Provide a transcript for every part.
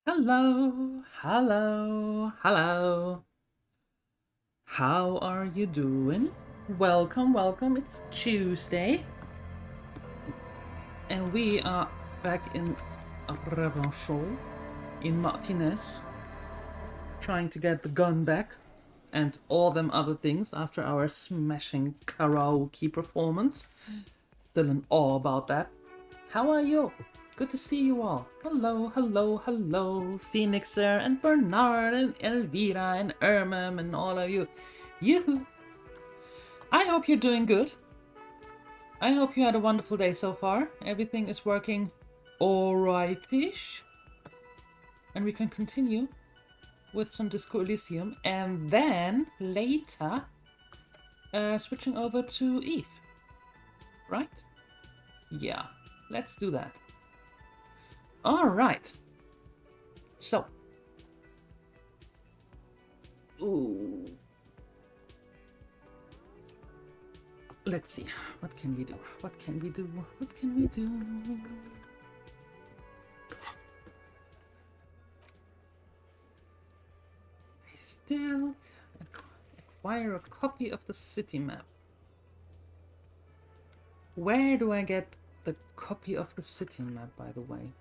Hello, hello, hello. How are you doing? Welcome, welcome. It's Tuesday. And we are back in Revanchol in Martinez, trying to get the gun back and all them other things after our smashing karaoke performance. Still in awe about that. How are you? Good to see you all. Hello, hello, hello, Phoenixer and Bernard and Elvira and Ermem and all of you. Yoo-hoo! I hope you're doing good. I hope you had a wonderful day so far. Everything is working alright-ish. And we can continue with some Disco Elysium and then later switching over to Eve. Right? Yeah, let's do that. Alright. So. Ooh. Let's see. What can we do? What can we do? What can we do? I still acquire a copy of the city map. Where do I get the copy of the city map, by the way?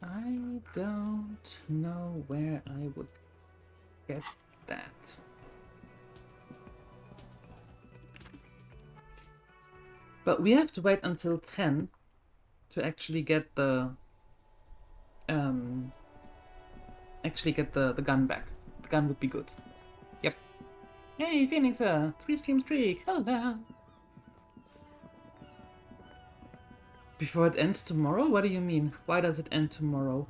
I don't know where I would get that. But we have to wait until 10 to actually get the the gun back. The gun would be good. Yep. Hey, Phoenix, 3-stream streak. Hello. Before it ends tomorrow? What do you mean? Why does it end tomorrow?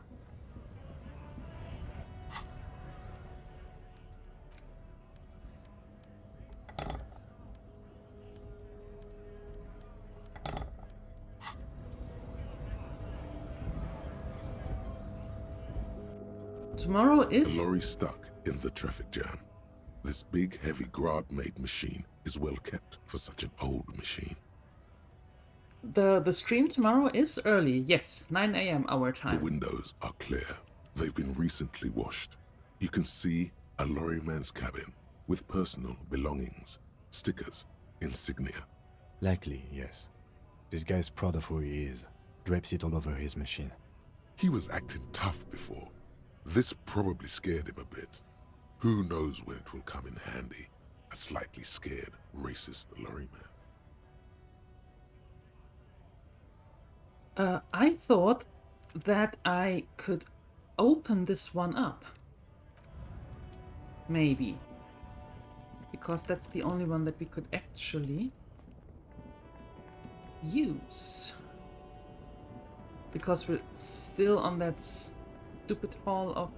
Tomorrow is... The lorry's stuck in the traffic jam. This big, heavy Grad-made machine is well kept for such an old machine. The stream tomorrow is early. Yes, 9 a.m. our time. The windows are clear. They've been recently washed. You can see a lorryman's cabin with personal belongings, stickers, insignia. Likely, yes. This guy's proud of who he is. Drapes it all over his machine. He was acting tough before. This probably scared him a bit. Who knows when it will come in handy? A slightly scared, racist lorryman. I thought that I could open this one up. Maybe. Because that's the only one that we could actually use. Because we're still on that stupid hall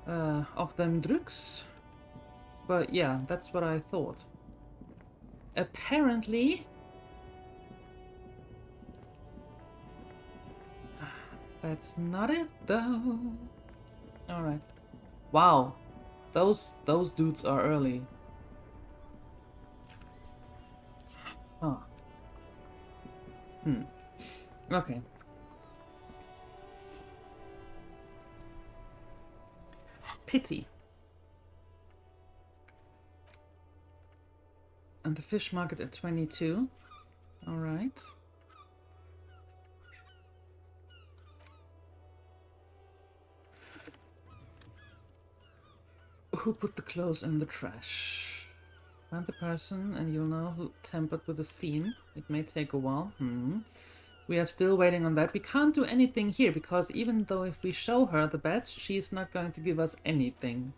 of them drugs. But yeah, that's what I thought. Apparently... That's not it, though. Alright. Wow. Those dudes are early. Huh. Okay. Pity. And the fish market at 22. Alright. Who put the clothes in the trash? Find the person and you'll know who tampered with the scene. It may take a while. We are still waiting on that. We can't do anything here because even though if we show her the badge, she's not going to give us anything.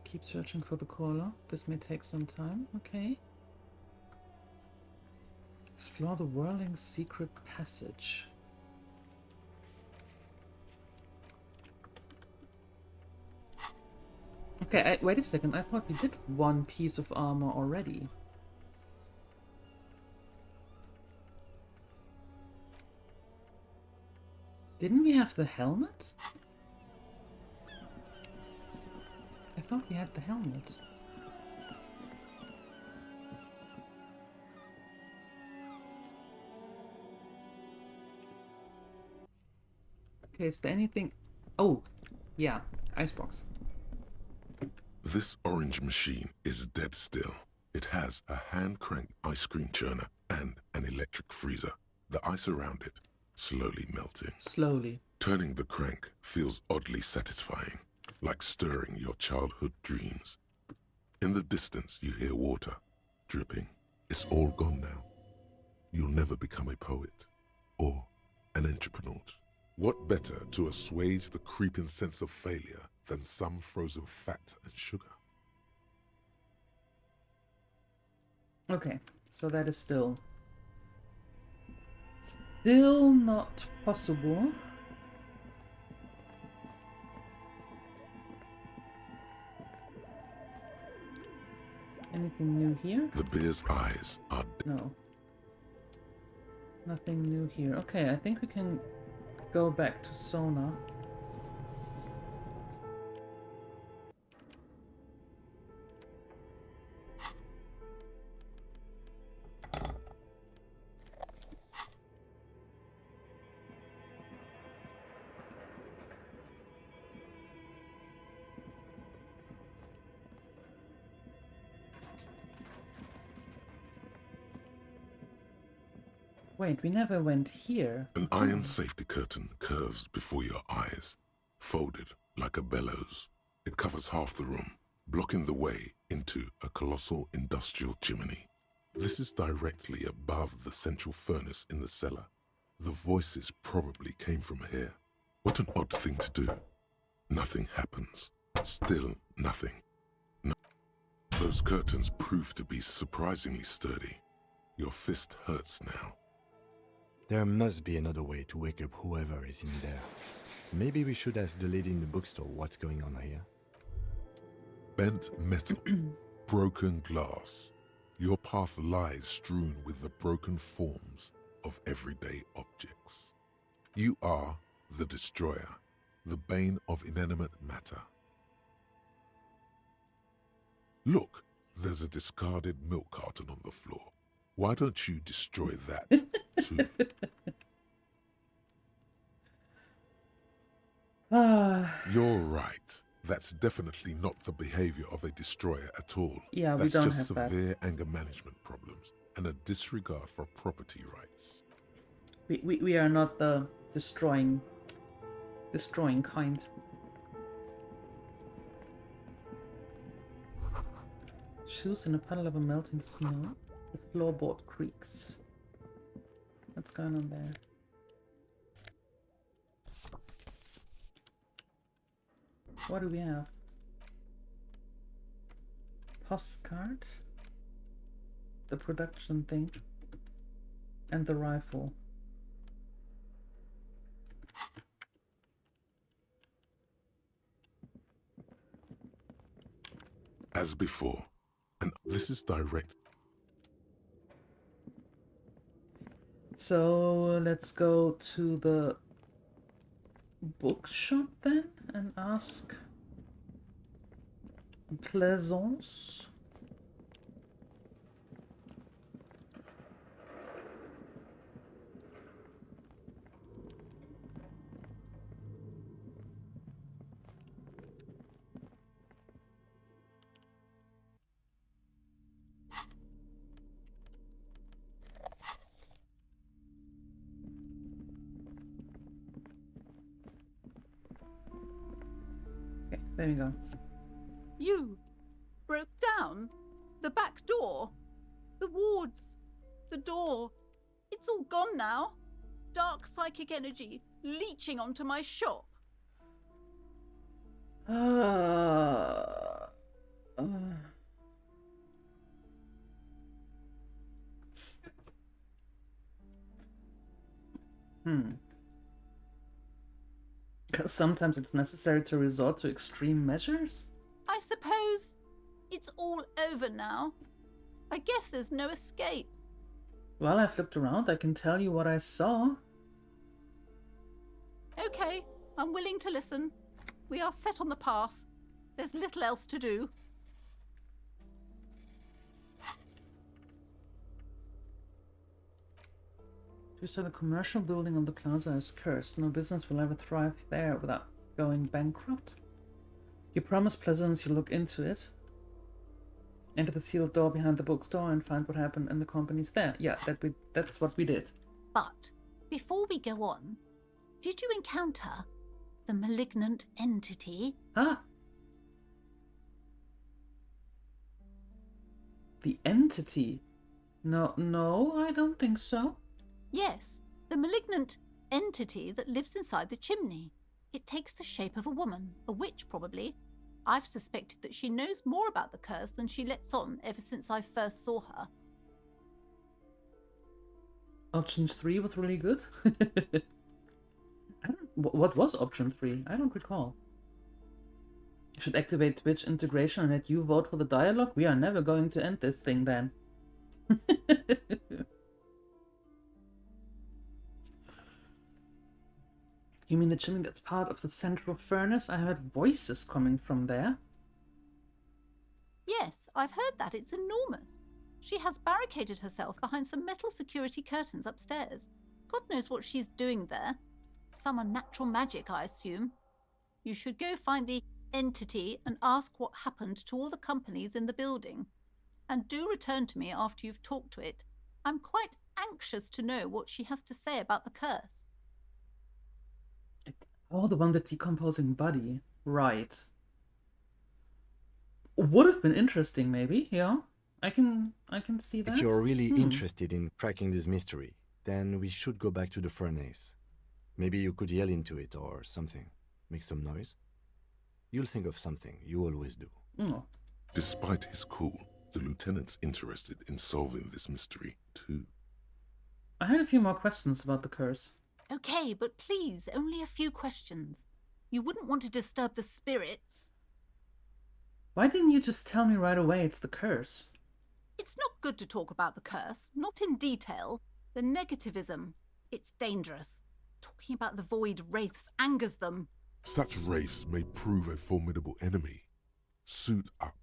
Keep searching for the caller. This may take some time. Okay. Explore the whirling secret passage. Okay, wait a second. I thought we did one piece of armor already. Didn't we have the helmet? I thought we had the helmet. Okay, is there anything... Oh, yeah, icebox. This orange machine is dead still. It has a hand-cranked ice cream churner and an electric freezer. The ice around it slowly melting. Slowly. Turning the crank feels oddly satisfying, like stirring your childhood dreams. In the distance, you hear water dripping. It's all gone now. You'll never become a poet or an entrepreneur. What better to assuage the creeping sense of failure than some frozen fat and sugar? Okay, so that is still not possible. Anything new here? The bear's eyes are No. Nothing new here. Okay, I think we can go back to Sona. Wait, we never went here. An iron safety curtain curves before your eyes, folded like a bellows. It covers half the room, blocking the way into a colossal industrial chimney. This is directly above the central furnace in the cellar. The voices probably came from here. What an odd thing to do. Nothing happens. Still nothing. Those curtains prove to be surprisingly sturdy. Your fist hurts now. There must be another way to wake up whoever is in there. Maybe we should ask the lady in the bookstore what's going on here. Bent metal, broken glass. Your path lies strewn with the broken forms of everyday objects. You are the destroyer, the bane of inanimate matter. Look, there's a discarded milk carton on the floor. Why don't you destroy that, too? You're right. That's definitely not the behavior of a destroyer at all. Yeah, That's we don't just have that. severe anger management problems and a disregard for property rights. We are not the destroying kind. Shoes in a puddle of a melting snow. The floorboard creaks. What's going on there? What do we have? Postcard, the production thing, and the rifle. As before, and this is direct. So let's go to the bookshop then and ask Plaisance. Okay, there we go. You broke down the back door, the wards, the door. It's all gone now. Dark psychic energy leeching onto my shop. Sometimes it's necessary to resort to extreme measures? I suppose it's all over now. I guess there's no escape. Well, I flipped around. I can tell you what I saw. Okay, I'm willing to listen. We are set on the path. There's little else to do. You said the commercial building on the plaza is cursed. No business will ever thrive there without going bankrupt. You promised Pleasance you'll look into it. Enter the sealed door behind the bookstore and find what happened in the companies there. Yeah, that's what we did. But before we go on, did you encounter the malignant entity? Ah! The entity? No, I don't think so. Yes, the malignant entity that lives inside the chimney. It takes the shape of a woman, a witch probably. I've suspected that she knows more about the curse than she lets on ever since I first saw her. Option 3 was really good. What was option 3? I don't recall. You should activate Twitch integration and let you vote for the dialogue. We are never going to end this thing then. You mean the chimney that's part of the central furnace? I heard voices coming from there. Yes, I've heard that. It's enormous. She has barricaded herself behind some metal security curtains upstairs. God knows what she's doing there. Some unnatural magic, I assume. You should go find the entity and ask what happened to all the companies in the building. And do return to me after you've talked to it. I'm quite anxious to know what she has to say about the curse. Oh, the one that decomposing body. Right. Would have been interesting, maybe, yeah. I can see that. If you're really interested in cracking this mystery, then we should go back to the furnace. Maybe you could yell into it or something. Make some noise. You'll think of something. You always do. Oh. Despite his cool, the lieutenant's interested in solving this mystery, too. I had a few more questions about the curse. Okay, but please, only a few questions. You wouldn't want to disturb the spirits. Why didn't you just tell me right away it's the curse? It's not good to talk about the curse, not in detail. The negativism, it's dangerous. Talking about the void wraiths angers them. Such wraiths may prove a formidable enemy. Suit up.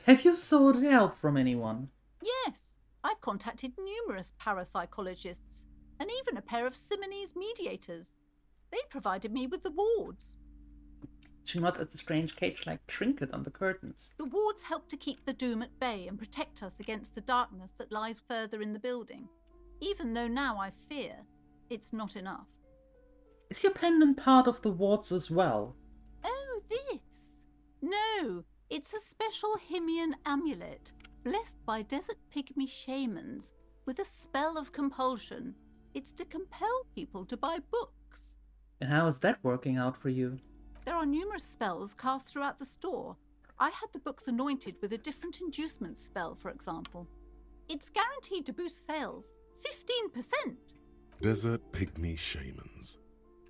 Have you sought help from anyone? Yes, I've contacted numerous parapsychologists. And even a pair of Simonese mediators. They provided me with the wards. She nods at the strange cage-like trinket on the curtains. The wards help to keep the doom at bay and protect us against the darkness that lies further in the building. Even though now I fear, it's not enough. Is your pendant part of the wards as well? Oh, this? No, it's a special Himian amulet, blessed by desert pygmy shamans, with a spell of compulsion. It's to compel people to buy books. And how is that working out for you? There are numerous spells cast throughout the store. I had the books anointed with a different inducement spell, for example. It's guaranteed to boost sales 15%. Desert pygmy shamans.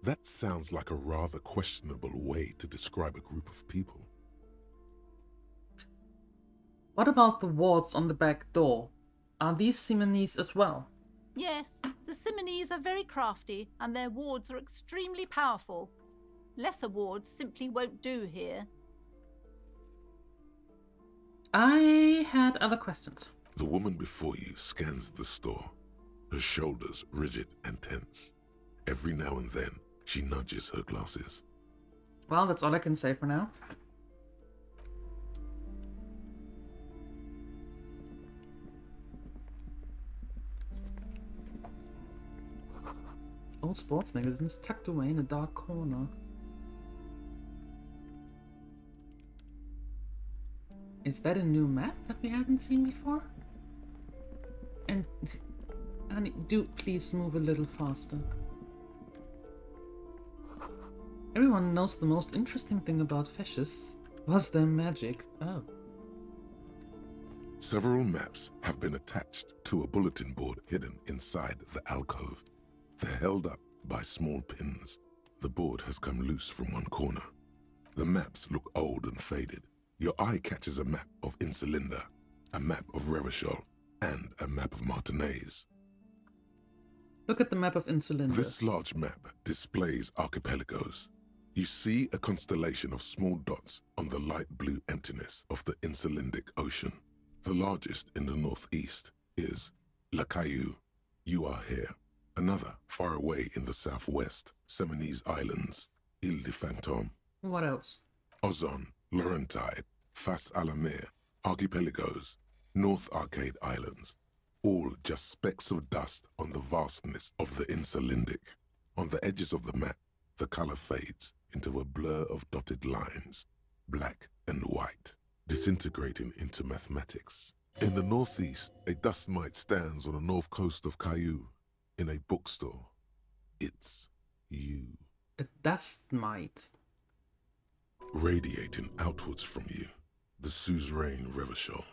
That sounds like a rather questionable way to describe a group of people. What about the wards on the back door? Are these Simonese as well? Yes, the Simonese are very crafty and their wards are extremely powerful. Lesser wards simply won't do here. I had other questions. The woman before you scans the store, her shoulders rigid and tense. Every now and then, she nudges her glasses. Well, that's all I can say for now. Old sports magazines tucked away in a dark corner. Is that a new map that we haven't seen before? And, honey, do please move a little faster. Everyone knows the most interesting thing about fascists was their magic. Oh. Several maps have been attached to a bulletin board hidden inside the alcove. They're held up by small pins. The board has come loose from one corner. The maps look old and faded. Your eye catches a map of Insulinda, a map of Revachol, and a map of Martinez. Look at the map of Insulinda. This large map displays archipelagos. You see a constellation of small dots on the light blue emptiness of the Insulindic Ocean. The largest in the northeast is La Caillou. You are here. Another far away in the southwest, Seminese Islands, Ile de Fantôme. What else? Ozon, Laurentide, Fas a la Mer, Archipelagos, North Arcade Islands, all just specks of dust on the vastness of the Insulindic. On the edges of the map, the color fades into a blur of dotted lines, black and white, disintegrating into mathematics. In the northeast, a dust mite stands on the north coast of Caillou, in a bookstore. It's you. A dust mite. Radiating outwards from you, the suzerain Revachol.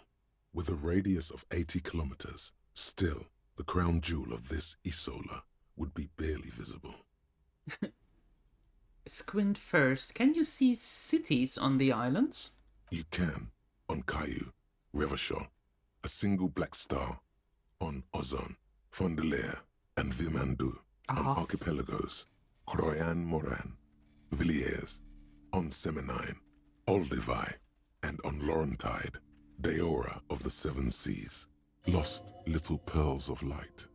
With a radius of 80 kilometers, still, the crown jewel of this Isola would be barely visible. Squint first. Can you see cities on the islands? You can, on Caillou, Revachol, a single black star, on Ozon, Fondelier, and Vilmandu, on Archipelagos, Croyan Moran, Villiers, on Seminine, Olduvai, and on Laurentide, Deora of the Seven Seas, lost little pearls of light,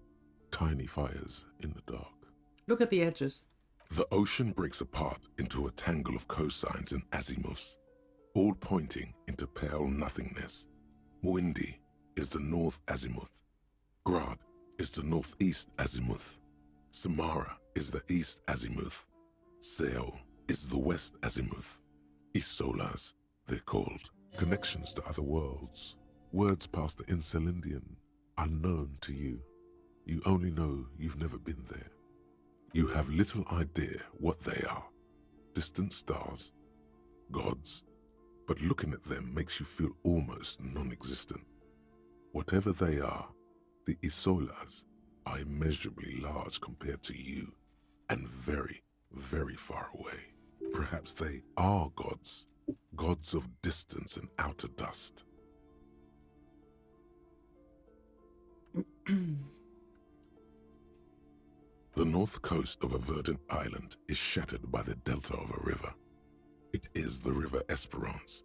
tiny fires in the dark. Look at the edges. The ocean breaks apart into a tangle of cosines and azimuths, all pointing into pale nothingness. Windy is the north azimuth. Grad is the northeast azimuth. Samara is the east azimuth. Seo is the west azimuth. Isolas, they're called. Connections to other worlds. Words past the Insulindian, unknown to you. You only know you've never been there. You have little idea what they are. Distant stars, gods, but looking at them makes you feel almost non-existent. Whatever they are, the Isolas are immeasurably large compared to you, and very, very far away. Perhaps they are gods, gods of distance and outer dust. The north coast of a verdant island is shattered by the delta of a river. It is the River Esperance.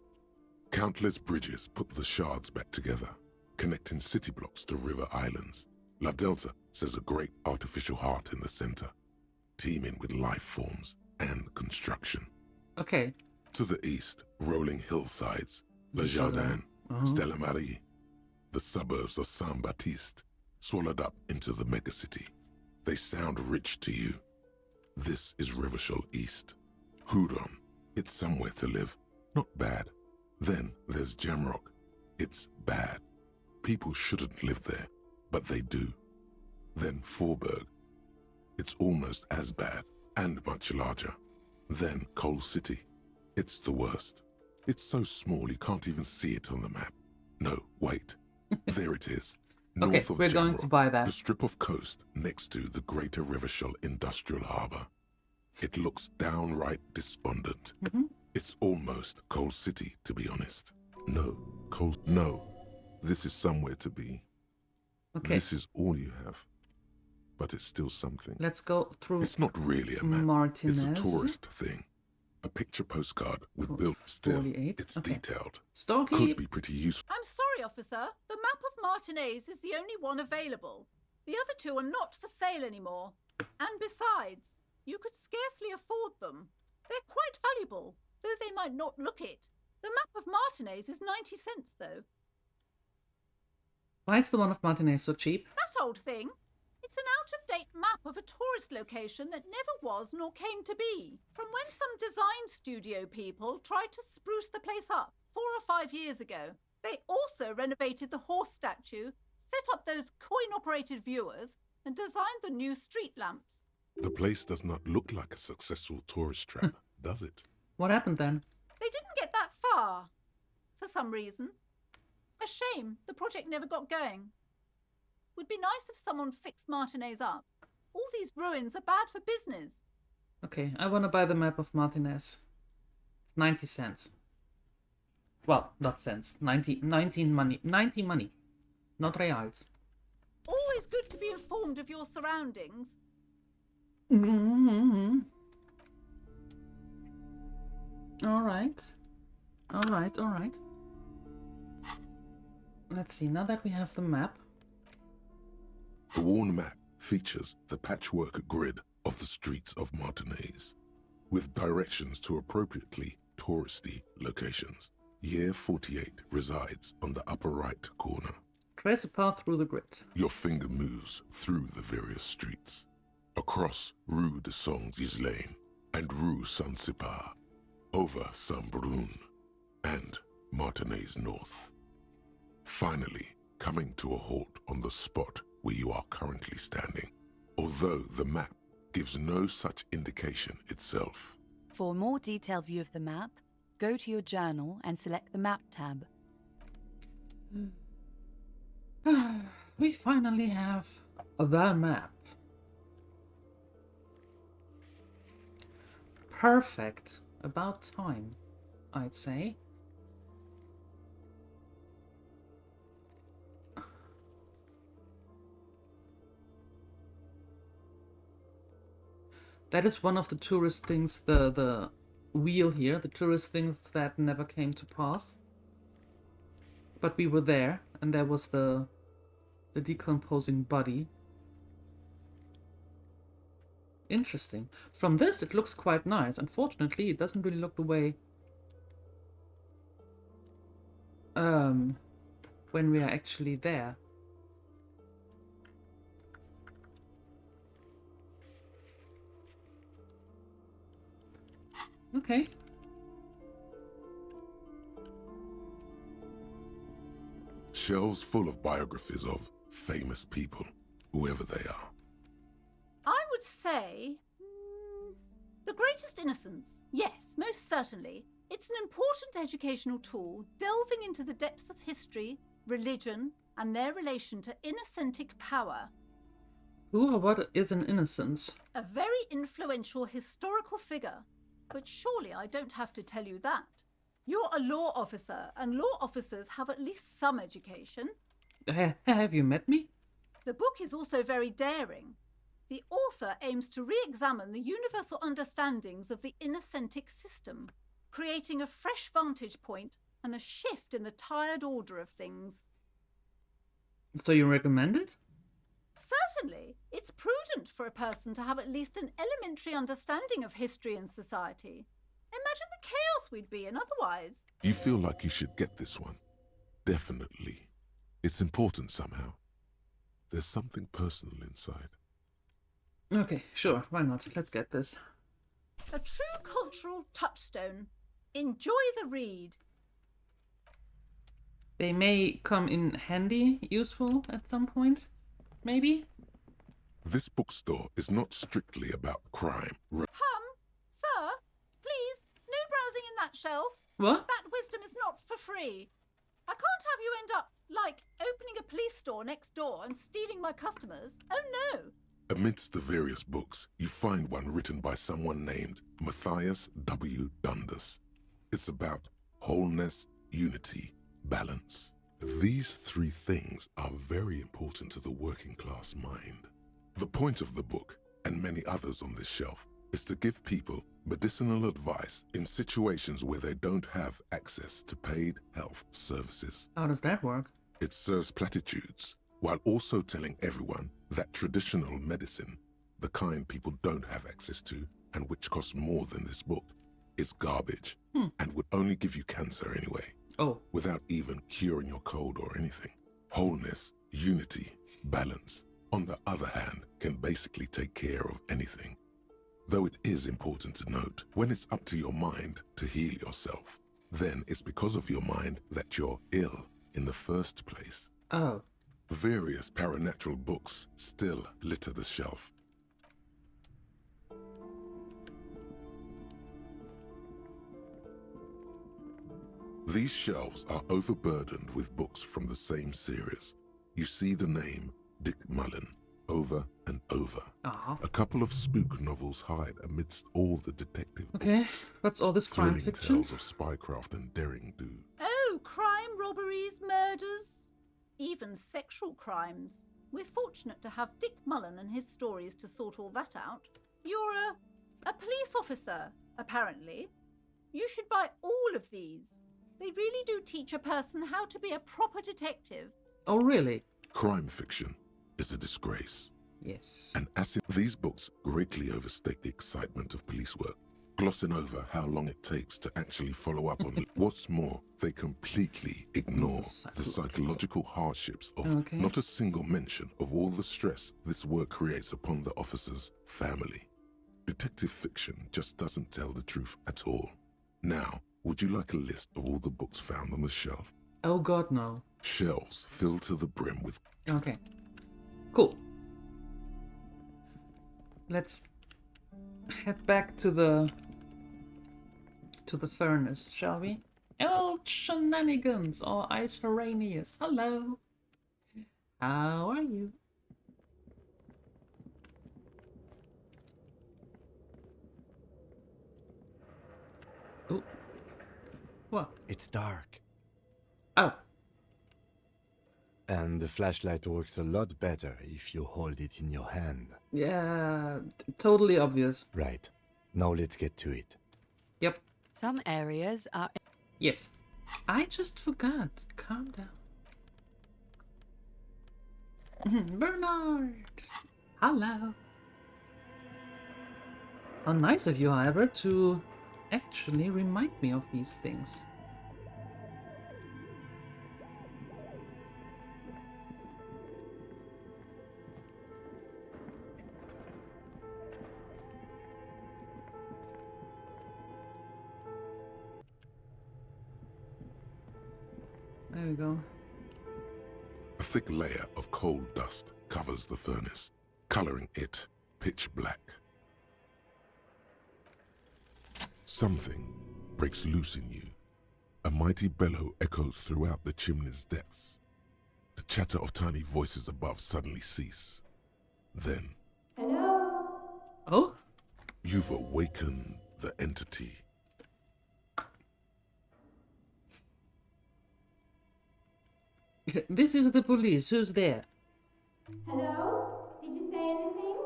Countless bridges put the shards back together, connecting city blocks to river islands. La Delta says a great artificial heart in the center, teeming with life forms and construction. Okay. To the east, rolling hillsides, Le Jardin, Stella Marie, the suburbs of Saint-Baptiste, swallowed up into the megacity. They sound rich to you. This is Revachol East. Hudon, it's somewhere to live. Not bad. Then there's Jamrock. It's bad. People shouldn't live there, but they do. Then Forberg. It's almost as bad, and much larger. Then Coal City. It's the worst. It's so small you can't even see it on the map. No, wait. There it is. North Okay, of we're going to buy that. The strip of coast next to the Greater Revachol Industrial Harbour. It looks downright despondent. It's almost Coal City, to be honest. No. This is somewhere to be. Okay. This is all you have. But it's still something. Let's go through It's not really a map. Martinez. It's a tourist thing. A picture postcard with built still. 48. It's Okay. detailed. Storky. Could be pretty useful. I'm sorry, officer. The map of Martinez is the only one available. The other two are not for sale anymore. And besides, you could scarcely afford them. They're quite valuable, though they might not look it. The map of Martinez is 90 cents, though. Why is the one of Martinez so cheap? That old thing. It's an out-of-date map of a tourist location that never was nor came to be. From when some design studio people tried to spruce the place up 4 or 5 years ago. They also renovated the horse statue, set up those coin-operated viewers, and designed the new street lamps. The place does not look like a successful tourist trap, does it? What happened then? They didn't get that far, for some reason. A shame the project never got going. Would be nice if someone fixed Martinez up. All these ruins are bad for business. Okay, I want to buy the map of Martinez. It's 90 cents. Well, not cents. 19 money. 90 money. Not reals. Always good to be informed of your surroundings. Alright. Alright. Let's see, now that we have the map. The worn map features the patchwork grid of the streets of Martinez, with directions to appropriately touristy locations. Year 48 resides on the upper right corner. Trace a path through the grid. Your finger moves through the various streets, across Rue de Saint-Ghislain and Rue Saint-Cypar, over Saint-Brun and Martinez North. Finally, coming to a halt on the spot where you are currently standing, although the map gives no such indication itself. For a more detailed view of the map, go to your journal and select the Map tab. We finally have the map. Perfect. About time, I'd say. That is one of the tourist things, the wheel here, the tourist things that never came to pass. But we were there, and there was the decomposing body. Interesting. From this, it looks quite nice. Unfortunately, it doesn't really look the way when we are actually there. Okay. Shelves full of biographies of famous people, whoever they are. I would say... The Greatest Innocence. Yes, most certainly. It's an important educational tool delving into the depths of history, religion, and their relation to innocentic power. Who or what is an innocence? A very influential historical figure. But surely I don't have to tell you that. You're a law officer, and law officers have at least some education. Have you met me? The book is also very daring. The author aims to re-examine the universal understandings of the innocentic system, creating a fresh vantage point and a shift in the tired order of things. So you recommend it? Certainly. It's prudent for a person to have at least an elementary understanding of history and society. Imagine the chaos we'd be in otherwise. You feel like you should get this one. Definitely. It's important somehow. There's something personal inside. Okay, sure, why not? Let's get this. A true cultural touchstone. Enjoy the read. They may come in handy, useful at some point. Maybe? This bookstore is not strictly about crime. Sir, please, no browsing in that shelf. What? That wisdom is not for free. I can't have you end up, like, opening a police store next door and stealing my customers. Oh no! Amidst the various books, you find one written by someone named Matthias W. Dundas. It's about wholeness, unity, balance. These three things are very important to the working class mind. The point of the book, and many others on this shelf, is to give people medicinal advice in situations where they don't have access to paid health services. How does that work? It serves platitudes, while also telling everyone that traditional medicine, the kind people don't have access to, and which costs more than this book, is garbage, and would only give you cancer anyway. Oh. Without even curing your cold or anything. Wholeness, unity, balance, on the other hand, can basically take care of anything. Though it is important to note, when it's up to your mind to heal yourself, then it's because of your mind that you're ill in the first place. Oh. Various paranatural books still litter the shelf. These shelves are overburdened with books from the same series. You see the name Dick Mullen over and over. A couple of spook novels hide amidst all the detective books. What's all this crime Thrilling fiction? tales of spycraft and daring do. Oh, crime, robberies, murders, even sexual crimes. We're fortunate to have Dick Mullen and his stories to sort all that out. You're a police officer, apparently. You should buy all of these. They really do teach a person how to be a proper detective. Oh, really? Crime fiction is a disgrace. Yes. And as if these books greatly overstate the excitement of police work, glossing over how long it takes to actually follow up on it. What's more, they completely ignore the psychological hardships of not a single mention of all the stress this work creates upon the officer's family. Detective fiction just doesn't tell the truth at all. Now, would you like a list of all the books found on the shelf? Oh god, no. Shelves filled to the brim with... Okay. Cool. Let's head back to the furnace, shall we? El Shenanigans or Ice Horanius. Hello. How are you? Oh. What? It's dark. Oh. And the flashlight works a lot better if you hold it in your hand. Yeah, totally obvious. Right. Now let's get to it. Yep. Some areas are... Yes. I just forgot. Calm down. Bernard! Hello. How nice of you, however, to actually remind me of these things. There we go. A thick layer of coal dust covers the furnace, coloring it pitch black. Something breaks loose in you. A mighty bellow echoes throughout the chimney's depths. The chatter of tiny voices above suddenly cease. Then... Hello? Oh? You've awakened the entity. This is the police. Who's there? Hello? Did you say anything?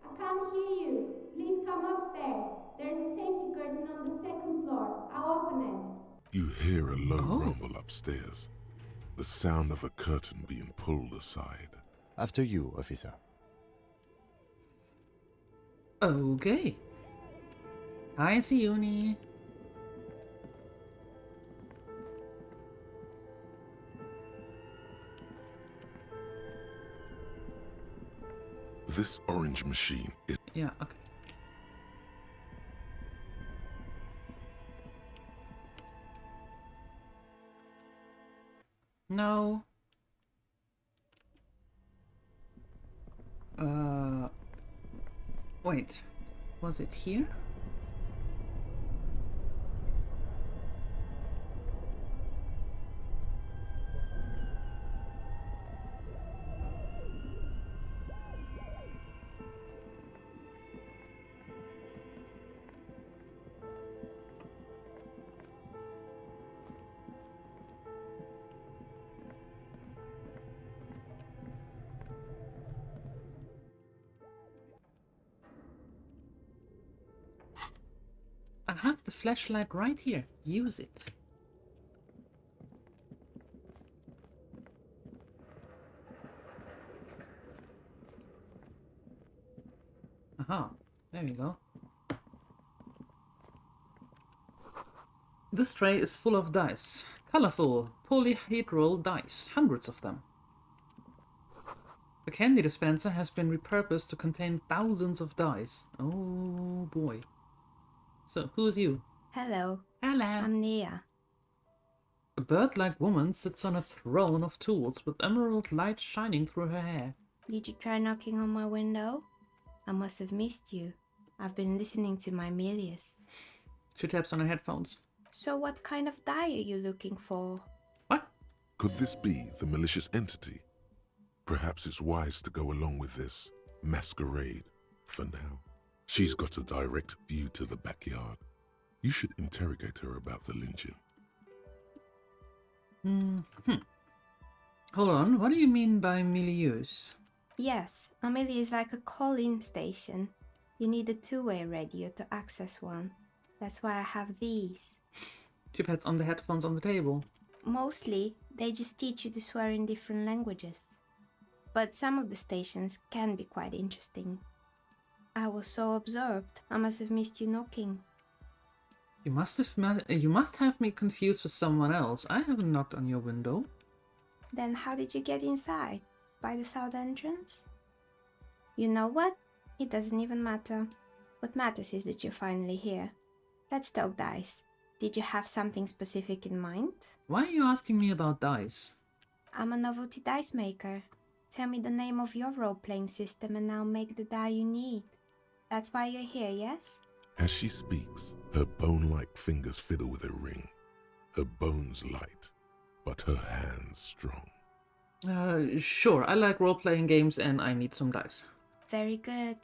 I can't hear you. Please come upstairs. There's a safety curtain on the second floor. I'll open it. You hear a low rumble upstairs. The sound of a curtain being pulled aside. After you, officer. Okay. Hi, Siuni. This orange machine is... Yeah, okay. No. Wait. Was it here? I have the flashlight right here. Use it. Aha, there we go. This tray is full of dice. Colorful, polyhedral dice. Hundreds of them. The candy dispenser has been repurposed to contain thousands of dice. Oh boy. So, who's you? Hello. Hello. I'm Nia. A bird-like woman sits on a throne of tools with emerald light shining through her hair. Did you try knocking on my window? I must have missed you. I've been listening to my Melius. She taps on her headphones. So what kind of die are you looking for? What? Could this be the malicious entity? Perhaps it's wise to go along with this masquerade for now. She's got a direct view to the backyard. You should interrogate her about the lynching. Hold on, what do you mean by milieux? Yes, a Melia is like a call-in station. You need a two-way radio to access one. That's why I have these. She pats on the headphones on the table. Mostly, they just teach you to swear in different languages. But some of the stations can be quite interesting. I was so absorbed, I must have missed you knocking. You must have me confused with someone else. I haven't knocked on your window. Then how did you get inside? By the south entrance? You know what? It doesn't even matter. What matters is that you're finally here. Let's talk dice. Did you have something specific in mind? Why are you asking me about dice? I'm a novelty dice maker. Tell me the name of your role-playing system and I'll make the die you need. That's why you're here, yes? As she speaks, her bone-like fingers fiddle with a ring. Her bones light, but her hands strong. Sure, I like role-playing games and I need some dice. Very good.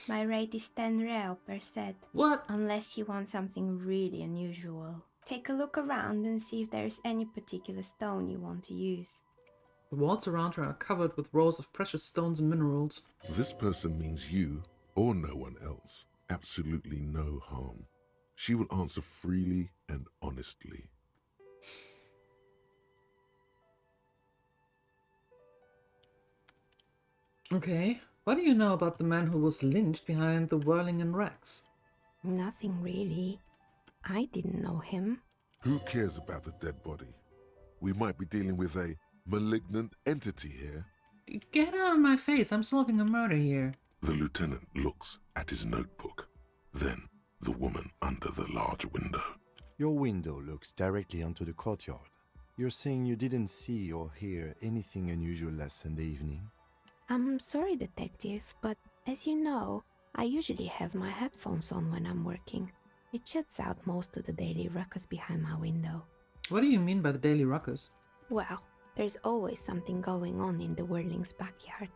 My rate is 10 real per set. What? Unless you want something really unusual. Take a look around and see if there's any particular stone you want to use. The walls around her are covered with rows of precious stones and minerals. This person means you, or no one else, absolutely no harm. She will answer freely and honestly. Okay, what do you know about the man who was lynched behind the whirling in racks? Nothing really. I didn't know him. Who cares about the dead body? We might be dealing with a malignant entity here. Get out of my face, I'm solving a murder here. The lieutenant looks at his notebook, then the woman under the large window. Your window looks directly onto the courtyard. You're saying you didn't see or hear anything unusual last Sunday evening? I'm sorry, detective, but as you know, I usually have my headphones on when I'm working. It shuts out most of the daily ruckus behind my window. What do you mean by the daily ruckus? Well, there's always something going on in the Whirling's backyard.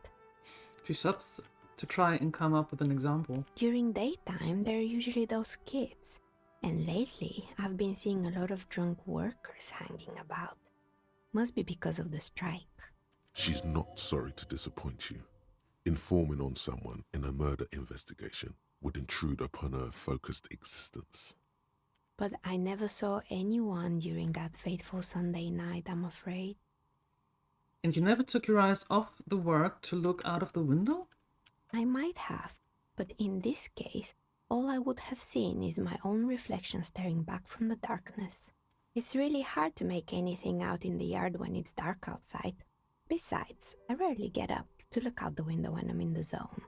She stops to try and come up with an example. During daytime, there are usually those kids. And lately, I've been seeing a lot of drunk workers hanging about. Must be because of the strike. She's not sorry to disappoint you. Informing on someone in a murder investigation would intrude upon her focused existence. But I never saw anyone during that fateful Sunday night, I'm afraid. And you never took your eyes off the work to look out of the window? I might have, but in this case, all I would have seen is my own reflection staring back from the darkness. It's really hard to make anything out in the yard when it's dark outside. Besides, I rarely get up to look out the window when I'm in the zone.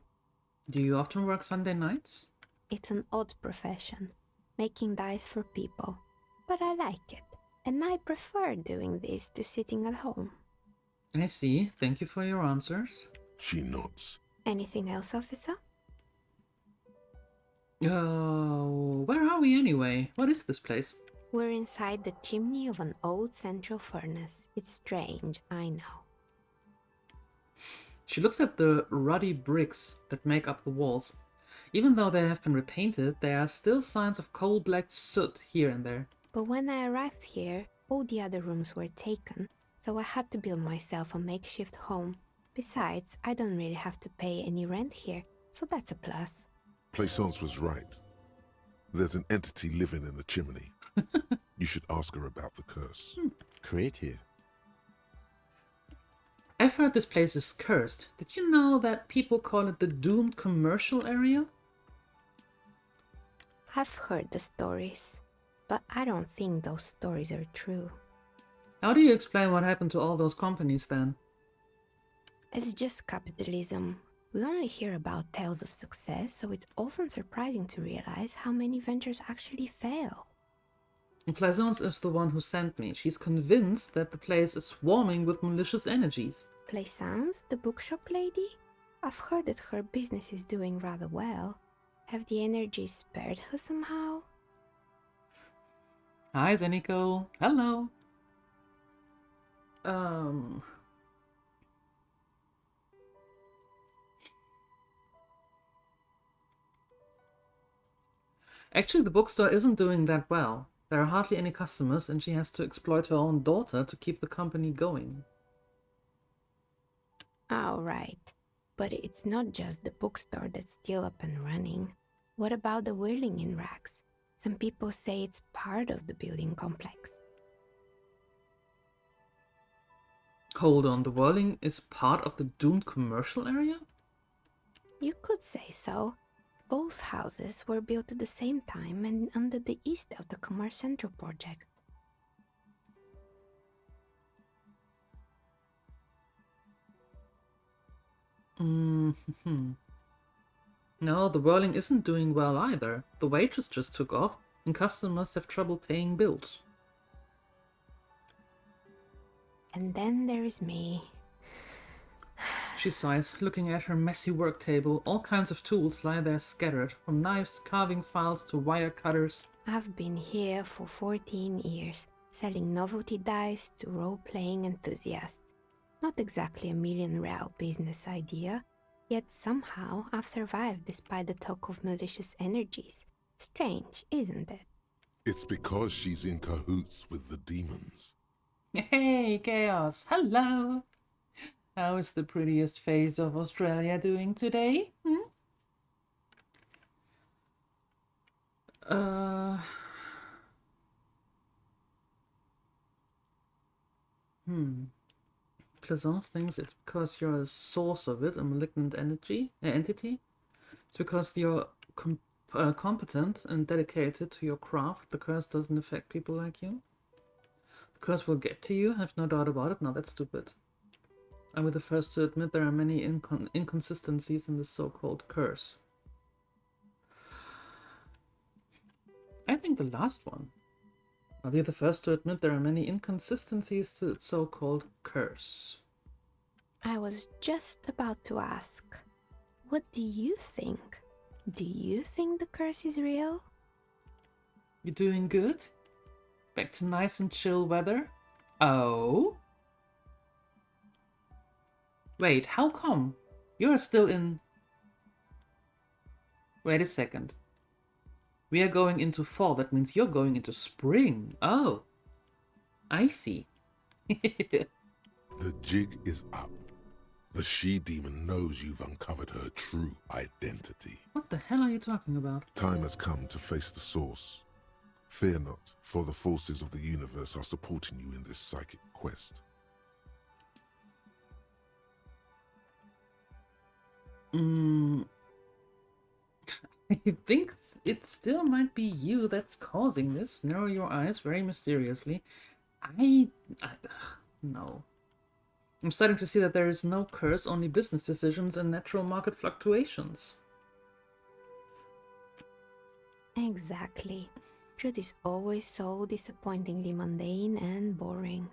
Do you often work Sunday nights? It's an odd profession, making dice for people. But I like it, and I prefer doing this to sitting at home. I see. Thank you for your answers. She nods. Anything else, officer? Where are we anyway? What is this place? We're inside the chimney of an old central furnace. It's strange, I know. She looks at the ruddy bricks that make up the walls. Even though they have been repainted, there are still signs of coal-black soot here and there. But when I arrived here, all the other rooms were taken, so I had to build myself a makeshift home. Besides, I don't really have to pay any rent here, so that's a plus. Plaisance was right. There's an entity living in the chimney. You should ask her about the curse. Creative. I've heard this place is cursed. Did you know that people call it the doomed commercial area? I've heard the stories, but I don't think those stories are true. How do you explain what happened to all those companies then? It's just capitalism. We only hear about tales of success, so it's often surprising to realize how many ventures actually fail. Plaisance is the one who sent me. She's convinced that the place is swarming with malicious energies. Plaisance, the bookshop lady? I've heard that her business is doing rather well. Have the energies spared her somehow? Hi, Zeniko. Hello. Actually, the bookstore isn't doing that well. There are hardly any customers, and she has to exploit her own daughter to keep the company going. Oh, right. But it's not just the bookstore that's still up and running. What about the whirling in racks? Some people say it's part of the building complex. Hold on, the whirling is part of the doomed commercial area? You could say so. Both houses were built at the same time and under the east of the Commerce Central project. Mm-hmm. No, the whirling isn't doing well either. The wages just took off, and customers have trouble paying bills. And then there is me. She sighs, looking at her messy work table. All kinds of tools lie there scattered, from knives to carving files to wire cutters. I've been here for 14 years, selling novelty dice to role-playing enthusiasts. Not exactly a million-real business idea, yet somehow I've survived despite the talk of malicious energies. Strange, isn't it? It's because she's in cahoots with the demons. Hey, Chaos! Hello! How is the prettiest face of Australia doing today? Plaisance thinks it's because you're a source of it, a malignant entity. It's because you're competent and dedicated to your craft. The curse doesn't affect people like you. The curse will get to you, I've no doubt about it. No, that's stupid. I will be the first to admit there are many inconsistencies in the so-called curse. I think the last one. I'll be the first to admit there are many inconsistencies to its so-called curse. I was just about to ask, what do you think? Do you think the curse is real? You doing good? Back to nice and chill weather? Oh? Wait, how come? You're still in... Wait a second. We are going into fall, that means you're going into spring. Oh. I see. The jig is up. The she-demon knows you've uncovered her true identity. What the hell are you talking about? Time has come to face the source. Fear not, for the forces of the universe are supporting you in this psychic quest. I think it still might be you that's causing this. Narrow your eyes very mysteriously. No. I'm starting to see that there is no curse, only business decisions and natural market fluctuations. Exactly. Truth is always so disappointingly mundane and boring.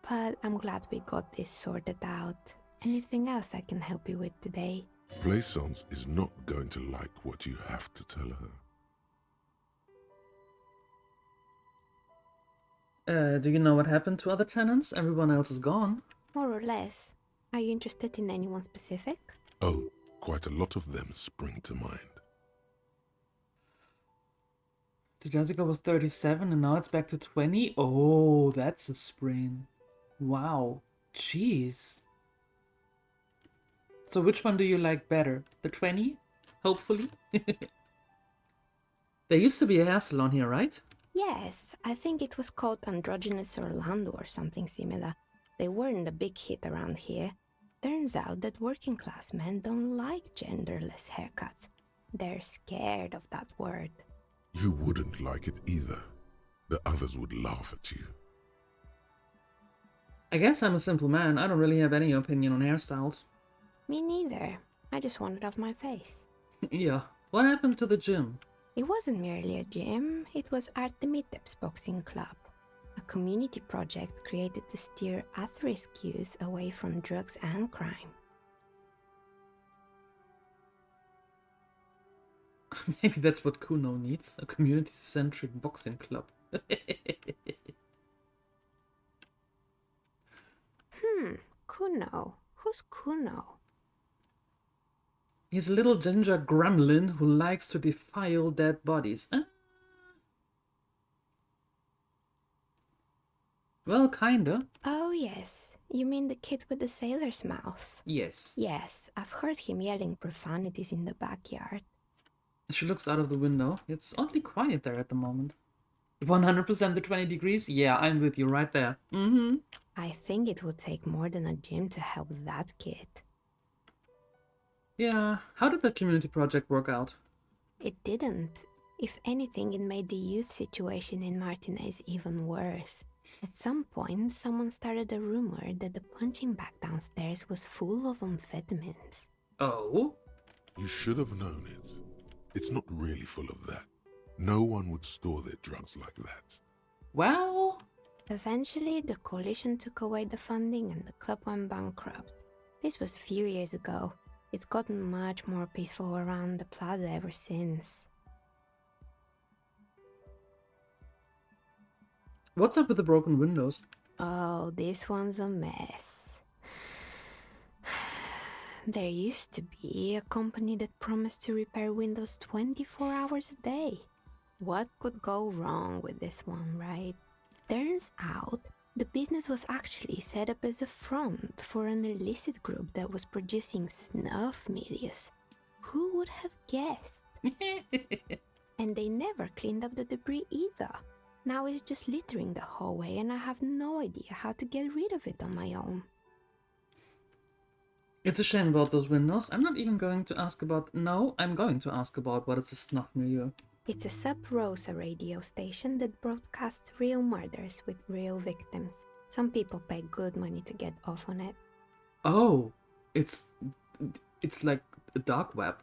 But I'm glad we got this sorted out. Anything else I can help you with today? Plaisance is not going to like what you have to tell her. Do you know what happened to other tenants? Everyone else is gone. More or less. Are you interested in anyone specific? Oh, quite a lot of them spring to mind. Jessica was 37 and now it's back to 20? Oh, that's a spring. Wow. Jeez. So which one do you like better? The 20? Hopefully? There used to be a hair salon here, right? Yes, I think it was called Androgynous Orlando or something similar. They weren't a big hit around here. Turns out that working class men don't like genderless haircuts. They're scared of that word. You wouldn't like it either. The others would laugh at you. I guess I'm a simple man. I don't really have any opinion on hairstyles. Me neither. I just wanted off my face. Yeah. What happened to the gym? It wasn't merely a gym, it was Artemitep's boxing club. A community project created to steer at-risk youth away from drugs and crime. Maybe that's what Kuno needs. A community-centric boxing club. Kuno. Who's Kuno? He's a little ginger gremlin who likes to defile dead bodies. Well, kinda. Oh yes, you mean the kid with the sailor's mouth? Yes. Yes, I've heard him yelling profanities in the backyard. She looks out of the window. It's oddly quiet there at the moment. 100% the 20 degrees? Yeah, I'm with you right there. Mm-hmm. I think it would take more than a gym to help that kid. Yeah, how did that community project work out? It didn't. If anything, it made the youth situation in Martinez even worse. At some point, someone started a rumor that the punching bag downstairs was full of amphetamines. Oh? You should have known it. It's not really full of that. No one would store their drugs like that. Well... Eventually, the coalition took away the funding and the club went bankrupt. This was a few years ago. It's gotten much more peaceful around the plaza ever since. What's up with the broken windows? Oh, this one's a mess. There used to be a company that promised to repair windows 24 hours a day. What could go wrong with this one, right? Turns out, the business was actually set up as a front for an illicit group that was producing snuff medias. Who would have guessed? And they never cleaned up the debris either. Now it's just littering the hallway and I have no idea how to get rid of it on my own. It's a shame about those windows. I'm not even going to ask about... No, I'm going to ask about what is a snuff milieu. It's a sub-Rosa radio station that broadcasts real murders with real victims. Some people pay good money to get off on it. Oh, it's like a dark web.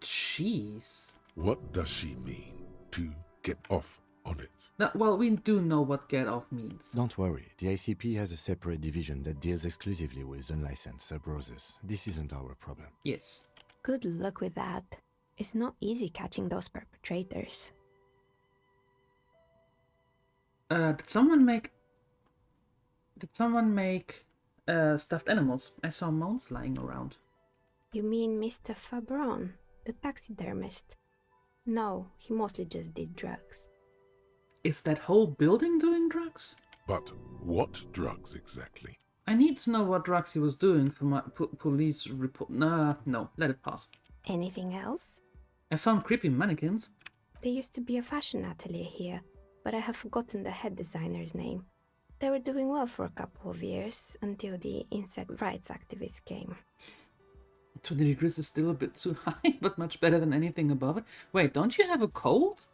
Jeez. What does she mean, to get off on it? Now, well, we do know what get off means. Don't worry, the ICP has a separate division that deals exclusively with unlicensed sub-roses. This isn't our problem. Yes. Good luck with that. It's not easy catching those perpetrators. Did someone make stuffed animals? I saw mounts lying around. You mean Mr. Fabron, the taxidermist? No, he mostly just did drugs. Is that whole building doing drugs? But what drugs exactly? I need to know what drugs he was doing for my police report. Nah, no, let it pass. Anything else? I found creepy mannequins. There used to be a fashion atelier here, but I have forgotten the head designer's name. They were doing well for a couple of years, until the insect rights activists came. 20 degrees is still a bit too high, but much better than anything above it. Wait, don't you have a cold?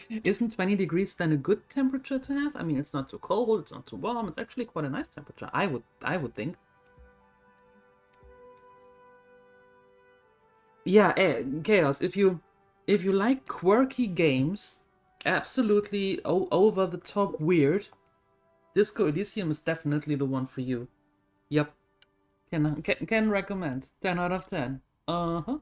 Isn't 20 degrees then a good temperature to have? I mean, it's not too cold, it's not too warm, it's actually quite a nice temperature, I would think. Yeah, Chaos, if you like quirky games, absolutely over the top weird, Disco Elysium is definitely the one for you. Yep. Can recommend. 10 out of 10. Uh-huh.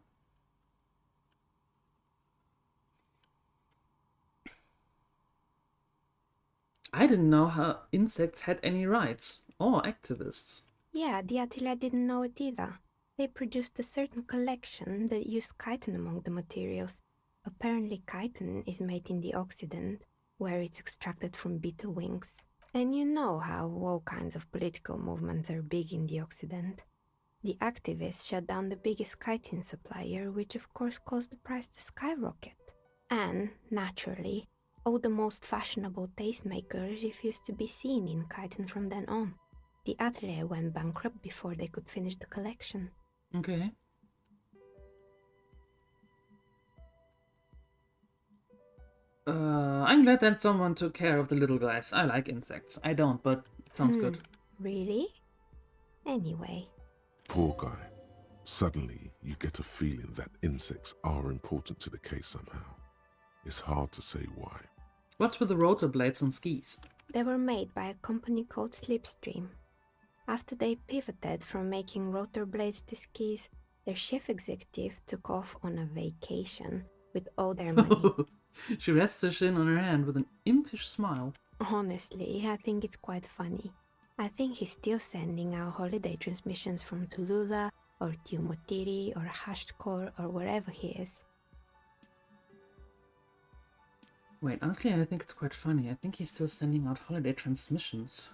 I didn't know how insects had any rights, or activists. Yeah, the atelier didn't know it either. They produced a certain collection that used chitin among the materials. Apparently chitin is made in the Occident, where it's extracted from beetle wings. And you know how all kinds of political movements are big in the Occident. The activists shut down the biggest chitin supplier, which of course caused the price to skyrocket. And, naturally, all the most fashionable tastemakers refused to be seen in chitin from then on. The atelier went bankrupt before they could finish the collection. Okay. I'm glad that someone took care of the little guys. I like insects. I don't, but it sounds good. Really? Anyway. Poor guy. Suddenly, you get a feeling that insects are important to the case somehow. It's hard to say why. What's with the rotor blades on skis? They were made by a company called Slipstream. After they pivoted from making rotor blades to skis, their chief executive took off on a vacation with all their money. She rests her chin on her hand with an impish smile. Honestly, I think it's quite funny. I think he's still sending out holiday transmissions from Tulula or Tiumotiri or Hashtkor or wherever he is. Wait, honestly, I think it's quite funny. I think he's still sending out holiday transmissions.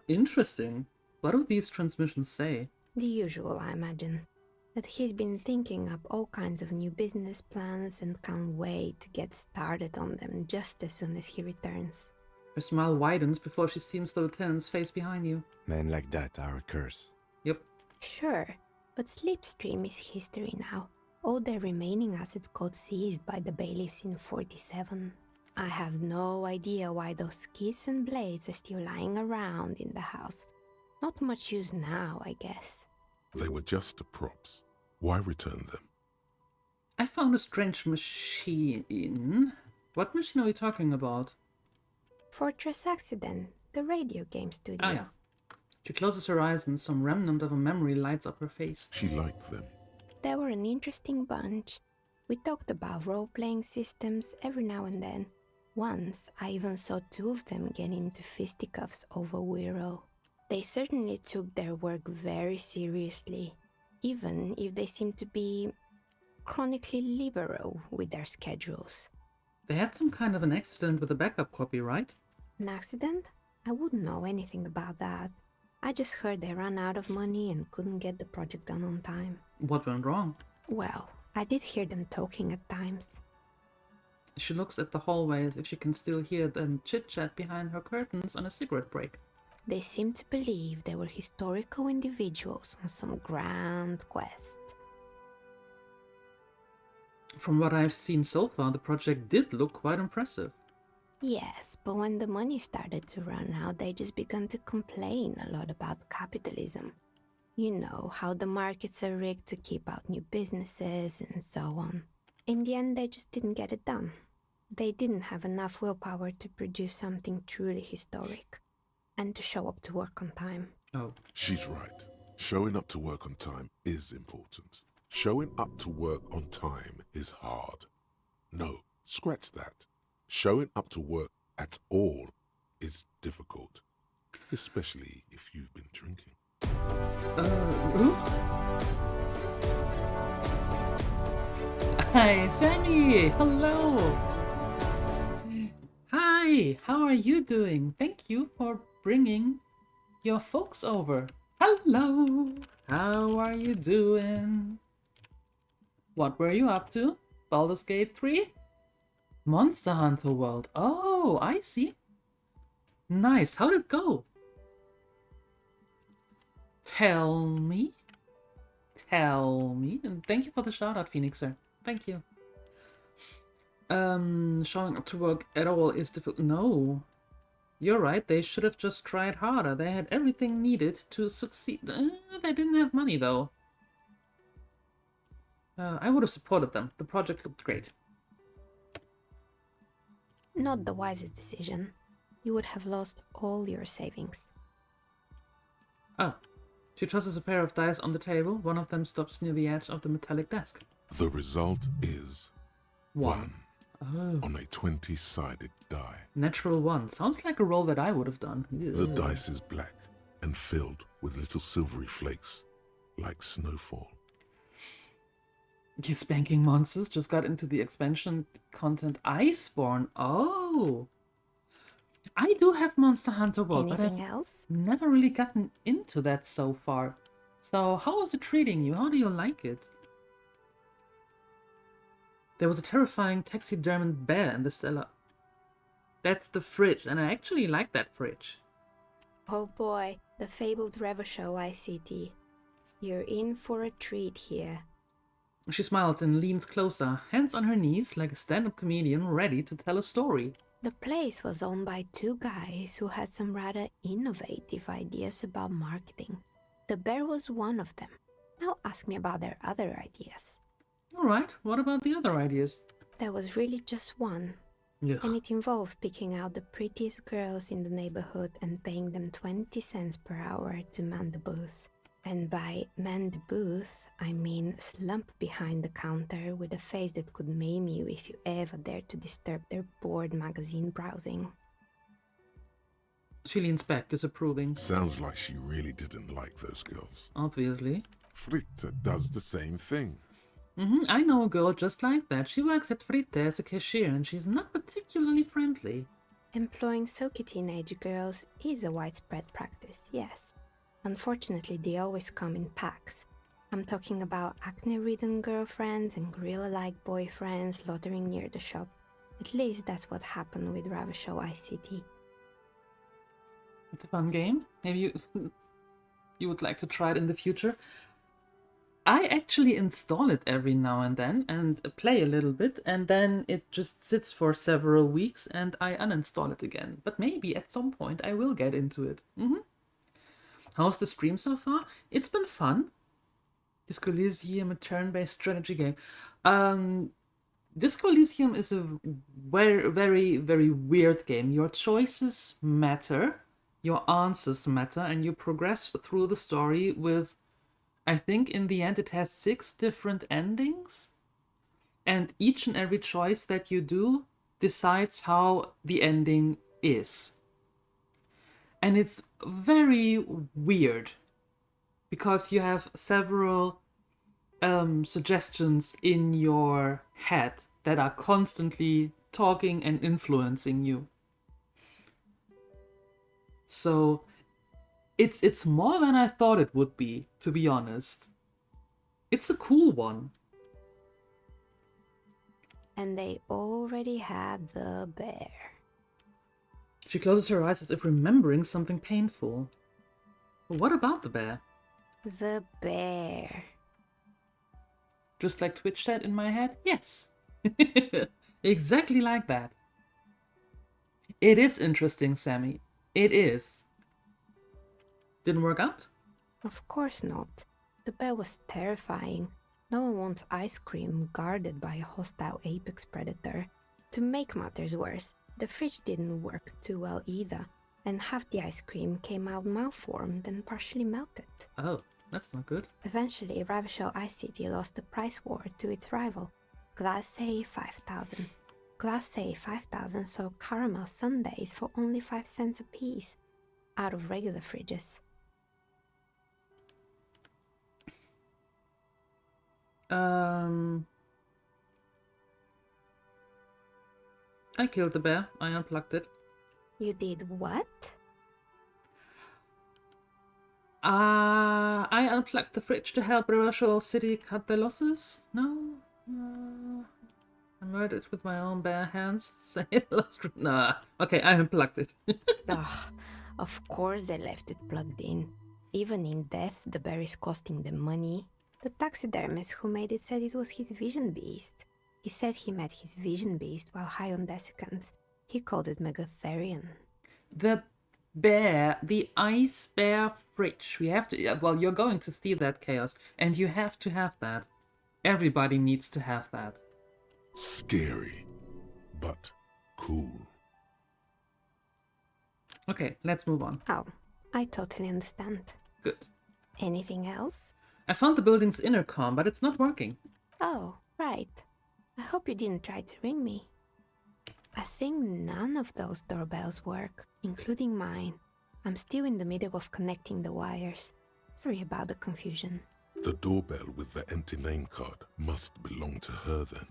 Interesting. What do these transmissions say? The usual, I imagine. That he's been thinking up all kinds of new business plans and can't wait to get started on them just as soon as he returns. Her smile widens before she sees the lieutenant's face behind you. Men like that are a curse. Yep. Sure, but Slipstream is history now. All their remaining assets got seized by the bailiffs in 47. I have no idea why those skis and blades are still lying around in the house. Not much use now, I guess. They were just props. Why return them? I found a strange machine. What machine are we talking about? Fortress Accident, the radio game studio. Ah, yeah. She closes her eyes and some remnant of a memory lights up her face. She liked them. They were an interesting bunch. We talked about role-playing systems every now and then. Once, I even saw two of them get into fisticuffs over Wirral. They certainly took their work very seriously, even if they seemed to be chronically liberal with their schedules. They had some kind of an accident with a backup copy, right? An accident? I wouldn't know anything about that. I just heard they ran out of money and couldn't get the project done on time. What went wrong? Well, I did hear them talking at times. She looks at the hallway as if she can still hear them chit-chat behind her curtains on a cigarette break. They seemed to believe they were historical individuals on some grand quest. From what I've seen so far, the project did look quite impressive. Yes, but when the money started to run out, they just began to complain a lot about capitalism. You know, how the markets are rigged to keep out new businesses and so on. In the end, they just didn't get it done. They didn't have enough willpower to produce something truly historic. And to show up to work on time. Oh. She's right. Showing up to work on time is important. Showing up to work on time is hard. No, scratch that. Showing up to work at all is difficult. Especially if you've been drinking. Who? Hi, Sammy! Hello! Hi, how are you doing? Thank you for bringing your folks over. Hello! How are you doing? What were you up to? Baldur's Gate 3? Monster Hunter World. Oh, I see. Nice. How'd it go? Tell me. Tell me. And thank you for the shout out, Phoenixer. Thank you. Showing up to work at all is difficult. No. You're right, they should have just tried harder. They had everything needed to succeed. They didn't have money, though. I would have supported them. The project looked great. Not the wisest decision. You would have lost all your savings. Oh. She tosses a pair of dice on the table. One of them stops near the edge of the metallic desk. The result is 1 Oh. on a 20-sided die. Natural 1. Sounds like a roll that I would have done. The dice is black and filled with little silvery flakes, like snowfall. You spanking monsters just got into the expansion content Iceborne. Oh. I do have Monster Hunter World, but Anything I've else? never really gotten into that so far. So how is it treating you? How do you like it? There was a terrifying taxidermied bear in the cellar. That's the fridge, and I actually like that fridge. Oh boy, the fabled Revershow ICT. You're in for a treat here. She smiles and leans closer, hands on her knees like a stand-up comedian ready to tell a story. The place was owned by two guys who had some rather innovative ideas about marketing. The bear was one of them. Now ask me about their other ideas. Alright, what about the other ideas? There was really just one. Ugh. And it involved picking out the prettiest girls in the neighborhood and paying them 20 cents per hour to man the booth. And by man the booth, I mean slump behind the counter with a face that could maim you if you ever dared to disturb their bored magazine browsing. She leans back, disapproving. Sounds like she really didn't like those girls. Obviously. Fritte does the same thing. I know a girl just like that. She works at Fritte as a cashier and she's not particularly friendly. Employing silky teenage girls is a widespread practice, yes. Unfortunately, they always come in packs. I'm talking about acne-ridden girlfriends and gorilla-like boyfriends loitering near the shop. At least that's what happened with Ravashow ICT. It's a fun game. Maybe you would like to try it in the future. I actually install it every now and then and play a little bit, and then it just sits for several weeks and I uninstall it again. But maybe at some point I will get into it. How's the stream so far? It's been fun. Disco Elysium, a turn-based strategy game. Disco Elysium is a very, very, very weird game. Your choices matter, your answers matter, and you progress through the story with, I think in the end it has 6 different endings. And each and every choice that you do decides how the ending is. And it's very weird because you have several suggestions in your head that are constantly talking and influencing you. So it's more than I thought it would be, to be honest. It's a cool one. And they already had the bear. She closes her eyes as if remembering something painful. What about the bear? The bear. Just like Twitch said in my head? Yes. Exactly like that. It is interesting, Sammy. It is. Didn't work out? Of course not. The bear was terrifying. No one wants ice cream guarded by a hostile apex predator. To make matters worse, the fridge didn't work too well either, and half the ice cream came out malformed and partially melted. Oh, that's not good. Eventually, Ravashow ICT lost the price war to its rival, Glacé 5000. Glacé 5000 sold caramel sundaes for only 5 cents a piece, out of regular fridges. I killed the bear. I unplugged it. You did what? I unplugged the fridge to help Rural City cut their losses? No? I murdered it with my own bare hands? Say it lost. Nah. Okay, I unplugged it. Ugh, of course they left it plugged in. Even in death, the bear is costing them money. The taxidermist who made it said it was his vision beast. He said he met his vision beast while high on desiccants. He called it Megatherian. The bear, the ice bear fridge. We have to. Well, you're going to steal that, Chaos, and you have to have that. Everybody needs to have that. Scary, but cool. Okay, let's move on. Oh, I totally understand. Good. Anything else? I found the building's intercom, but it's not working. Oh, right. I hope you didn't try to ring me. I think none of those doorbells work, including mine. I'm still in the middle of connecting the wires. Sorry about the confusion. The doorbell with the empty name card must belong to her then.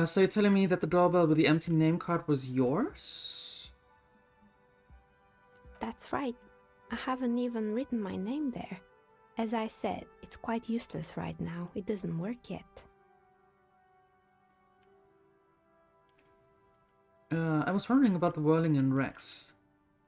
So you're telling me that the doorbell with the empty name card was yours? That's right. I haven't even written my name there. As I said, it's quite useless right now. It doesn't work yet. I was wondering about the whirling and Rex.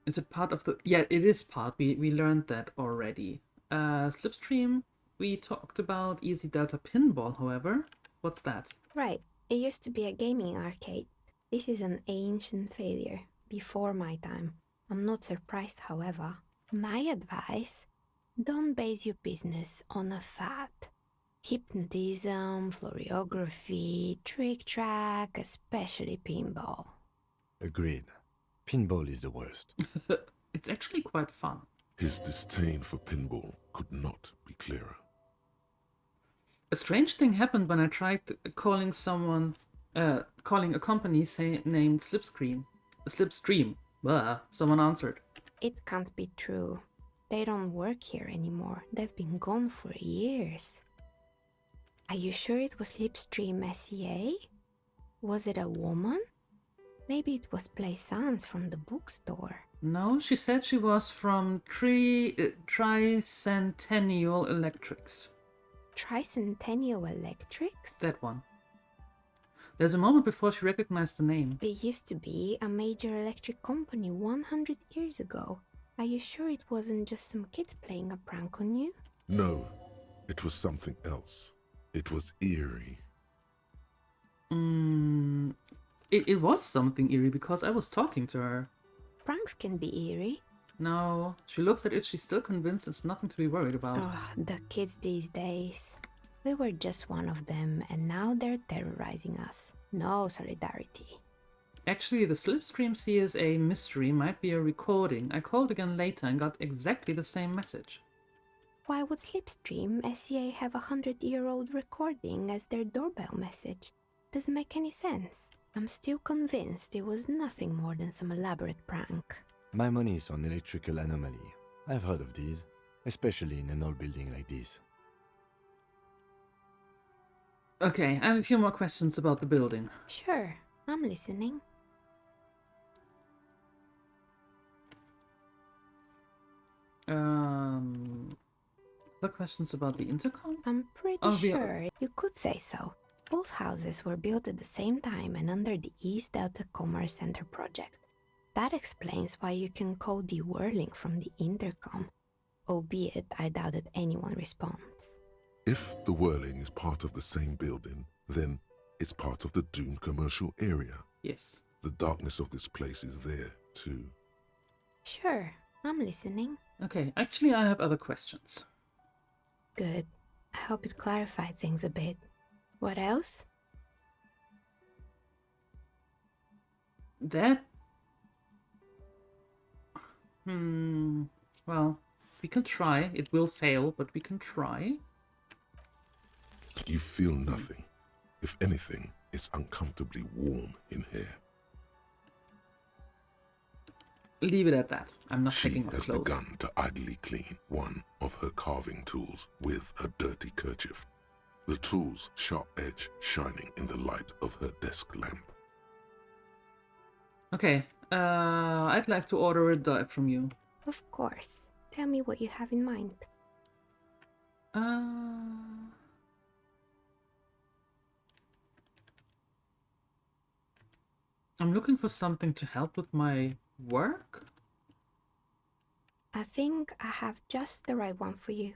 Is it part of the... Yeah, it is part. We learned that already. Slipstream, we talked about Easy Delta Pinball, however. What's that? Right. It used to be a gaming arcade. This is an ancient failure, before my time. I'm not surprised, however. My advice, don't base your business on a fad. Hypnotism, fluorography, trick-track, especially pinball. Agreed. Pinball is the worst. It's actually quite fun. His disdain for pinball could not be clearer. A strange thing happened when I tried calling calling a company named Slipstream. Someone answered. It can't be true. They don't work here anymore. They've been gone for years. Are you sure it was Slipstream SEA? Was it a woman? Maybe it was Plaisance from the bookstore. No, she said she was from Tricentennial Electrics. Tricentennial Electrics? That one. There's a moment before she recognized the name. It used to be a major electric company 100 years ago. Are you sure it wasn't just some kids playing a prank on you? No, it was something else. It was eerie. It was something eerie because I was talking to her. Pranks can be eerie. No, she looks at it, she's still convinced it's nothing to be worried about. Oh, the kids these days. We were just one of them, and now they're terrorizing us. No solidarity. Actually, the Slipstream CSA mystery might be a recording. I called again later and got exactly the same message. Why would Slipstream SCA have a 100-year-old recording as their doorbell message? Doesn't make any sense. I'm still convinced it was nothing more than some elaborate prank. My money is on electrical anomaly. I've heard of these, especially in an old building like this. Okay, I have a few more questions about the building. Sure, I'm listening. The questions about the intercom? I'm pretty Oh, sure you could say so. Both houses were built at the same time and under the East Delta Commerce Center project. That explains why you can call the whirling from the intercom, albeit I doubt that anyone responds. If the whirling is part of the same building, then it's part of the doomed commercial area. Yes. The darkness of this place is there, too. Sure, I'm listening. Okay, actually I have other questions. Good. I hope it clarified things a bit. What else? That... Well, we can try. It will fail, but we can try. You feel nothing. If anything, it's uncomfortably warm in here. Leave it at that. I'm not She taking my has clothes. begun to idly clean one of her carving tools with a dirty kerchief. The tool's sharp edge shining in the light of her desk lamp. Okay, I'd like to order a dive from you. Of course. Tell me what you have in mind. I'm looking for something to help with my work? I think I have just the right one for you.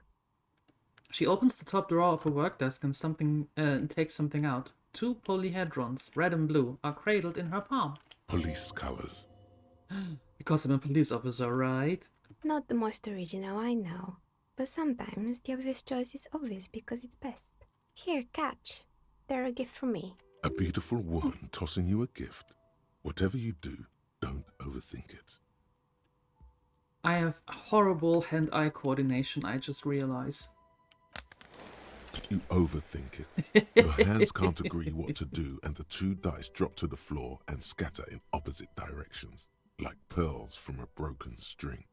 She opens the top drawer of her work desk and takes something out. 2 polyhedrons, red and blue, are cradled in her palm. Police colors. Because I'm a police officer, right? Not the most original, I know. But sometimes the obvious choice is obvious because it's best. Here, catch. They're a gift from me. A beautiful woman tossing you a gift. Whatever you do, don't overthink it. I have horrible hand-eye coordination, I just realize. You overthink it. Your hands can't agree what to do, and the 2 dice drop to the floor and scatter in opposite directions, like pearls from a broken string.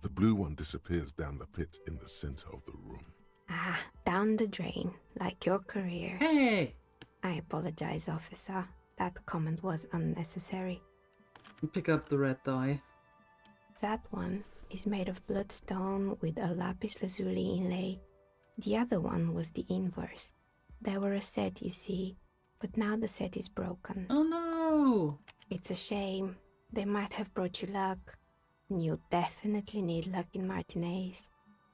The blue one disappears down the pit in the center of the room. Ah, down the drain, like your career. Hey! I apologize, officer. That comment was unnecessary. Pick up the red die. That one is made of bloodstone with a lapis lazuli inlay. The other one was the inverse. They were a set, you see, but now the set is broken. Oh no! It's a shame. They might have brought you luck. You definitely need luck in Martinez.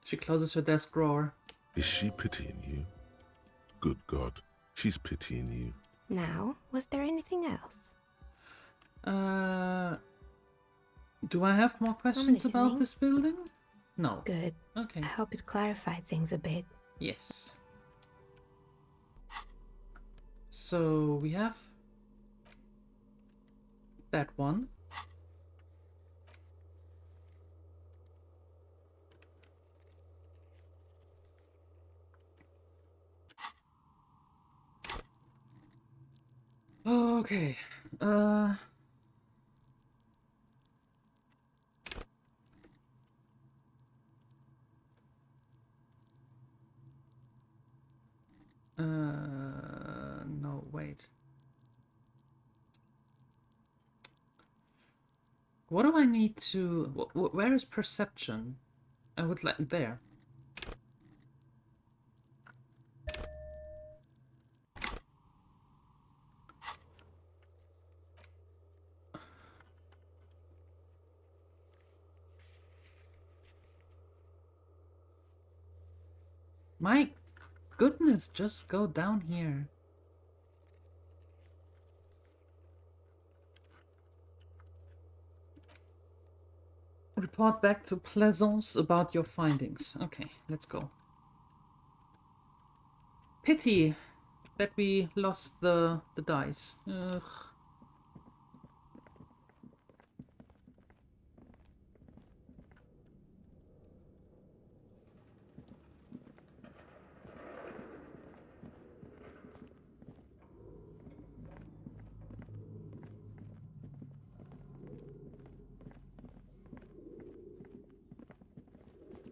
She closes her desk drawer. Is she pitying you? Good God, she's pitying you. Now, was there anything else? Do I have more questions about listening. this building? No. Good. Okay. I hope it clarified things a bit. Yes. So we have that one. Okay. No, wait. What do I need to... where is perception? I would like... there. My goodness, just go down here. Report back to Plaisance about your findings. Okay, let's go. Pity that we lost the dice. Ugh.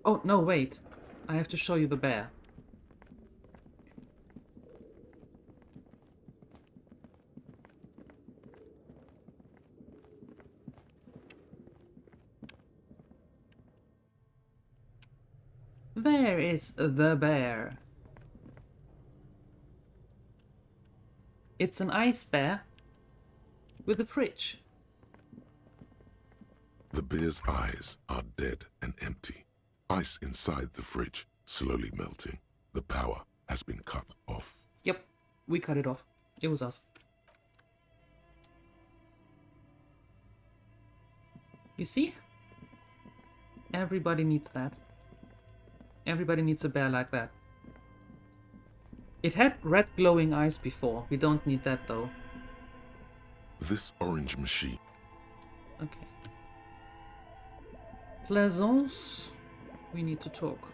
Oh, no, wait. I have to show you the bear. There is the bear. It's an ice bear with a fridge. The bear's eyes are dead and empty. Ice inside the fridge, slowly melting. The power has been cut off. Yep, we cut it off. It was us. You see? Everybody needs that. Everybody needs a bear like that. It had red glowing eyes before. We don't need that though. This orange machine. Okay. Plaisance. We need to talk.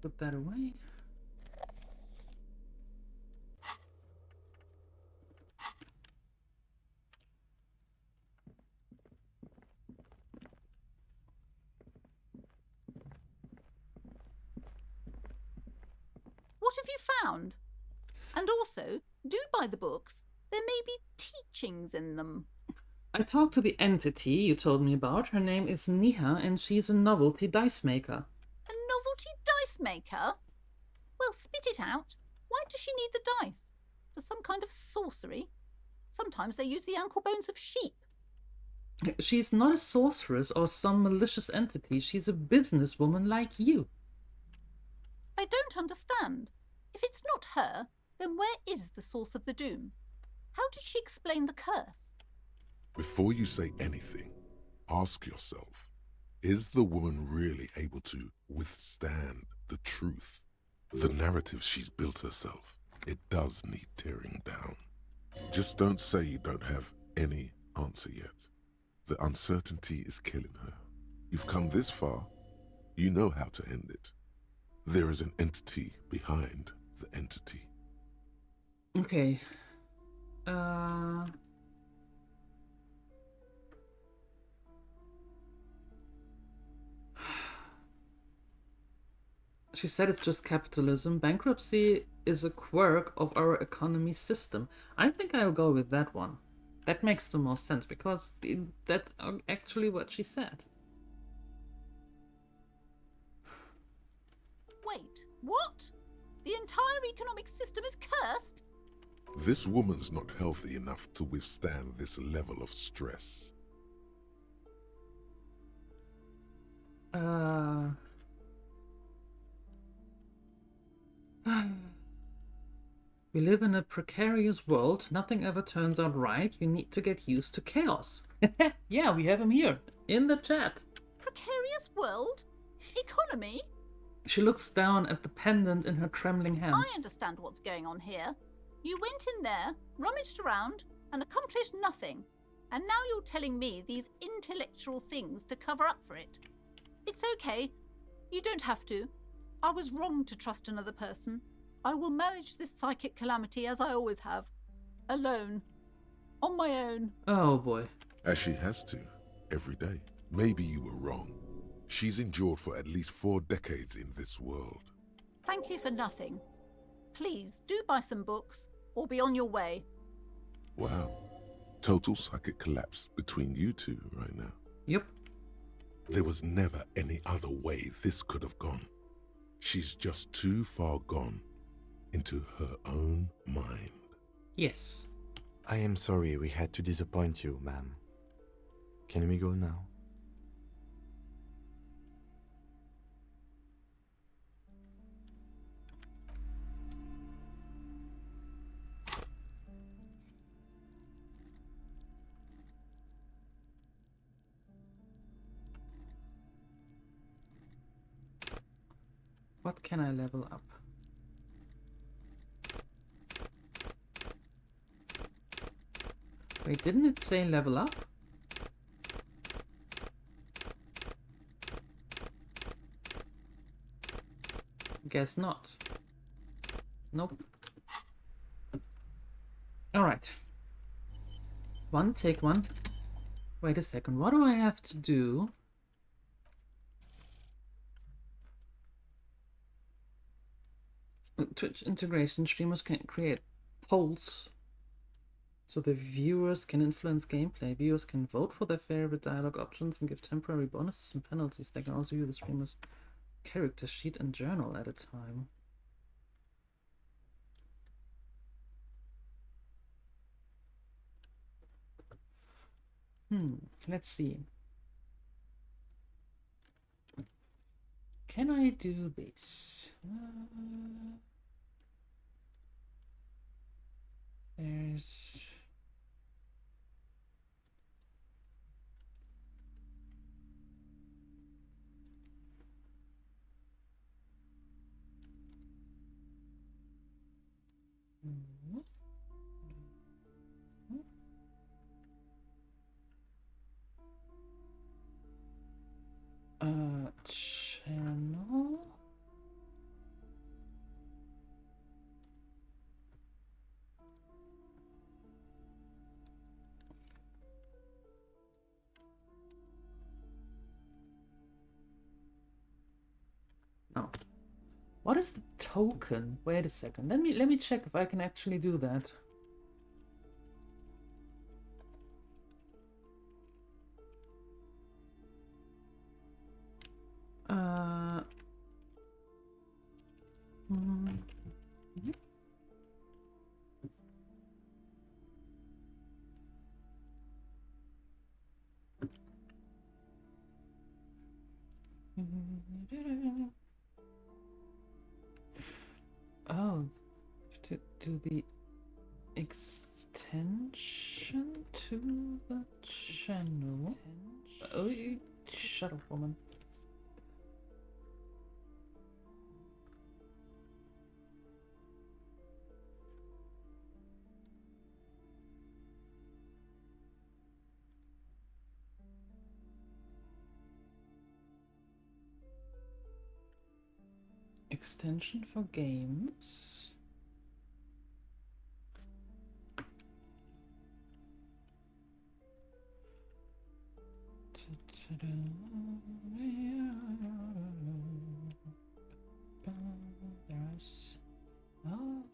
Put that away. What have you found? And also, do buy the books. There may be teachings in them. I talked to the entity you told me about. Her name is Niha, and she's a novelty dice maker. A novelty dice maker? Well, spit it out. Why does she need the dice? For some kind of sorcery? Sometimes they use the ankle bones of sheep. She's not a sorceress or some malicious entity. She's a businesswoman like you. I don't understand. If it's not her, then where is the source of the doom? How did she explain the curse? Before you say anything, ask yourself, is the woman really able to withstand the truth? The narrative she's built herself, it does need tearing down. Just don't say you don't have any answer yet. The uncertainty is killing her. You've come this far, you know how to end it. There is an entity behind the entity. Okay. She said it's just capitalism. Bankruptcy is a quirk of our economy system. I think I'll go with that one. That makes the most sense because that's actually what she said. Wait, what? The entire economic system is cursed? This woman's not healthy enough to withstand this level of stress. We live in a precarious world. Nothing ever turns out right. You need to get used to chaos. Yeah, we have him here in the chat. Precarious world? Economy? She looks down at the pendant in her trembling hands. I understand what's going on here. You went in there, rummaged around, and accomplished nothing. And now you're telling me these intellectual things to cover up for it. It's okay. You don't have to. I was wrong to trust another person. I will manage this psychic calamity as I always have. Alone. On my own. Oh boy. As she has to, every day. Maybe you were wrong. She's endured for at least 4 decades in this world. Thank you for nothing. Please, do buy some books, or be on your way. Wow. Total psychic collapse between you two right now. Yep. There was never any other way this could have gone. She's just too far gone into her own mind. Yes. I am sorry we had to disappoint you, ma'am. Can we go now? What can I level up? Wait, didn't it say level up? Guess not. Nope. Alright. Take one. Wait a second, what do I have to do? Twitch integration, streamers can create polls so the viewers can influence gameplay. Viewers can vote for their favorite dialogue options and give temporary bonuses and penalties. They can also view the streamer's character sheet and journal at a time. Let's see. Can I do this? There's... channel. No. What is the token? Wait a second. Let me check if I can actually do that. Oh, to do the extension to the channel. Oh, shut up, woman. Extension for games. There's... Oh.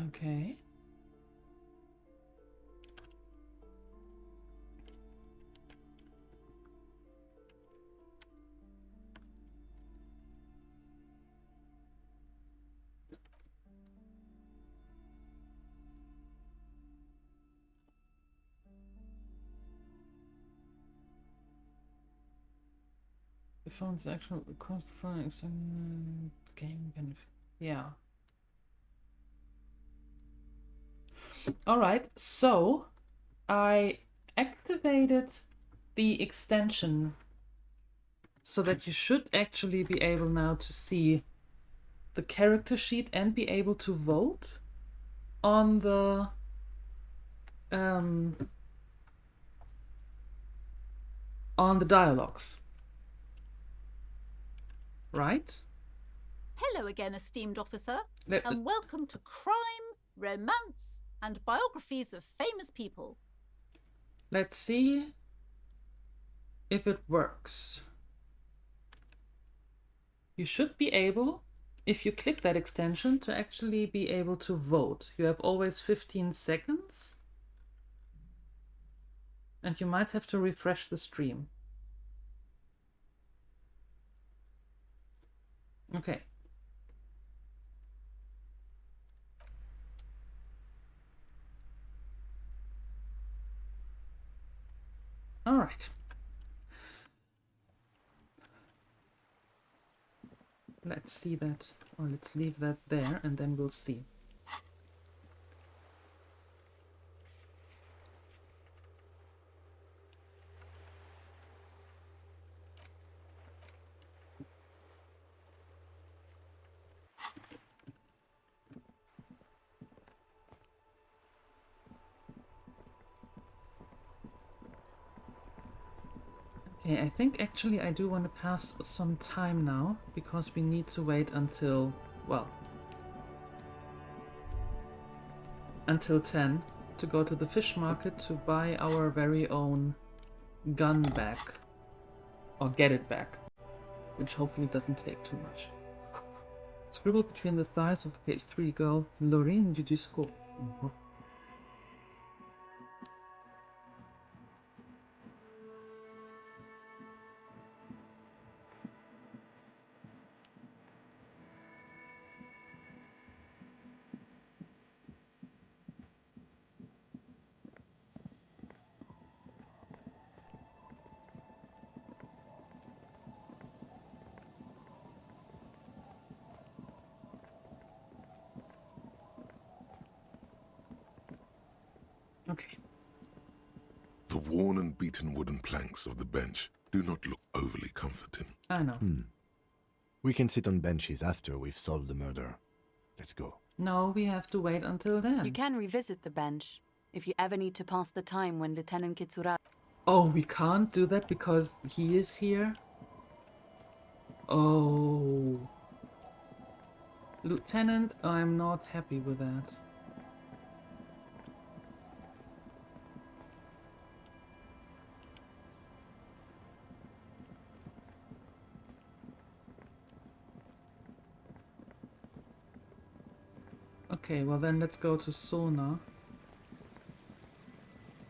Okay. The phone's actual across the phone game benefit. Yeah. Alright, so I activated the extension so that you should actually be able now to see the character sheet and be able to vote on the dialogues. Right? Hello again, esteemed officer, Let- and welcome to Crime, Romance, and Biographies of Famous People. Let's see if it works. You should be able, if you click that extension, to actually be able to vote. You have always 15 seconds. And you might have to refresh the stream. Okay. All right. Let's see that, or let's leave that there, and then we'll see. Okay, I think actually I do want to pass some time now, because we need to wait until, well, until 10 to go to the fish market to buy our very own gun back. Or get it back. Which hopefully doesn't take too much. Scribble between the thighs of the page 3 girl, Lorraine Judisco. Okay. The worn and beaten wooden planks of the bench do not look overly comforting. I know. We can sit on benches after we've solved the murder. Let's go. No, we have to wait until then. You can revisit the bench if you ever need to pass the time when Lieutenant Kitsura... Oh, we can't do that because he is here? Oh. Lieutenant, I'm not happy with that. Okay, well then let's go to Sona.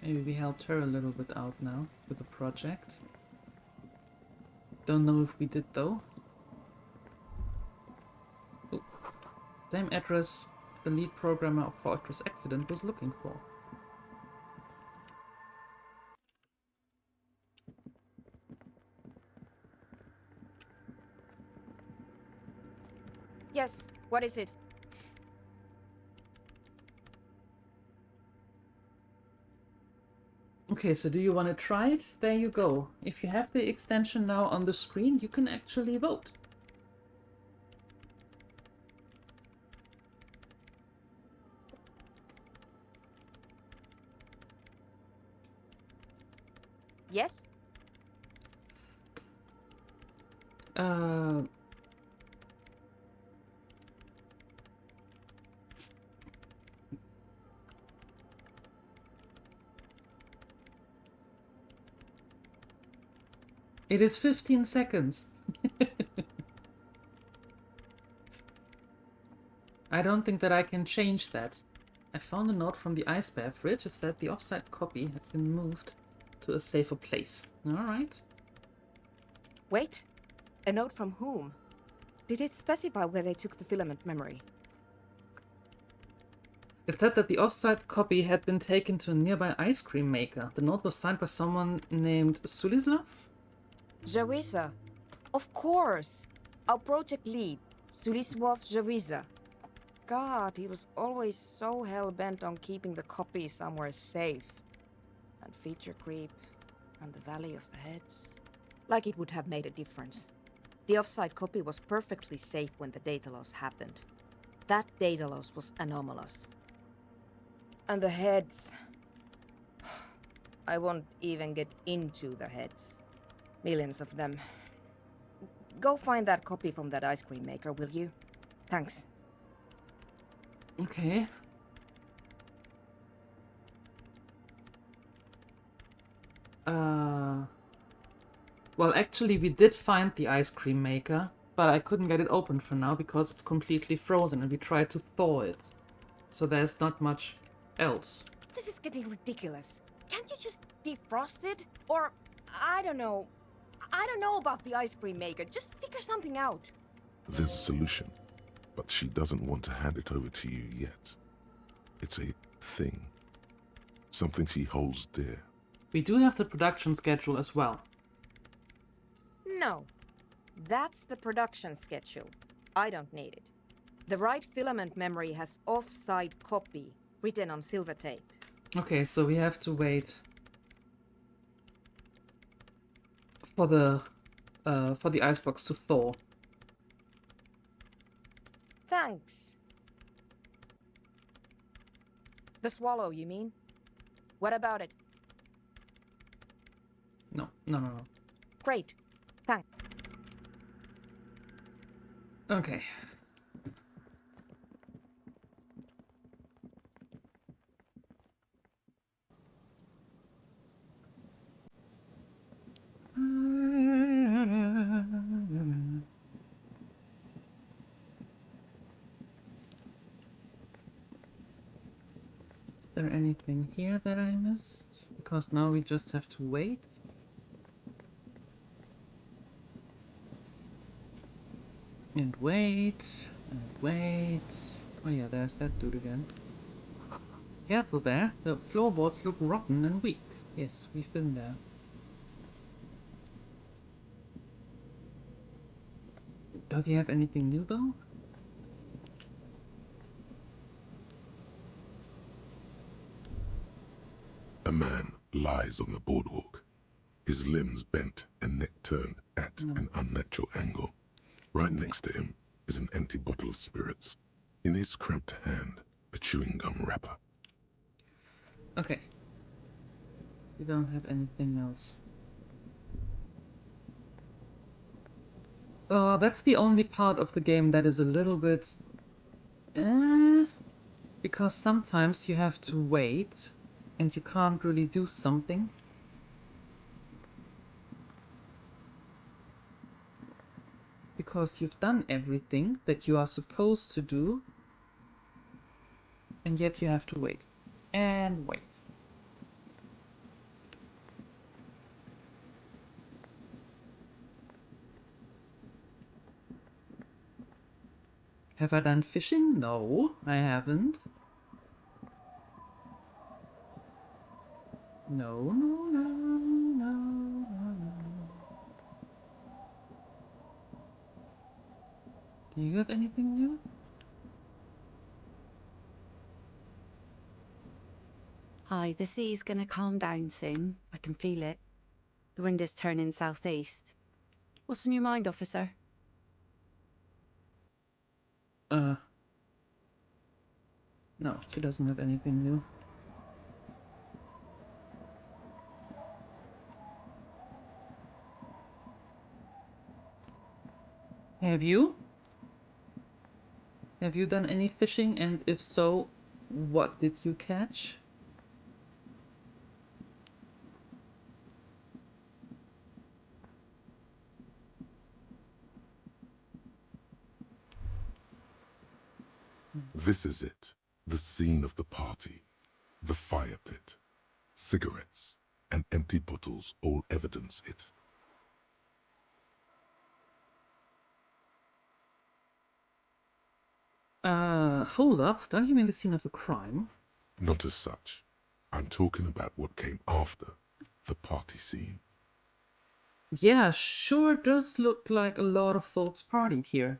Maybe we helped her a little bit out now with the project. Don't know if we did though. Ooh. Same address the lead programmer of Fortress Accident was looking for. Yes, what is it? Okay, so do you want to try it? There you go. If you have the extension now on the screen, you can actually vote. Yes? It is 15 seconds. I don't think that I can change that. I found a note from the ice bear fridge. It said the offsite copy has been moved to a safer place. Alright. Wait. A note from whom? Did it specify where they took the filament memory? It said that the offsite copy had been taken to a nearby ice cream maker. The note was signed by someone named Sulislav? Jawiza. Of course. Our project lead, Sulisław Jawiza. God, he was always so hell-bent on keeping the copy somewhere safe. And feature creep, and the Valley of the Heads. Like it would have made a difference. The offside copy was perfectly safe when the data loss happened. That data loss was anomalous. And the heads... I won't even get into the heads. Millions of them. Go find that copy from that ice cream maker, will you? Thanks. Okay. Well, actually, we did find the ice cream maker, but I couldn't get it open for now because it's completely frozen and we tried to thaw it. So there's not much else. This is getting ridiculous. Can't you just defrost it? Or, I don't know. I don't know about the ice cream maker. Just figure something out. There's a solution, but she doesn't want to hand it over to you yet. It's a thing. Something she holds dear. We do have the production schedule as well. No. That's the production schedule. I don't need it. The right filament memory has off-side copy written on silver tape. Okay, so we have to wait for the icebox to thaw. Thanks. The swallow, you mean? What about it? No. Great. Thanks. Okay. Is there anything here that I missed? Because now we just have to wait. And wait, and wait. Oh yeah, there's that dude again. Careful there, the floorboards look rotten and weak. Yes, we've been there. Does he have anything new though? A man lies on the boardwalk, his limbs bent and neck turned at an unnatural angle. Right next to him is an empty bottle of spirits. In his cramped hand, a chewing gum wrapper. Okay. We don't have anything else. Oh, that's the only part of the game that is a little bit... because sometimes you have to wait and you can't really do something. Because you've done everything that you are supposed to do, and yet you have to wait. And wait. Have I done fishing? No, I haven't. No. Do you have anything new? Hi, the sea's gonna calm down soon. I can feel it. The wind is turning southeast. What's on your mind, officer? No, she doesn't have anything new. Have you? Have you done any fishing, and if so, what did you catch? This is it, the scene of the party. The fire pit, cigarettes, and empty bottles all evidence it. Hold up, don't you mean the scene of the crime? Not as such. I'm talking about what came after the party scene. Yeah, sure does look like a lot of folks partied here.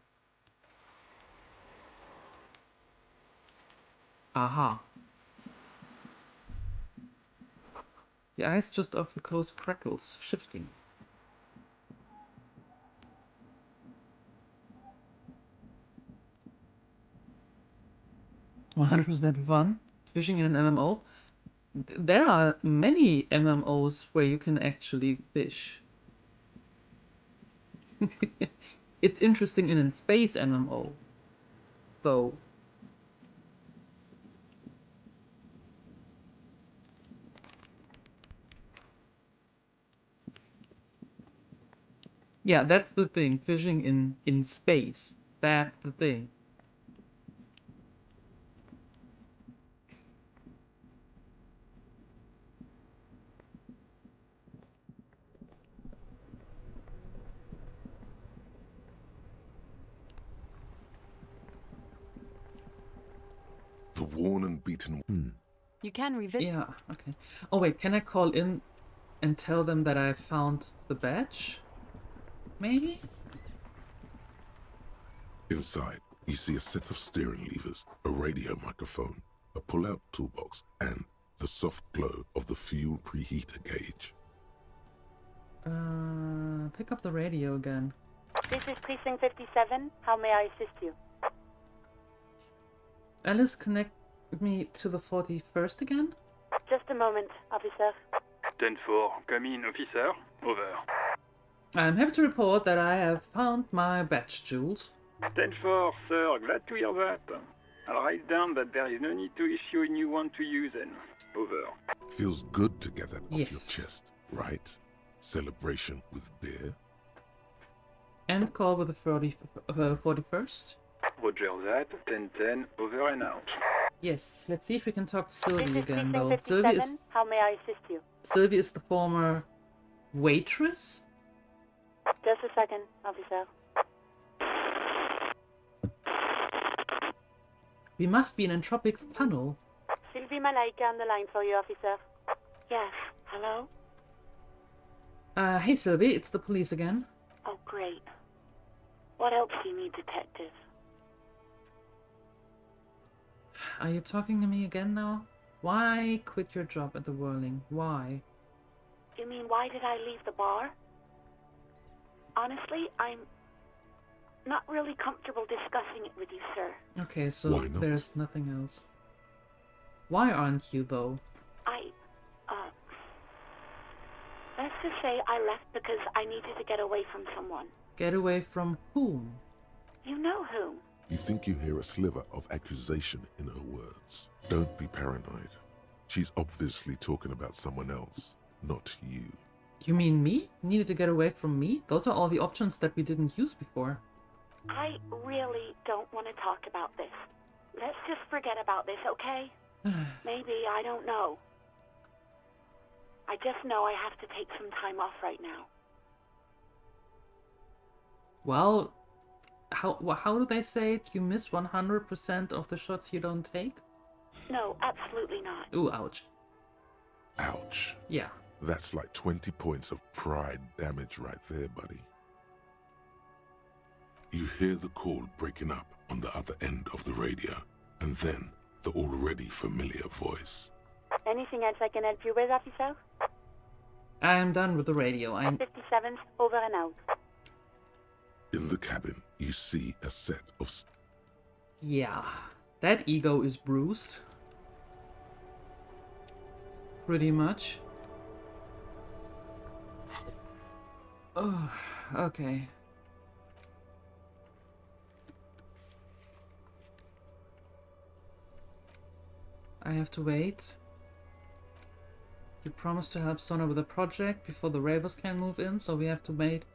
Aha. The ice just off the coast crackles, shifting. 100% fun. Fishing in an MMO. There are many MMOs where you can actually fish. It's interesting in a space MMO, though. Yeah, that's the thing. Fishing in space. That's the thing. The worn and beaten. You can revisit. Yeah, okay. Oh wait, can I call in and tell them that I found the badge? Maybe? Inside, you see a set of steering levers, a radio microphone, a pull-out toolbox, and the soft glow of the fuel preheater gauge. Pick up the radio again. This is Precinct 57. How may I assist you? Alice, connect me to the 41st again? Just a moment, officer. 10-4, come in, officer. Over. I'm happy to report that I have found my badge, Jules. 10-4, sir, glad to hear that. I'll write down that there is no need to issue a new one to you then. Over. Feels good to get that off your Yes. chest, right? Celebration with beer? And call with the 41st? Roger that, 10-10, over and out. Yes, let's see if we can talk to This Sylvie is again, Precinct though. 57. How may I assist you? Sylvie is the former waitress? Just a second, officer. We must be in Entropic's tunnel. Sylvie Malaika on the line for you, officer. Yes, hello? Hey Sylvie, it's the police again. Oh, great. What else do you need, detective? Are you talking to me again now? Why quit your job at the Whirling? Why? You mean, why did I leave the bar? Honestly, I'm not really comfortable discussing it with you, sir. Okay, so Why not? there's nothing else. Why aren't you, though? Let's just say I left because I needed to get away from someone. Get away from whom? You know whom. You think you hear a sliver of accusation in her words. Don't be paranoid. She's obviously talking about someone else, not you. You mean me? Needed to get away from me? Those are all the options that we didn't use before. I really don't want to talk about this. Let's just forget about this, okay? Maybe, I don't know. I just know I have to take some time off right now. Well, how do they say it? You miss 100% of the shots you don't take? No, absolutely not. Ooh, ouch. Ouch. Yeah. That's like 20 points of pride damage right there, buddy. You hear the call breaking up on the other end of the radio, and then the already familiar voice. Anything else I can help you with, officer? I am done with the radio. 57's over and out. In the cabin, you see a set of... Yeah. That ego is bruised. Pretty much. Oh, okay. I have to wait. You promised to help Sona with a project before the Ravers can move in, so we have to wait.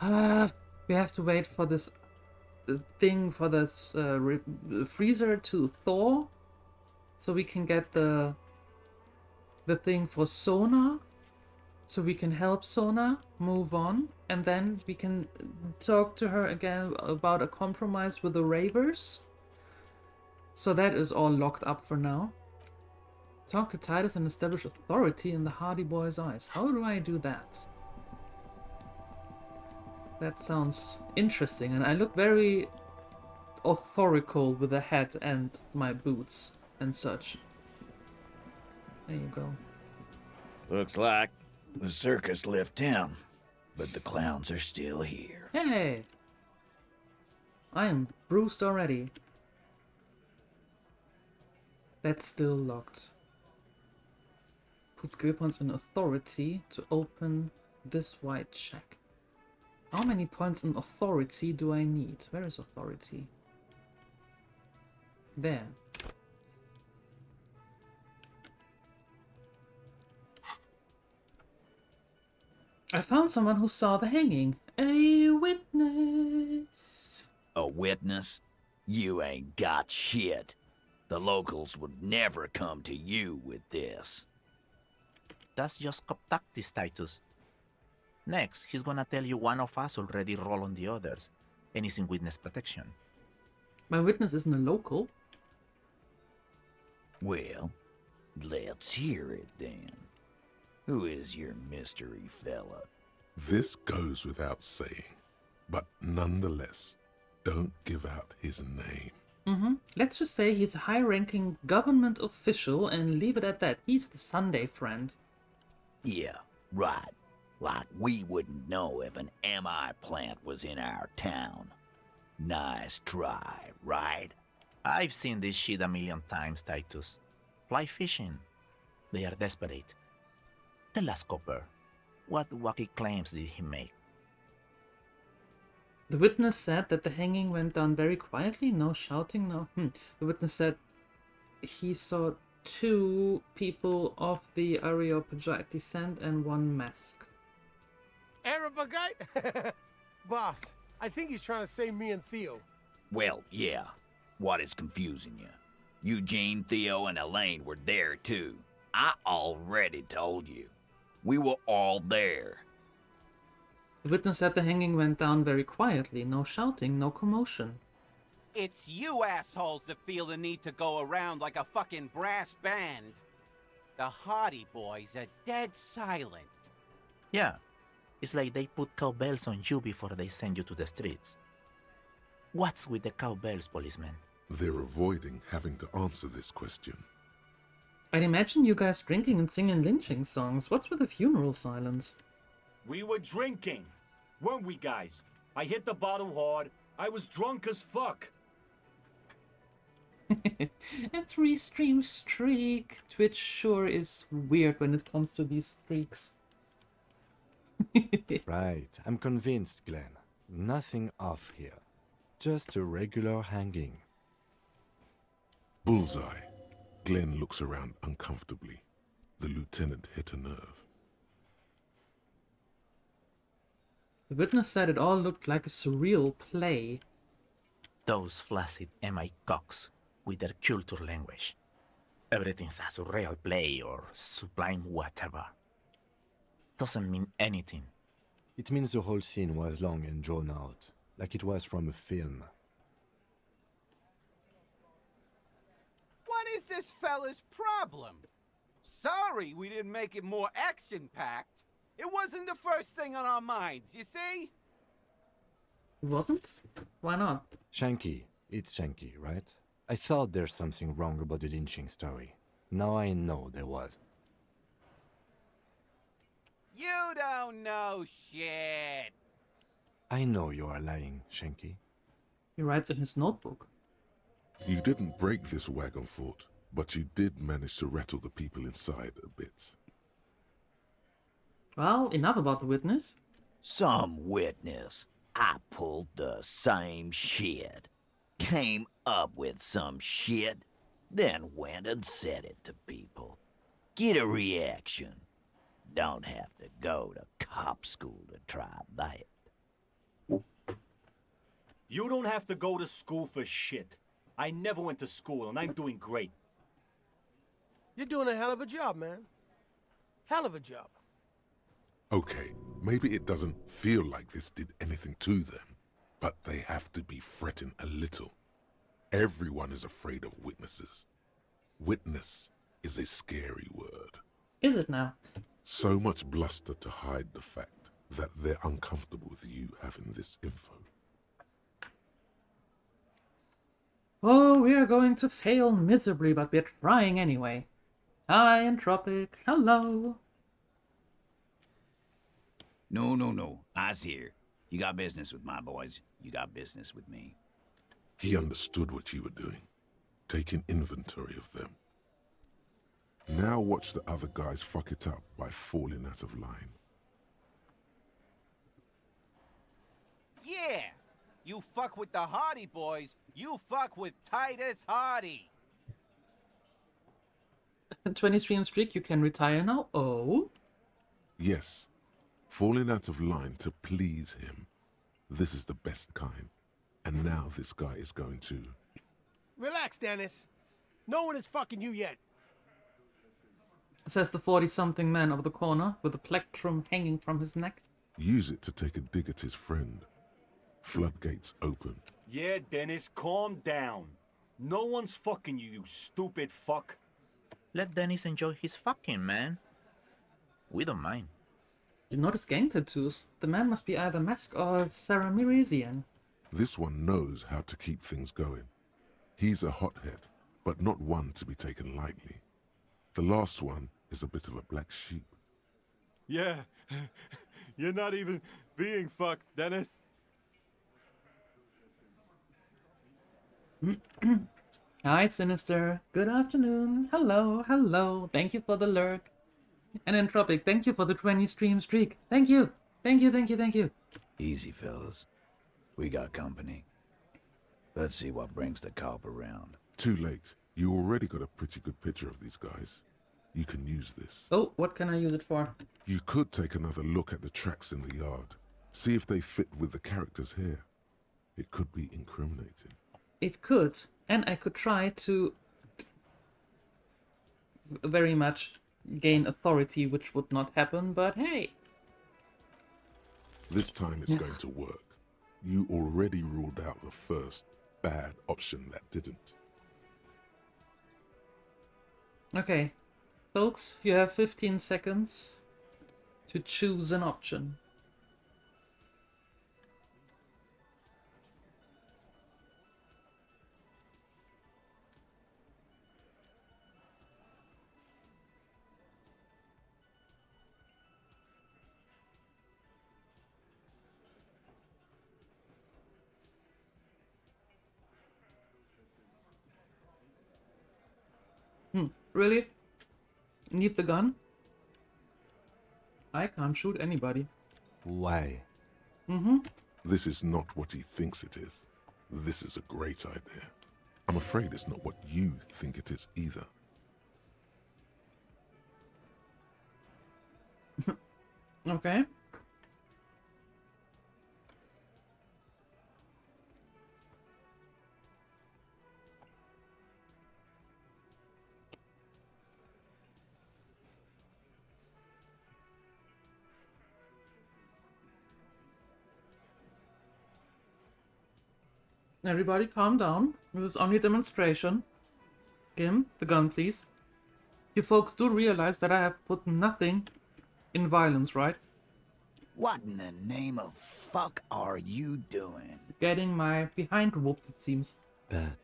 We have to wait for this thing, for this freezer to thaw, so we can get the thing for Sona, so we can help Sona move on, and then we can talk to her again about a compromise with the Ravers. So that is all locked up for now. Talk to Titus and establish authority in the Hardy Boy's eyes. How do I do that? That sounds interesting, and I look very authorical with the hat and my boots and such. There you go. Looks like the circus left town, but the clowns are still here. Hey! I am bruised already. That's still locked. Put skill points in authority to open this white shack. How many points in authority do I need? Where is authority? There. I found someone who saw the hanging. A witness. A witness? You ain't got shit. The locals would never come to you with this. That's just cop tactics, Titus. Next, he's gonna tell you one of us already roll on the others, and he's in witness protection. My witness isn't a local. Well, let's hear it then. Who is your mystery fella? This goes without saying, but nonetheless, don't give out his name. Let's just say he's a high-ranking government official and leave it at that. He's the Sunday friend. Yeah, right. Like we wouldn't know if an MI plant was in our town. Nice try, right? I've seen this shit a million times, Titus. Fly fishing. They are desperate. Tell us, Copper, what wacky claims did he make? The witness said that the hanging went down very quietly, no shouting, no... The witness said he saw 2 people of the Areopagite descent and 1 mask. Areopagite? Boss, I think he's trying to say me and Theo. Well, yeah. What is confusing you? Eugene, Theo, and Elaine were there too. I already told you. We were all there. The witness said the hanging went down very quietly, no shouting, no commotion. It's you assholes that feel the need to go around like a fucking brass band. The Hardy Boys are dead silent. Yeah, it's like they put cowbells on you before they send you to the streets. What's with the cowbells, policeman? They're avoiding having to answer this question. I'd imagine you guys drinking and singing lynching songs. What's with the funeral silence? We were drinking, weren't we, guys? I hit the bottle hard. I was drunk as fuck. A 3-stream streak. Twitch sure is weird when it comes to these streaks. Right, I'm convinced, Glenn. Nothing off here. Just a regular hanging. Bullseye. Glenn looks around uncomfortably. The lieutenant hit a nerve. The witness said it all looked like a surreal play. Those flaccid MI cocks with their culture language. Everything's a surreal play or sublime whatever. Doesn't mean anything. It means the whole scene was long and drawn out, like it was from a film. What is this fella's problem? Sorry we didn't make it more action-packed. It wasn't the first thing on our minds, you see? It wasn't? Why not? Shanky. It's Shanky, right? I thought there's something wrong about the lynching story. Now I know there was. You don't know shit. I know you are lying, Shanky. He writes in his notebook. You didn't break this wagon fort, but you did manage to rattle the people inside a bit. Well, enough about the witness. Some witness. I pulled the same shit. Came up with some shit, then went and said it to people. Get a reaction. Don't have to go to cop school to try that. You don't have to go to school for shit. I never went to school, and I'm doing great. You're doing a hell of a job, man. Hell of a job. Okay, maybe it doesn't feel like this did anything to them, but they have to be fretting a little. Everyone is afraid of witnesses. Witness is a scary word. Is it now? So much bluster to hide the fact that they're uncomfortable with you having this info. Oh, we are going to fail miserably, but we're trying anyway. Hi, Entropic. Hello. No. I's here. You got business with my boys. You got business with me. He understood what you were doing, taking inventory of them. Now watch the other guys fuck it up by falling out of line. Yeah! You fuck with the Hardy boys, you fuck with Titus Hardy! 20 stream streak, you can retire now? Oh? Yes, falling out of line to please him. This is the best kind. And now this guy is going to... Relax, Dennis. No one is fucking you yet. Says the 40-something man over the corner with a plectrum hanging from his neck. use it to take a dig at his friend. Floodgates open. Yeah, Dennis, calm down. No one's fucking you, you stupid fuck. Let Dennis enjoy his fucking, man. We don't mind. You notice gang tattoos? The man must be either Mask or Saramiresian. This one knows how to keep things going. He's a hothead, but not one to be taken lightly. The last one is a bit of a black sheep. Yeah, you're not even being fucked, Dennis. Hi, Sinister. Good afternoon. Hello, hello. Thank you for the lurk. And Entropic, thank you for the 20 stream streak. Thank you. Thank you, thank you, thank you. Easy, fellas. We got company. Let's see what brings the cop around. Too late. You already got a pretty good picture of these guys. You can use this. Oh, what can I use it for? You could take another look at the tracks in the yard. See if they fit with the characters here. It could be incriminating. It could. And I could try to very much gain authority, which would not happen, but hey. This time it's going to work. You already ruled out the first bad option that didn't. Okay. Folks, you have 15 seconds to choose an option. Really? Need the gun? I can't shoot anybody. Why? This is not what he thinks it is. This is a great idea. I'm afraid it's not what you think it is either. Okay. Everybody calm down. This is only a demonstration. Kim, the gun please. You folks do realize that I have put nothing in violence, right? What in the name of fuck are you doing? Getting my behind whooped, it seems. But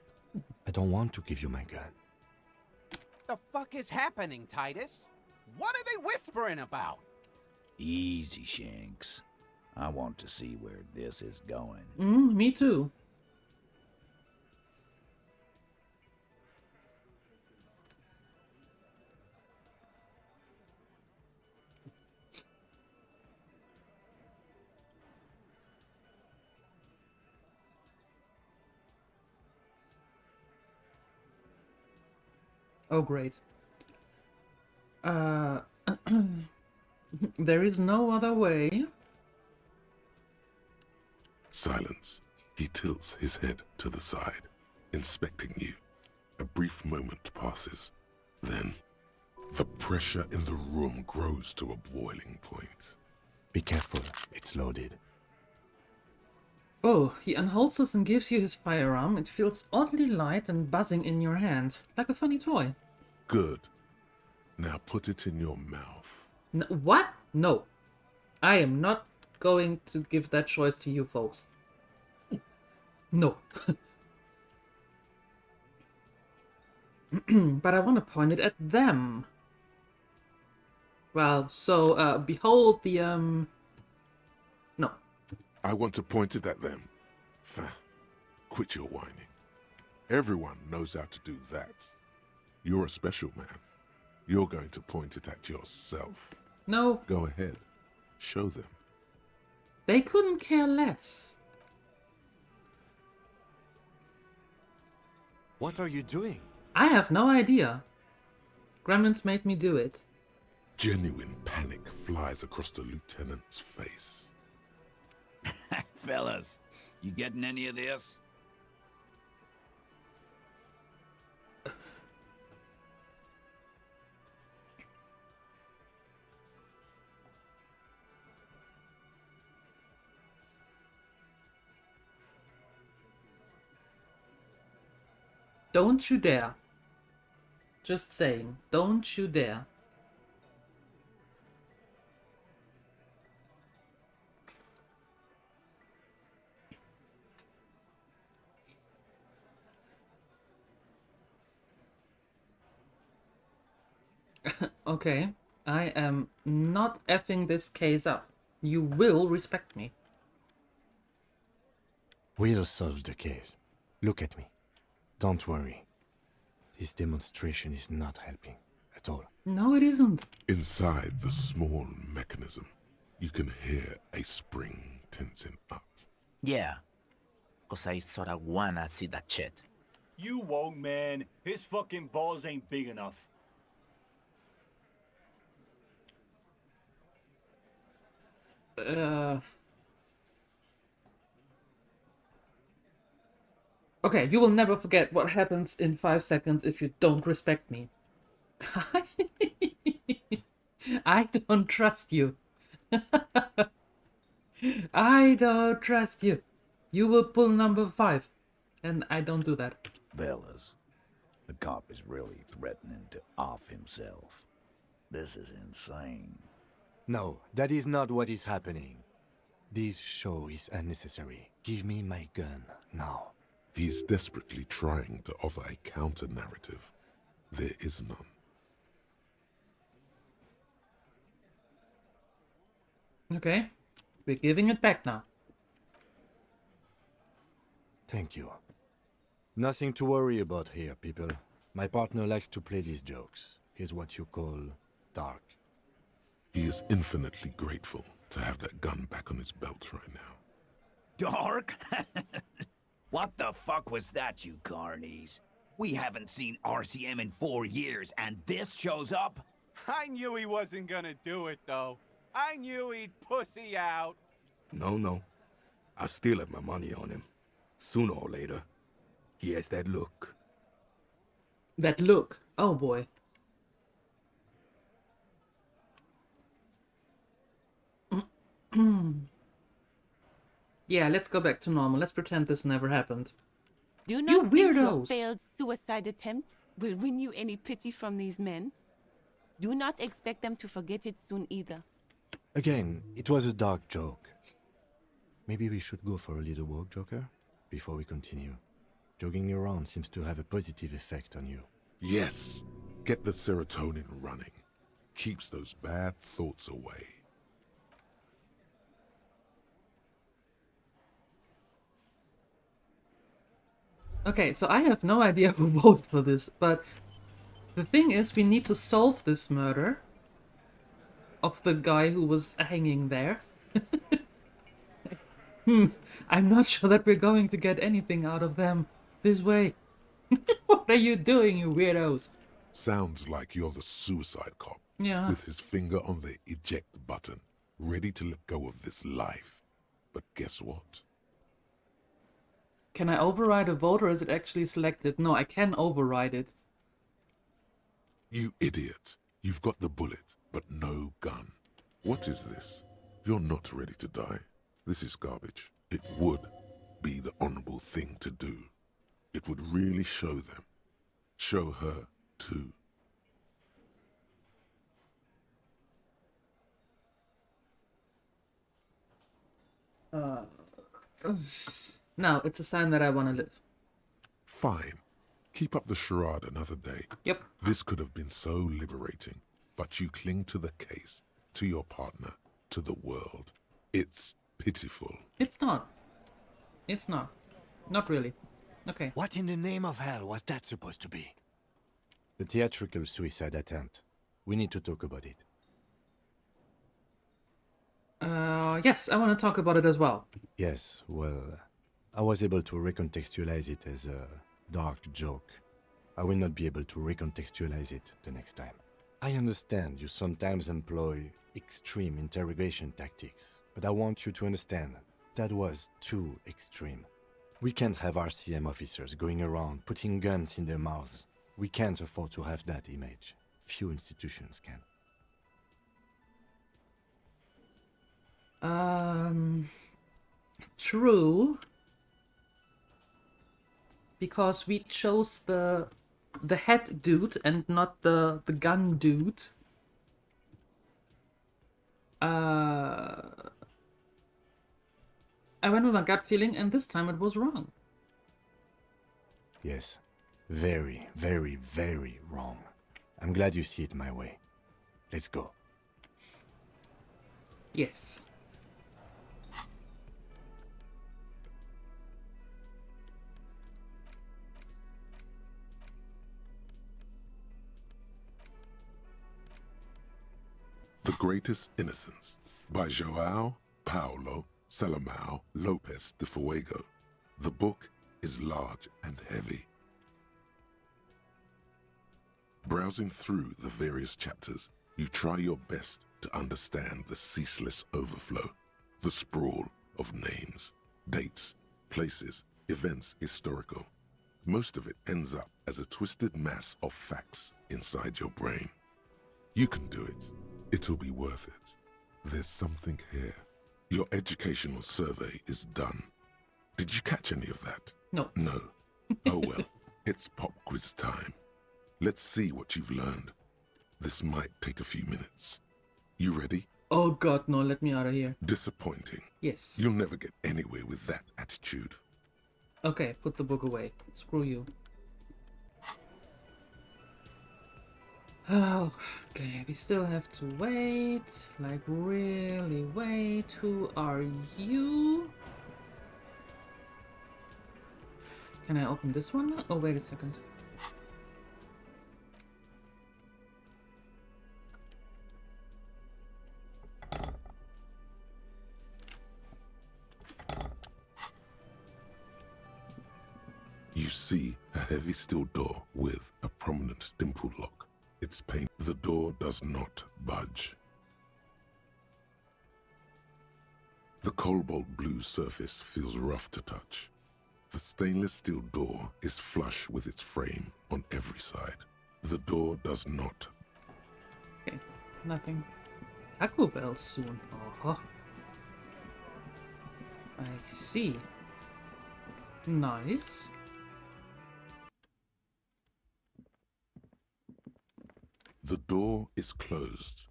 I don't want to give you my gun. The fuck is happening, Titus? What are they whispering about? Easy, Shanks. I want to see where this is going. Me too. Oh, great. There is no other way. Silence. He tilts his head to the side, inspecting you. A brief moment passes. Then, the pressure in the room grows to a boiling point. Be careful, it's loaded. Oh, he unholsters and gives you his firearm. It feels oddly light and buzzing in your hand, like a funny toy. Good. Now put it in your mouth. What? No. I am not going to give that choice to you folks. No. But I want to point it at them. Well, so, behold the, No. I want to point it at them. Quit your whining. Everyone knows how to do that. You're a special man. You're going to point it at yourself. No. Go ahead. Show them. They couldn't care less. What are you doing? I have no idea. Gremlins made me do it. Genuine panic flies across the lieutenant's face. Fellas, you getting any of this? Don't you dare. Just saying, don't you dare. Okay, I am not effing this case up. You will respect me. We'll solve the case. Look at me. Don't worry. This demonstration is not helping at all. No, it isn't. Inside the small mechanism, you can hear a spring tensing up. Yeah, cause I sorta wanna see that shit. You won't, man. His fucking balls ain't big enough. Okay, you will never forget what happens in 5 seconds if you don't respect me. I don't trust you. I don't trust you. You will pull number 5. And I don't do that. Fellas, the cop is really threatening to off himself. This is insane. No, that is not what is happening. This show is unnecessary. Give me my gun, now. He's desperately trying to offer a counter-narrative. There is none. Okay, we're giving it back now. Thank you. Nothing to worry about here, people. My partner likes to play these jokes. He's what you call dark. He is infinitely grateful to have that gun back on his belt right now. Dark? What the fuck was that, you carnies? We haven't seen RCM in 4 years, and this shows up? I knew he wasn't gonna do it, though. I knew he'd pussy out. No. I still have my money on him. Sooner or later, he has that look. That look? Oh boy. Yeah, let's go back to normal. Let's pretend this never happened. Do not You think your weirdos! failed suicide attempt will win you any pity from these men. Do not expect them to forget it soon either. Again, it was a dark joke. Maybe we should go for a little walk, Joker, before we continue. Jogging around seems to have a positive effect on you. Yes, get the serotonin running. Keeps those bad thoughts away. Okay, so I have no idea who voted for this, but the thing is, we need to solve this murder of the guy who was hanging there. I'm not sure that we're going to get anything out of them this way. What are you doing, you weirdos? Sounds like you're the suicide cop. Yeah. With his finger on the eject button, ready to let go of this life. But guess what? Can I override a vote, or is it actually selected? No, I can override it. You idiot. You've got the bullet, but no gun. What is this? You're not ready to die. This is garbage. It would be the honorable thing to do. It would really show them. Show her, too. No, it's a sign that I want to live. Fine. Keep up the charade another day. Yep. This could have been so liberating, but you cling to the case, to your partner, to the world. It's pitiful. It's not. It's not. Not really. Okay. What in the name of hell was that supposed to be? The theatrical suicide attempt. We need to talk about it. Yes, I want to talk about it as well. Yes, well, I was able to recontextualize it as a dark joke. I will not be able to recontextualize it the next time. I understand you sometimes employ extreme interrogation tactics, but I want you to understand that was too extreme. We can't have RCM officers going around putting guns in their mouths. We can't afford to have that image. Few institutions can. True. Because we chose the head dude and not the gun dude. I went with my gut feeling, and this time it was wrong. Yes. Very, very, very wrong. I'm glad you see it my way. Let's go. Yes. The Greatest Innocence by João Paulo Salomão Lopes de Fuego. The book is large and heavy. Browsing through the various chapters, you try your best to understand the ceaseless overflow, the sprawl of names, dates, places, events historical. Most of it ends up as a twisted mass of facts inside your brain. You can do it. It'll be worth it. There's something here. Your educational survey is done. Did you catch any of that? No. No. Oh well, it's pop quiz time. Let's see what you've learned. This might take a few minutes. You ready? Oh god, no, let me out of here. Disappointing. Yes. You'll never get anywhere with that attitude. Okay, put the book away. Screw you. Oh, okay, we still have to wait. Like, really wait. Who are you? Can I open this one? Oh, wait a second. You see a heavy steel door with a prominent dimple lock. It's paint. The door does not budge. The cobalt blue surface feels rough to touch. The stainless steel door is flush with its frame on every side. The door does not. Okay, nothing. Taco Bell soon. Oh, I see. Nice. The door is closed.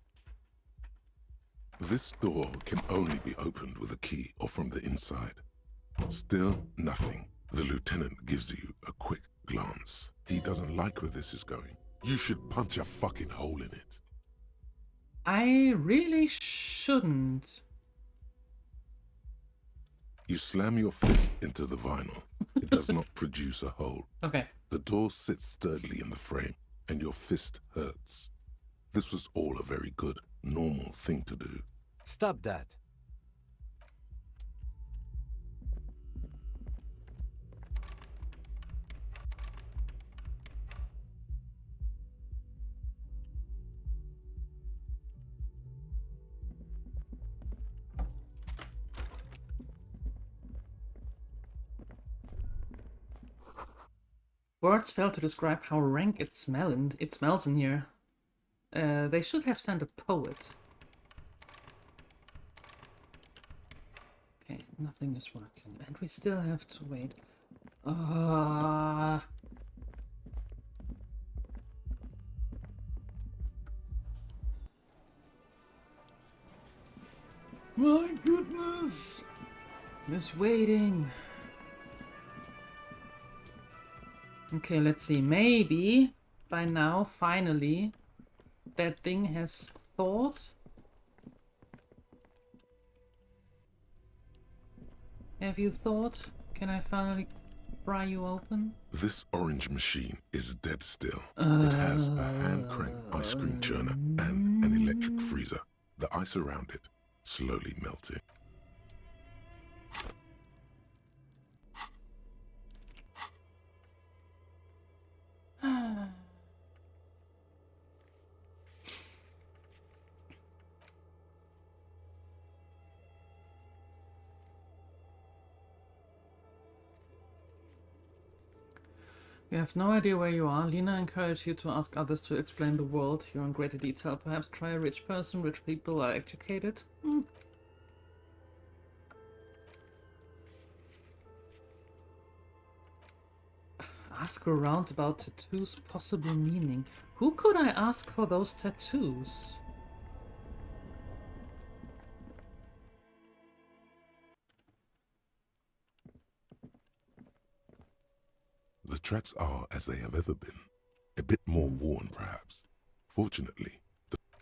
This door can only be opened with a key or from the inside. Still nothing. The lieutenant gives you a quick glance. He doesn't like where this is going. You should punch a fucking hole in it. I really shouldn't. You slam your fist into the vinyl. It does not produce a hole. Okay. The door sits sturdily in the frame, and your fist hurts. This was all a very good, normal thing to do. Stop that. Words fail to describe how rank it smells in here. They should have sent a poet. Okay, nothing is working, and we still have to wait. My goodness! This waiting. Okay, let's see. Maybe by now, finally, that thing has thought. Have you thought? Can I finally pry you open? This orange machine is dead still. It has a hand-crank ice cream churner and an electric freezer. The ice around it slowly melting. You have no idea where you are. Lena encouraged you to ask others to explain the world. You're in greater detail. Perhaps try a rich person. Rich people are educated. Ask around about tattoos' possible meaning. Who could I ask for those tattoos? The tracks are as they have ever been. A bit more worn, perhaps. Fortunately,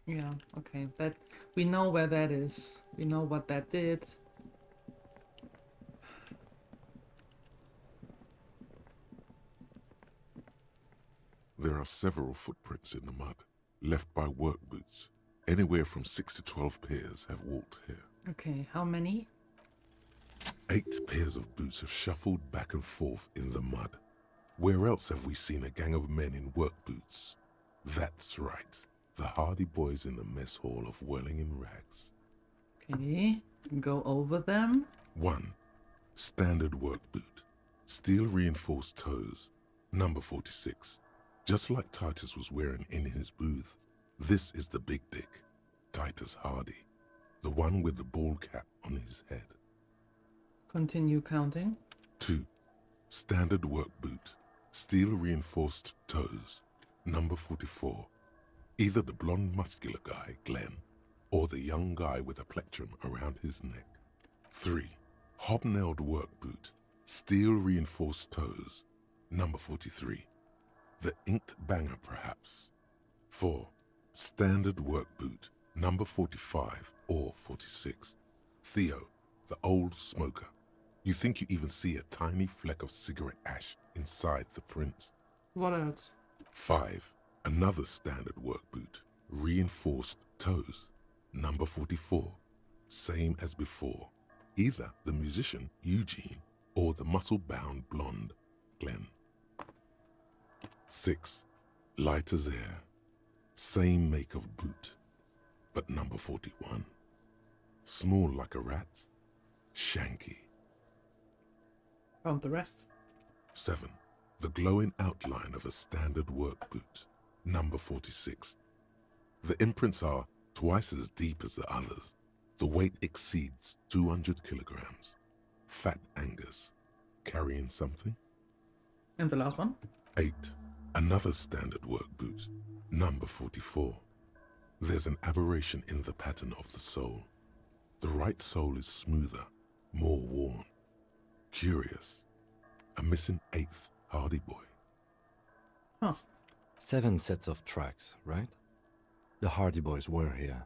Yeah, okay. That we know where that is. We know what that did. there are several footprints in the mud, left by work boots. Anywhere from 6 to 12 pairs have walked here. Okay, how many? 8 pairs of boots have shuffled back and forth in the mud. Where else have we seen a gang of men in work boots? That's right, the hardy boys in the mess hall of whirling in rags. Okay, go over them. 1. Standard work boot. Steel reinforced toes. Number 46. Just like Titus was wearing in his booth. This is the big dick, Titus Hardy. The one with the bald cap on his head. Continue counting. 2. Standard work boot. Steel reinforced toes. Number 44. Either the blonde muscular guy, Glenn, or the young guy with a plectrum around his neck. 3. Hobnailed work boot. Steel reinforced toes. Number 43. The inked banger, perhaps. 4. Standard work boot. Number 45 or 46. Theo, the old smoker. You think you even see a tiny fleck of cigarette ash inside the print. What else? 5. Another standard work boot. Reinforced toes. Number 44. Same as before. Either the musician, Eugene, or the muscle-bound blonde, Glenn. 6. Light as air. Same make of boot, but number 41. Small like a rat. Shanky. Count the rest. 7. The glowing outline of a standard work boot. Number 46. The imprints are twice as deep as the others. The weight exceeds 200 kilograms. Fat Angus. Carrying something? And the last one? 8. Another standard work boot. Number 44. There's an aberration in the pattern of the sole. The right sole is smoother, more worn. Curious. A missing 8th Hardy boy. Huh. 7 sets of tracks, right? The Hardy Boys were here.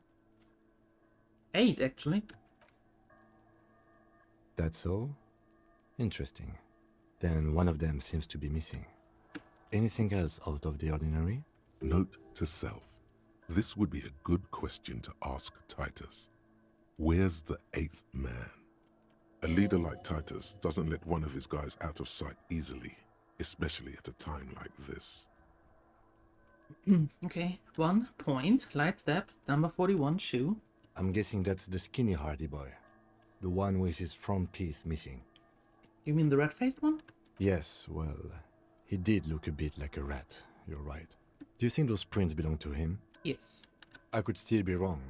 8, actually. That's all? Interesting. Then one of them seems to be missing. Anything else out of the ordinary? Note to self. This would be a good question to ask Titus. Where's the 8th man? A leader like Titus doesn't let one of his guys out of sight easily, especially at a time like this. Okay, 1 point, light step, number 41, shoe. I'm guessing that's the skinny Hardy boy. The one with his front teeth missing. You mean the red-faced one? Yes, well, he did look a bit like a rat, you're right. Do you think those prints belong to him? Yes. I could still be wrong,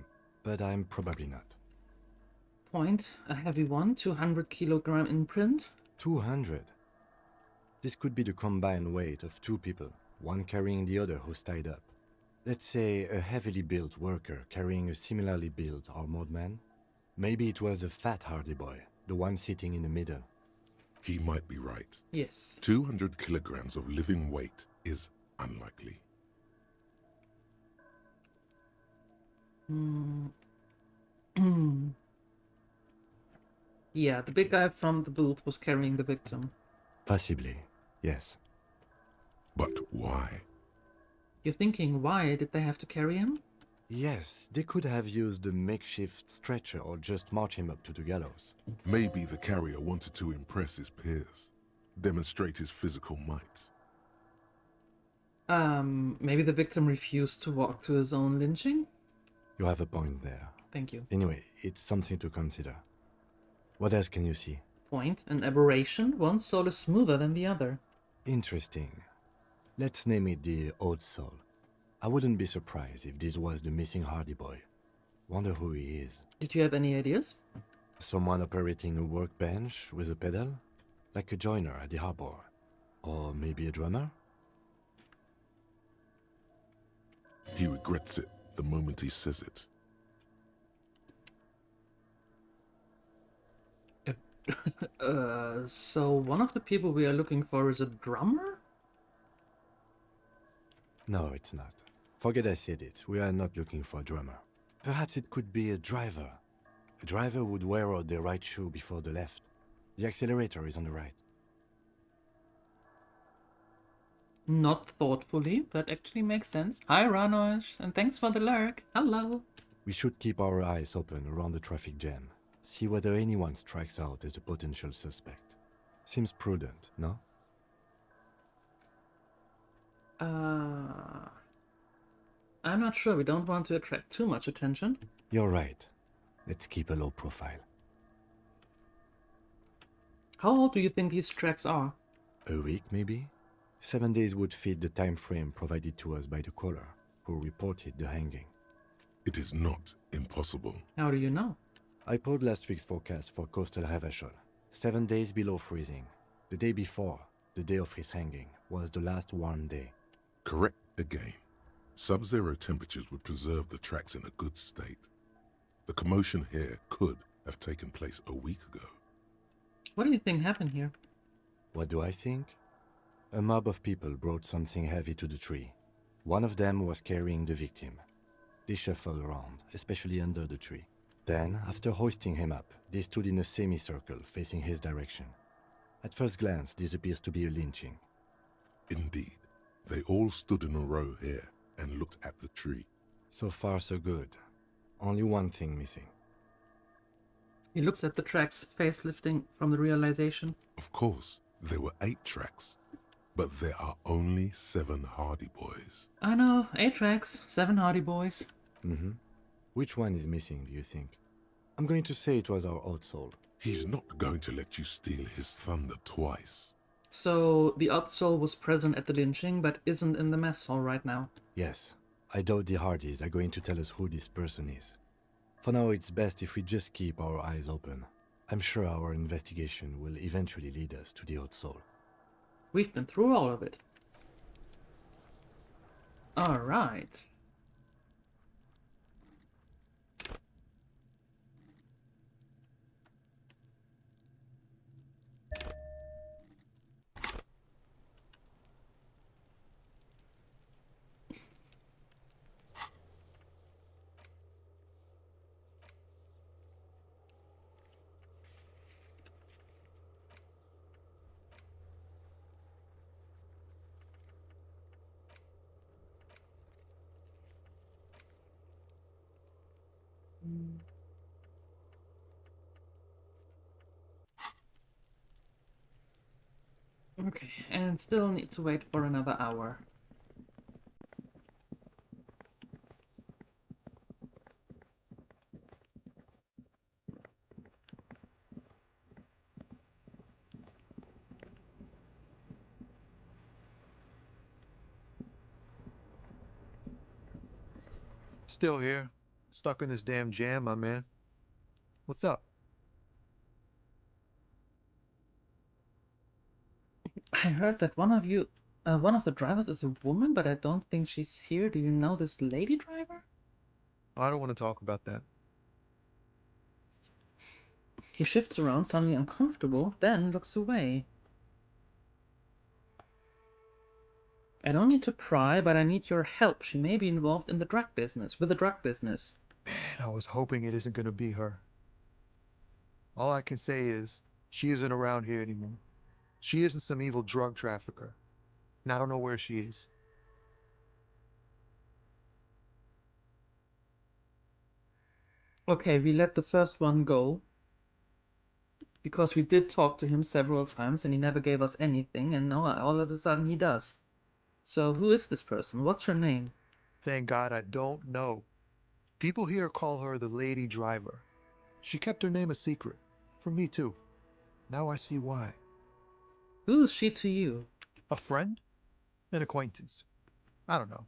but I'm probably not. Point, a heavy one, 200 kilogram imprint. 200? This could be the combined weight of 2 people, one carrying the other who's tied up. Let's say a heavily built worker carrying a similarly built armored man. Maybe it was a fat Hardy boy, the one sitting in the middle. He might be right. Yes. 200 kilograms of living weight is unlikely. Yeah, the big guy from the booth was carrying the victim. Possibly, yes. But why? You're thinking, why did they have to carry him? Yes, they could have used a makeshift stretcher or just march him up to the gallows. Maybe the carrier wanted to impress his peers, demonstrate his physical might. Maybe the victim refused to walk to his own lynching? You have a point there. Thank you. Anyway, it's something to consider. What else can you see? Point, an aberration. One soul is smoother than the other. Interesting. Let's name it the Old Soul. I wouldn't be surprised if this was the missing Hardy boy. Wonder who he is. Did you have any ideas? Someone operating a workbench with a pedal? Like a joiner at the harbor. Or maybe a drummer? He regrets it the moment he says it. So one of the people we are looking for is a drummer? No, it's not. Forget I said it. We are not looking for a drummer. Perhaps it could be a driver. A driver would wear out the right shoe before the left. The accelerator is on the right. Not thoughtfully, but actually makes sense. Hi, Ranosh, and thanks for the lurk. Hello. We should keep our eyes open around the traffic jam. See whether anyone strikes out as a potential suspect. Seems prudent, no? I'm not sure. We don't want to attract too much attention. You're right. Let's keep a low profile. How old do you think these tracks are? A week, maybe? 7 days would fit the time frame provided to us by the caller, who reported the hanging. It is not impossible. How do you know? I pulled last week's forecast for coastal Havashol. 7 days below freezing. The day before, the day of his hanging, was the last warm day. Correct again. Sub-zero temperatures would preserve the tracks in a good state. The commotion here could have taken place a week ago. What do you think happened here? What do I think? A mob of people brought something heavy to the tree. One of them was carrying the victim. They shuffled around, especially under the tree. Then, after hoisting him up, they stood in a semicircle facing his direction. At first glance, this appears to be a lynching. Indeed. They all stood in a row here and looked at the tree. So far, so good. Only one thing missing. He looks at the tracks, face lifting from the realization. Of course, there were 8 tracks, but there are only 7 Hardy boys. I know, 8 tracks, 7 Hardy boys. Mm-hmm. Which one is missing, do you think? I'm going to say it was our Old Soul. He's not going to let you steal his thunder twice. So, the odd soul was present at the lynching, but isn't in the mess hall right now. Yes. I doubt the Hardys are going to tell us who this person is. For now, it's best if we just keep our eyes open. I'm sure our investigation will eventually lead us to the Old Soul. We've been through all of it. Alright. Okay, and still need to wait for another hour. Still here. Stuck in this damn jam, my man. What's up? I heard that one of the drivers is a woman, but I don't think she's here. Do you know this lady driver? I don't want to talk about that. He shifts around, suddenly uncomfortable, then looks away. I don't need to pry, but I need your help. She may be involved in the drug business, with the drug business. Man, I was hoping it isn't going to be her. All I can say is, she isn't around here anymore. She isn't some evil drug trafficker. And I don't know where she is. Okay, we let the first one go. Because we did talk to him several times and he never gave us anything, and now all of a sudden he does. So who is this person? What's her name? Thank God I don't know. People here call her the Lady Driver. She kept her name a secret. From me, too. Now I see why. Who is she to you? A friend? An acquaintance. I don't know.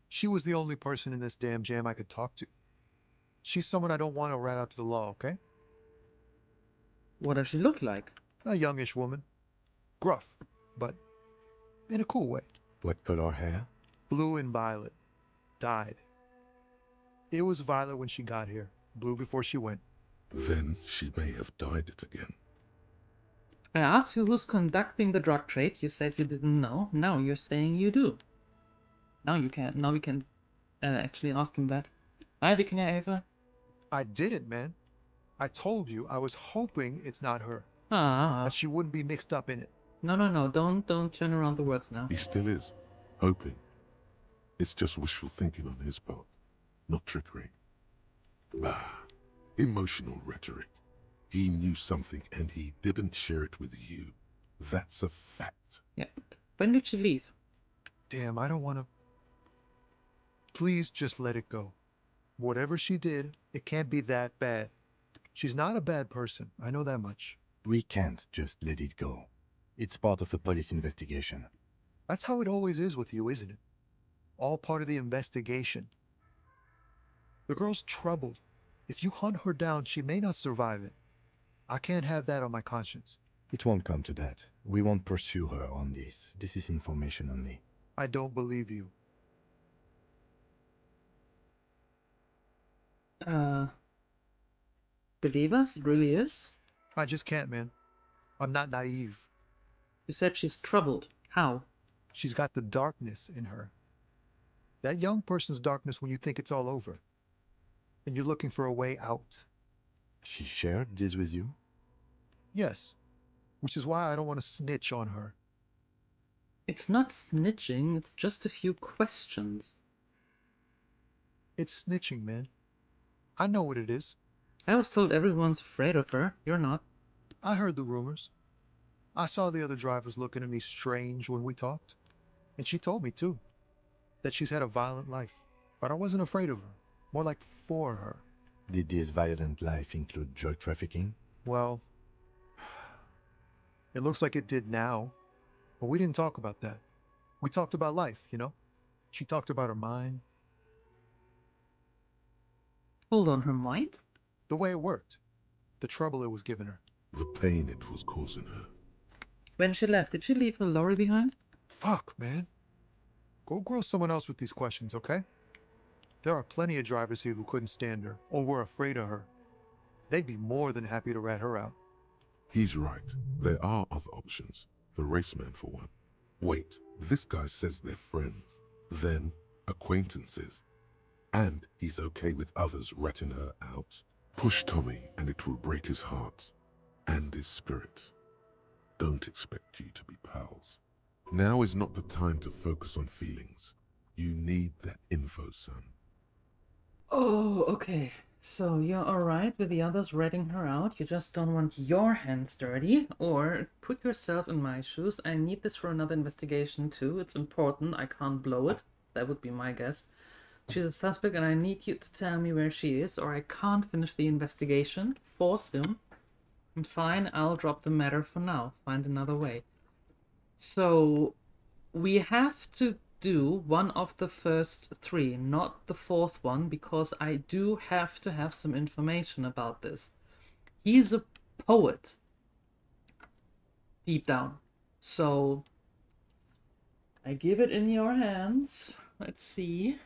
She was the only person in this damn jam I could talk to. She's someone I don't want to rat out to the law, okay? What does she look like? A youngish woman. Gruff, but in a cool way. What color hair? Blue and violet. Dyed. It was violet when she got here. Blue before she went. Then she may have dyed it again. I asked you who's conducting the drug trade. You said you didn't know. Now you're saying you do. Now you can. Now we can actually ask him that. Hi, Wikinger Eva. I didn't, man. I told you I was hoping it's not her. Ah. That she wouldn't be mixed up in it. No. Don't turn around the words now. He still is. Hoping. It's just wishful thinking on his part. Not trickery. Bah. Emotional rhetoric. He knew something and he didn't share it with you. That's a fact. Yeah. When did she leave? Damn, I don't want to... Please just let it go. Whatever she did, it can't be that bad. She's not a bad person. I know that much. We can't just let it go. It's part of a police investigation. That's how it always is with you, isn't it? All part of the investigation. The girl's troubled. If you hunt her down, she may not survive it. I can't have that on my conscience. It won't come to that. We won't pursue her on this. This is information only. I don't believe you. Believe us? It really is? I just can't, man. I'm not naive. You said she's troubled. How? She's got the darkness in her. That young person's darkness when you think it's all over. And you're looking for a way out. She shared this with you? Yes. Which is why I don't want to snitch on her. It's not snitching, it's just a few questions. It's snitching, man. I know what it is. I was told everyone's afraid of her. You're not. I heard the rumors. I saw the other drivers looking at me strange when we talked. And she told me, too, that she's had a violent life. But I wasn't afraid of her. More like for her. Did this violent life include drug trafficking? Well, it looks like it did now. But we didn't talk about that. We talked about life, you know? She talked about her mind. Hold on, her mind? The way it worked. The trouble it was giving her. The pain it was causing her. When she left, did she leave her lorry behind? Fuck, man. Go grill someone else with these questions, okay? There are plenty of drivers here who couldn't stand her, or were afraid of her. They'd be more than happy to rat her out. He's right. There are other options. The raceman, for one. Wait, this guy says they're friends. Then, acquaintances. And he's okay with others ratting her out. Push Tommy and it will break his heart. And his spirit. Don't expect you to be pals. Now is not the time to focus on feelings. You need that info, son. Oh, okay. So you're alright with the others ratting her out, you just don't want your hands dirty, or put yourself in my shoes. I need this for another investigation too, it's important, I can't blow it. That would be my guess. She's a suspect and I need you to tell me where she is, or I can't finish the investigation. Force him. And fine, I'll drop the matter for now. Find another way. So, we have to do one of the first three, not the fourth one, because I do have to have some information about this. He's a poet. Deep down. So, I give it in your hands. Let's see.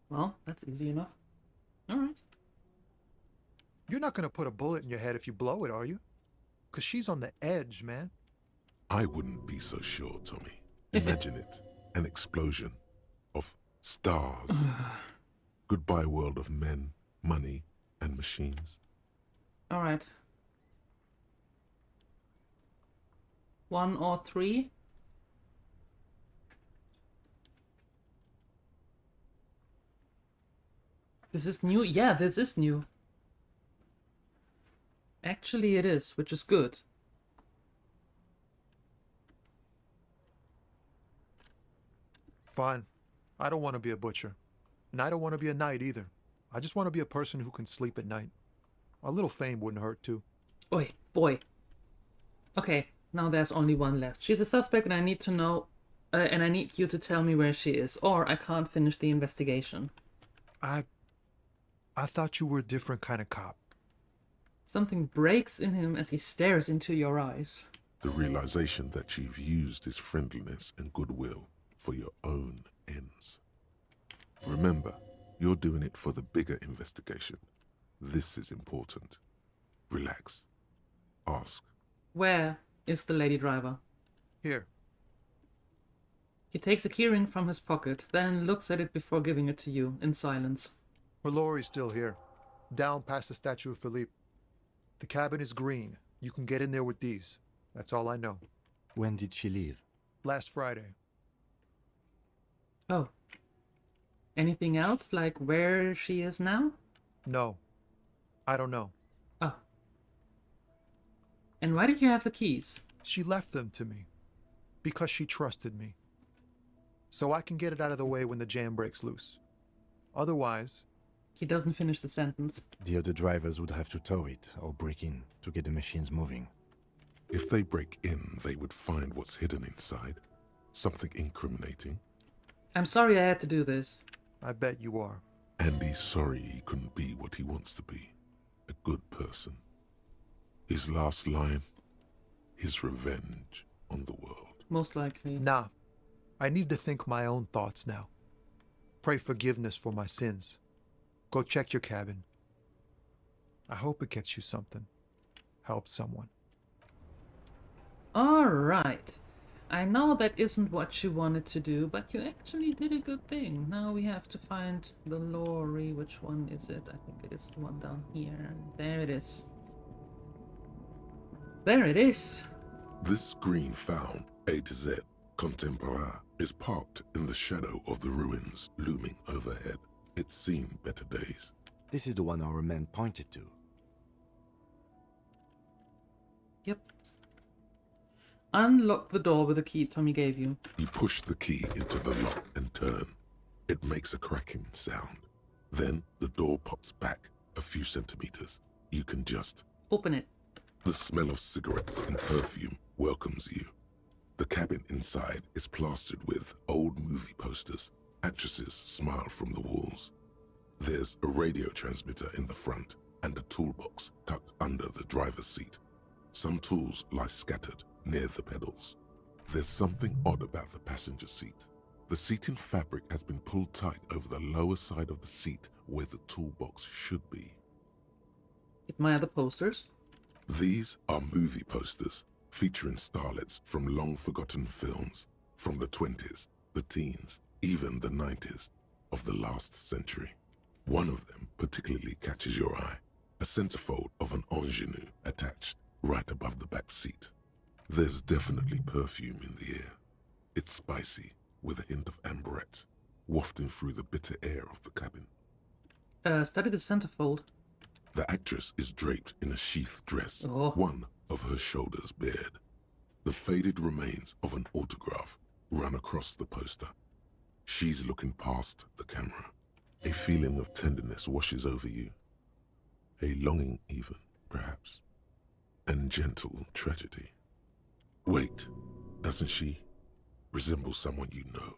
Well, that's easy enough. Alright. You're not gonna put a bullet in your head if you blow it, are you? 'Cause she's on the edge, man. I wouldn't be so sure, Tommy. Imagine it. An explosion of stars. Goodbye world of men, money, and machines. Alright. 1 or 3? This is new? Yeah, this is new. Actually it is, which is good. Fine. I don't want to be a butcher. And I don't want to be a knight either. I just want to be a person who can sleep at night. A little fame wouldn't hurt too. Oi, boy. Okay, now there's only one left. She's a suspect and I need to know... and I need you to tell me where she is, or I can't finish the investigation. I thought you were a different kind of cop. Something breaks in him as he stares into your eyes. The realization that you've used his friendliness and goodwill for your own ends. Remember, you're doing it for the bigger investigation. This is important. Relax. Ask. Where is the lady driver? Here. He takes a keyring from his pocket, then looks at it before giving it to you, in silence. Her lorry's still here. Down past the statue of Philippe. The cabin is green. You can get in there with these. That's all I know. When did she leave? Last Friday. Oh. Anything else, like where she is now? No. I don't know. Oh. And why did you have the keys? She left them to me. Because she trusted me. So I can get it out of the way when the jam breaks loose. Otherwise... He doesn't finish the sentence. The other drivers would have to tow it or break in to get the machines moving. If they break in, they would find what's hidden inside. Something incriminating. I'm sorry I had to do this. I bet you are. And he's sorry he couldn't be what he wants to be. A good person. His last line, his revenge on the world. Most likely. Nah. I need to think my own thoughts now. Pray forgiveness for my sins. Go check your cabin. I hope it gets you something. Help someone. Alright. I know that isn't what you wanted to do, but you actually did a good thing. Now we have to find the lorry. Which one is it? I think it is the one down here. There it is. There it is. This green found, A to Z, contemporaire, is parked in the shadow of the ruins looming overhead. It's seen better days. This is the one our man pointed to. Yep. Unlock the door with the key Tommy gave you. You push the key into the lock and turn. It makes a cracking sound. Then the door pops back a few centimeters. You can just... open it. The smell of cigarettes and perfume welcomes you. The cabin inside is plastered with old movie posters. Actresses smile from the walls. There's a radio transmitter in the front and a toolbox tucked under the driver's seat. Some tools lie scattered near the pedals. There's something odd about the passenger seat. The seating fabric has been pulled tight over the lower side of the seat where the toolbox should be. Admire the posters. These are movie posters featuring starlets from long-forgotten films from the 20s, the teens, even the 90s of the last century. One of them particularly catches your eye, a centerfold of an ingenue attached right above the back seat. There's definitely perfume in the air. It's spicy, with a hint of amberette, wafting through the bitter air of the cabin. Study the centerfold. The actress is draped in a sheath dress, Oh. one of her shoulders bared. The faded remains of an autograph run across the poster. She's looking past the camera. A feeling of tenderness washes over you. A longing even, perhaps. And gentle tragedy. Wait, doesn't she resemble someone you know?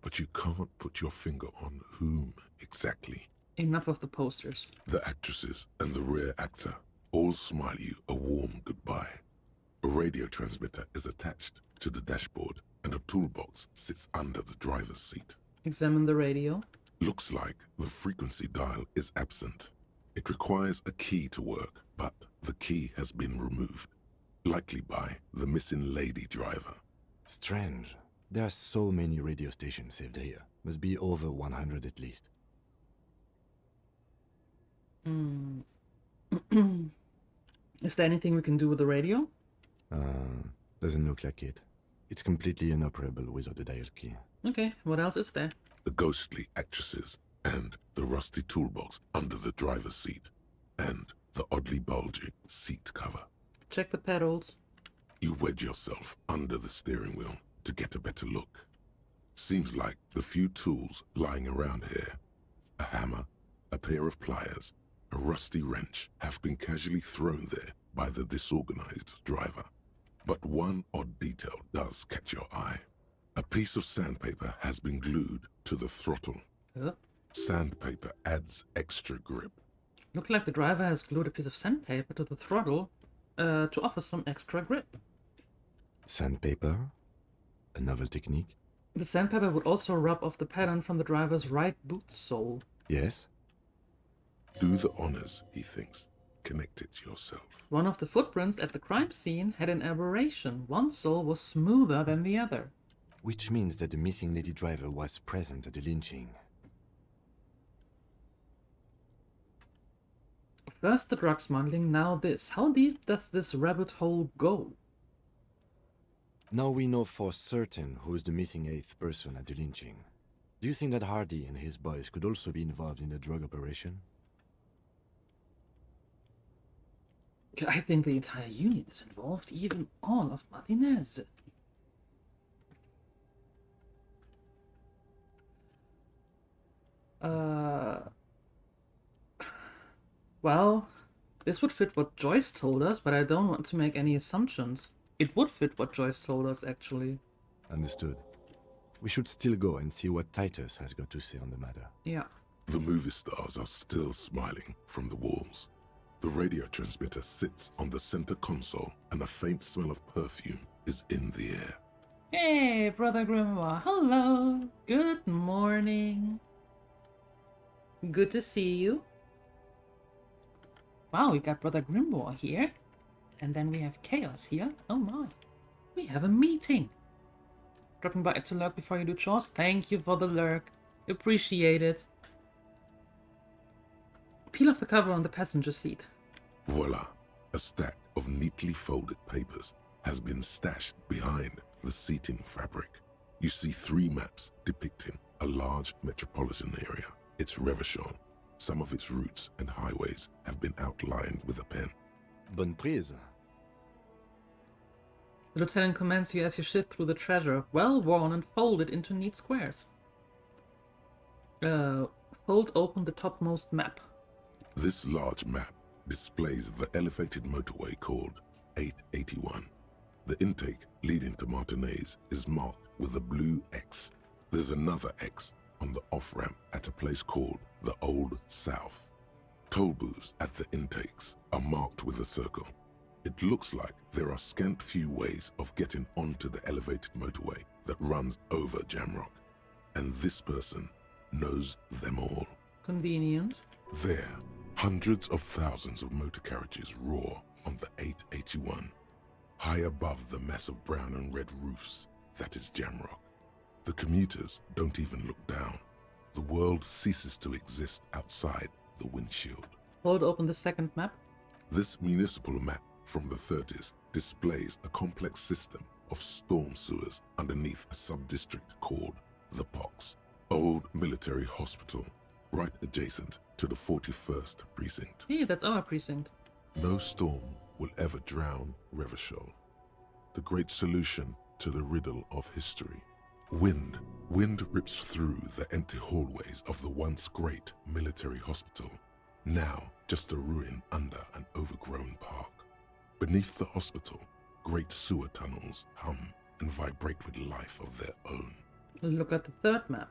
But you can't put your finger on whom exactly. Enough of the posters. The actresses and the rear actor all smile you a warm goodbye. A radio transmitter is attached to the dashboard and a toolbox sits under the driver's seat. Examine the radio. Looks like the frequency dial is absent. It requires a key to work, but the key has been removed, likely by the missing lady driver. Strange. There are so many radio stations saved here. Must be over 100 at least. Is there anything we can do with the radio? Doesn't look like it. It's completely inoperable without the dial key. Okay, what else is there? The ghostly actresses, and the rusty toolbox under the driver's seat, and the oddly bulging seat cover. Check the pedals. You wedge yourself under the steering wheel to get a better look. Seems like the few tools lying around here, a hammer, a pair of pliers, a rusty wrench, have been casually thrown there by the disorganized driver. But one odd detail does catch your eye. A piece of sandpaper has been glued to the throttle. Sandpaper adds extra grip. Looked like the driver has glued a piece of sandpaper to the throttle to offer some extra grip. Sandpaper? A novel technique? The sandpaper would also rub off the pattern from the driver's right boot sole. Yes? Do the honors, he thinks. Connect it yourself. One of the footprints at the crime scene had an aberration. One sole was smoother than the other. Which means that the missing lady driver was present at the lynching. First the drug smuggling, now this. How deep does this rabbit hole go? Now we know for certain who is the missing 8th person at the lynching. Do you think that Hardy and his boys could also be involved in the drug operation? I think the entire unit is involved, even all of Martinez. Well, this would fit what Joyce told us, but I don't want to make any assumptions. It would fit what Joyce told us, actually. Understood. We should still go and see what Titus has got to say on the matter. Yeah. The movie stars are still smiling from the walls. The radio transmitter sits on the center console, and a faint smell of perfume is in the air. Hey, Brother Grimoire. Hello. Good morning. Good to see you. Wow, we got Brother Grimoire here. And then we have Chaos here. Oh my. We have a meeting. Dropping by to lurk before you do chores. Thank you for the lurk. Appreciate it. Peel off the cover on the passenger seat. Voila. A stack of neatly folded papers has been stashed behind the seating fabric. You see 3 maps depicting a large metropolitan area. It's Revachol. Some of its routes and highways have been outlined with a pen. Bonne prise. The lieutenant commands you as you shift through the treasure, well worn and folded into neat squares. Fold open the topmost map. This large map displays the elevated motorway called 881. The intake leading to Martinez is marked with a blue X. There's another X on the off-ramp at a place called the Old South. Toll booths at the intakes are marked with a circle. It looks like there are scant few ways of getting onto the elevated motorway that runs over Jamrock, and this person knows them all. Convenient. There, hundreds of thousands of motor carriages roar on the 881. High above the mass of brown and red roofs, that is Jamrock. The commuters don't even look down. The world ceases to exist outside the windshield. Hold open the second map. This municipal map from the 30s displays a complex system of storm sewers underneath a sub-district called the Pox. Old military hospital, right adjacent to the 41st precinct. Hey, that's our precinct. No storm will ever drown Revachol. The great solution to the riddle of history. Wind rips through the empty hallways of the once great military hospital, now just a ruin under an overgrown park. Beneath the hospital, great sewer tunnels hum and vibrate with life of their own. Look at the third map.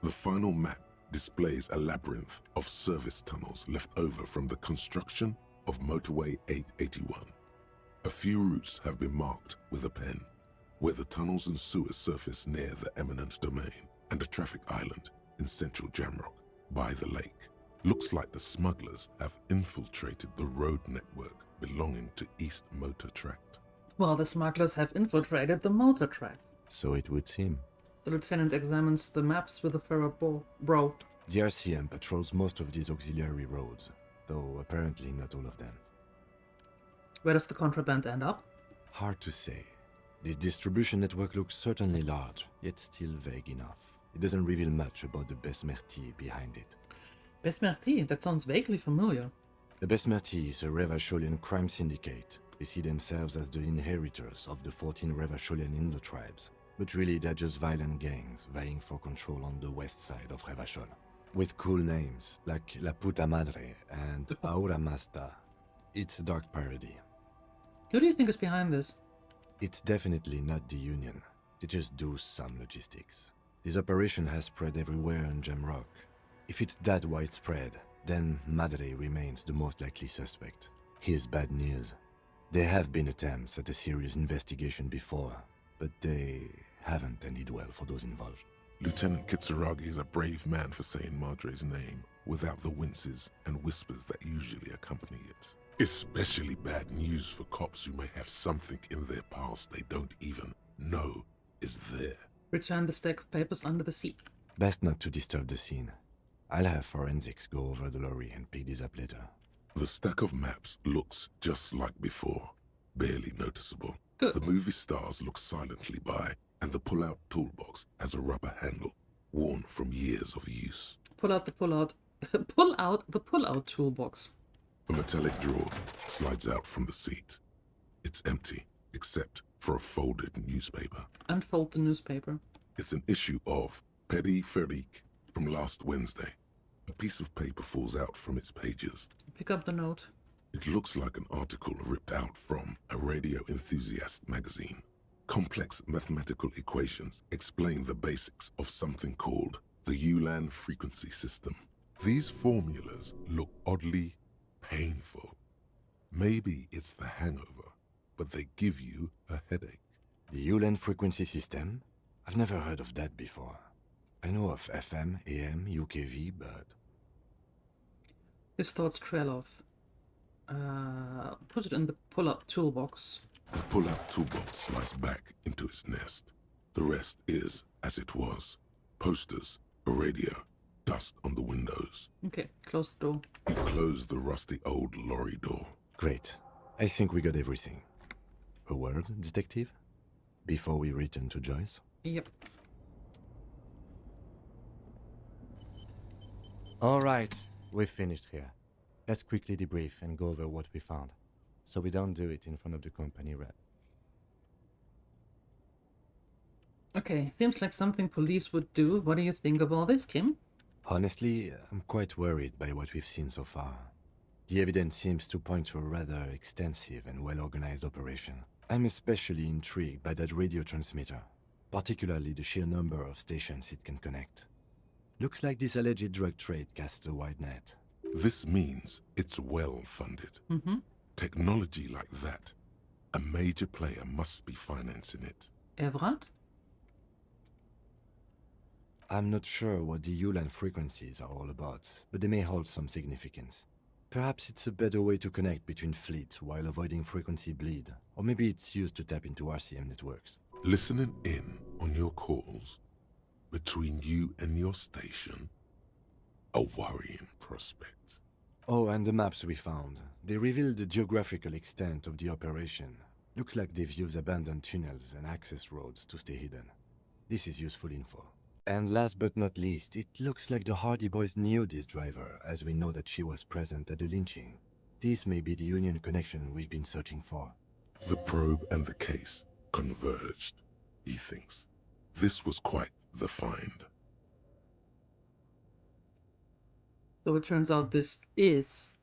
The final map displays a labyrinth of service tunnels left over from the construction of Motorway 881. A few routes have been marked with a pen, where the tunnels and sewers surface near the eminent domain and a traffic island in central Jamrock by the lake. Looks like the smugglers have infiltrated the road network belonging to East Motor Tract. Well, the smugglers have infiltrated the motor track. So it would seem. The lieutenant examines the maps with a thorough brow. The RCM patrols most of these auxiliary roads, though apparently not all of them. Where does the contraband end up? Hard to say. This distribution network looks certainly large, yet still vague enough. It doesn't reveal much about the Besmerti behind it. Besmerti? That sounds vaguely familiar. The Besmerti is a Revacholian crime syndicate. They see themselves as the inheritors of the 14 Revacholian Indo-tribes, but really they're just violent gangs vying for control on the west side of Revachol. With cool names like La Puta Madre and Aura Masta. It's a dark parody. Who do you think is behind this? It's definitely not the Union. They just do some logistics. This operation has spread everywhere in Jamrock. If it's that widespread, then Madre remains the most likely suspect. Here's bad news. There have been attempts at a serious investigation before, but they haven't ended well for those involved. Lieutenant Kitsuragi is a brave man for saying Madre's name without the winces and whispers that usually accompany it. Especially bad news for cops who may have something in their past they don't even know is there. Return the stack of papers under the seat. Best not to disturb the scene. I'll have forensics go over the lorry and pick this up later. The stack of maps looks just like before, barely noticeable. Good. The movie stars look silently by, and the pull-out toolbox has a rubber handle, worn from years of use. Pull out the pull-out toolbox. A metallic drawer slides out from the seat. It's empty, except for a folded newspaper. Unfold the newspaper. It's an issue of Périphérique from last Wednesday. A piece of paper falls out from its pages. Pick up the note. It looks like an article ripped out from a radio enthusiast magazine. Complex mathematical equations explain the basics of something called the Ulan frequency system. These formulas look oddly painful. Maybe it's the hangover, but they give you a headache. The Ulan frequency system? I've never heard of that before. I know of FM, AM, UKV, but... His thoughts trail off. Put it in the pull-out toolbox. The pull-out toolbox slides back into its nest. The rest is as it was. Posters, a radio, dust on the windows. Okay, close the door. You close the rusty old lorry door. Great. I think we got everything. A word, detective? Before we return to Joyce? Yep. All right, we've finished here. Let's quickly debrief and go over what we found, so we don't do it in front of the company rep. Okay, seems like something police would do. What do you think of all this, Kim? Honestly, I'm quite worried by what we've seen so far. The evidence seems to point to a rather extensive and well-organized operation. I'm especially intrigued by that radio transmitter, particularly the sheer number of stations it can connect. Looks like this alleged drug trade casts a wide net. This means it's well-funded. Technology like that, a major player must be financing it. Everett? I'm not sure what the Ulan frequencies are all about, but they may hold some significance. Perhaps it's a better way to connect between fleets while avoiding frequency bleed, or maybe it's used to tap into RCM networks. Listening in on your calls between you and your station, a worrying prospect. Oh, and the maps we found. They reveal the geographical extent of the operation. Looks like they've used abandoned tunnels and access roads to stay hidden. This is useful info. And last but not least, it looks like the Hardy Boys knew this driver, as we know that she was present at the lynching. This may be the Union connection we've been searching for. The probe and the case converged, he thinks. This was quite the find. So it turns out this is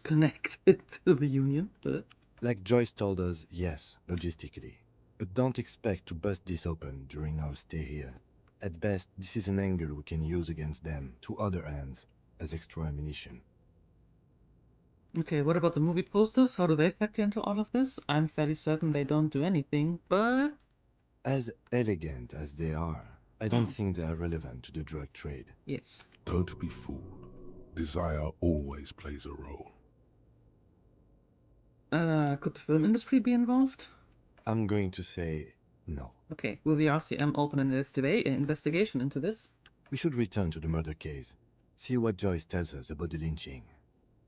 connected to the Union, but... Like Joyce told us, yes, logistically. But don't expect to bust this open during our stay here. At best, this is an angle we can use against them, to other ends, as extra ammunition. Okay, what about the movie posters? How do they factor into all of this? I'm fairly certain they don't do anything, but... As elegant as they are, I don't think they are relevant to the drug trade. Yes. Don't be fooled. Desire always plays a role. Could the film industry be involved? I'm going to say no. Okay, will the RCM open an investigation into this? We should return to the murder case. See what Joyce tells us about the lynching.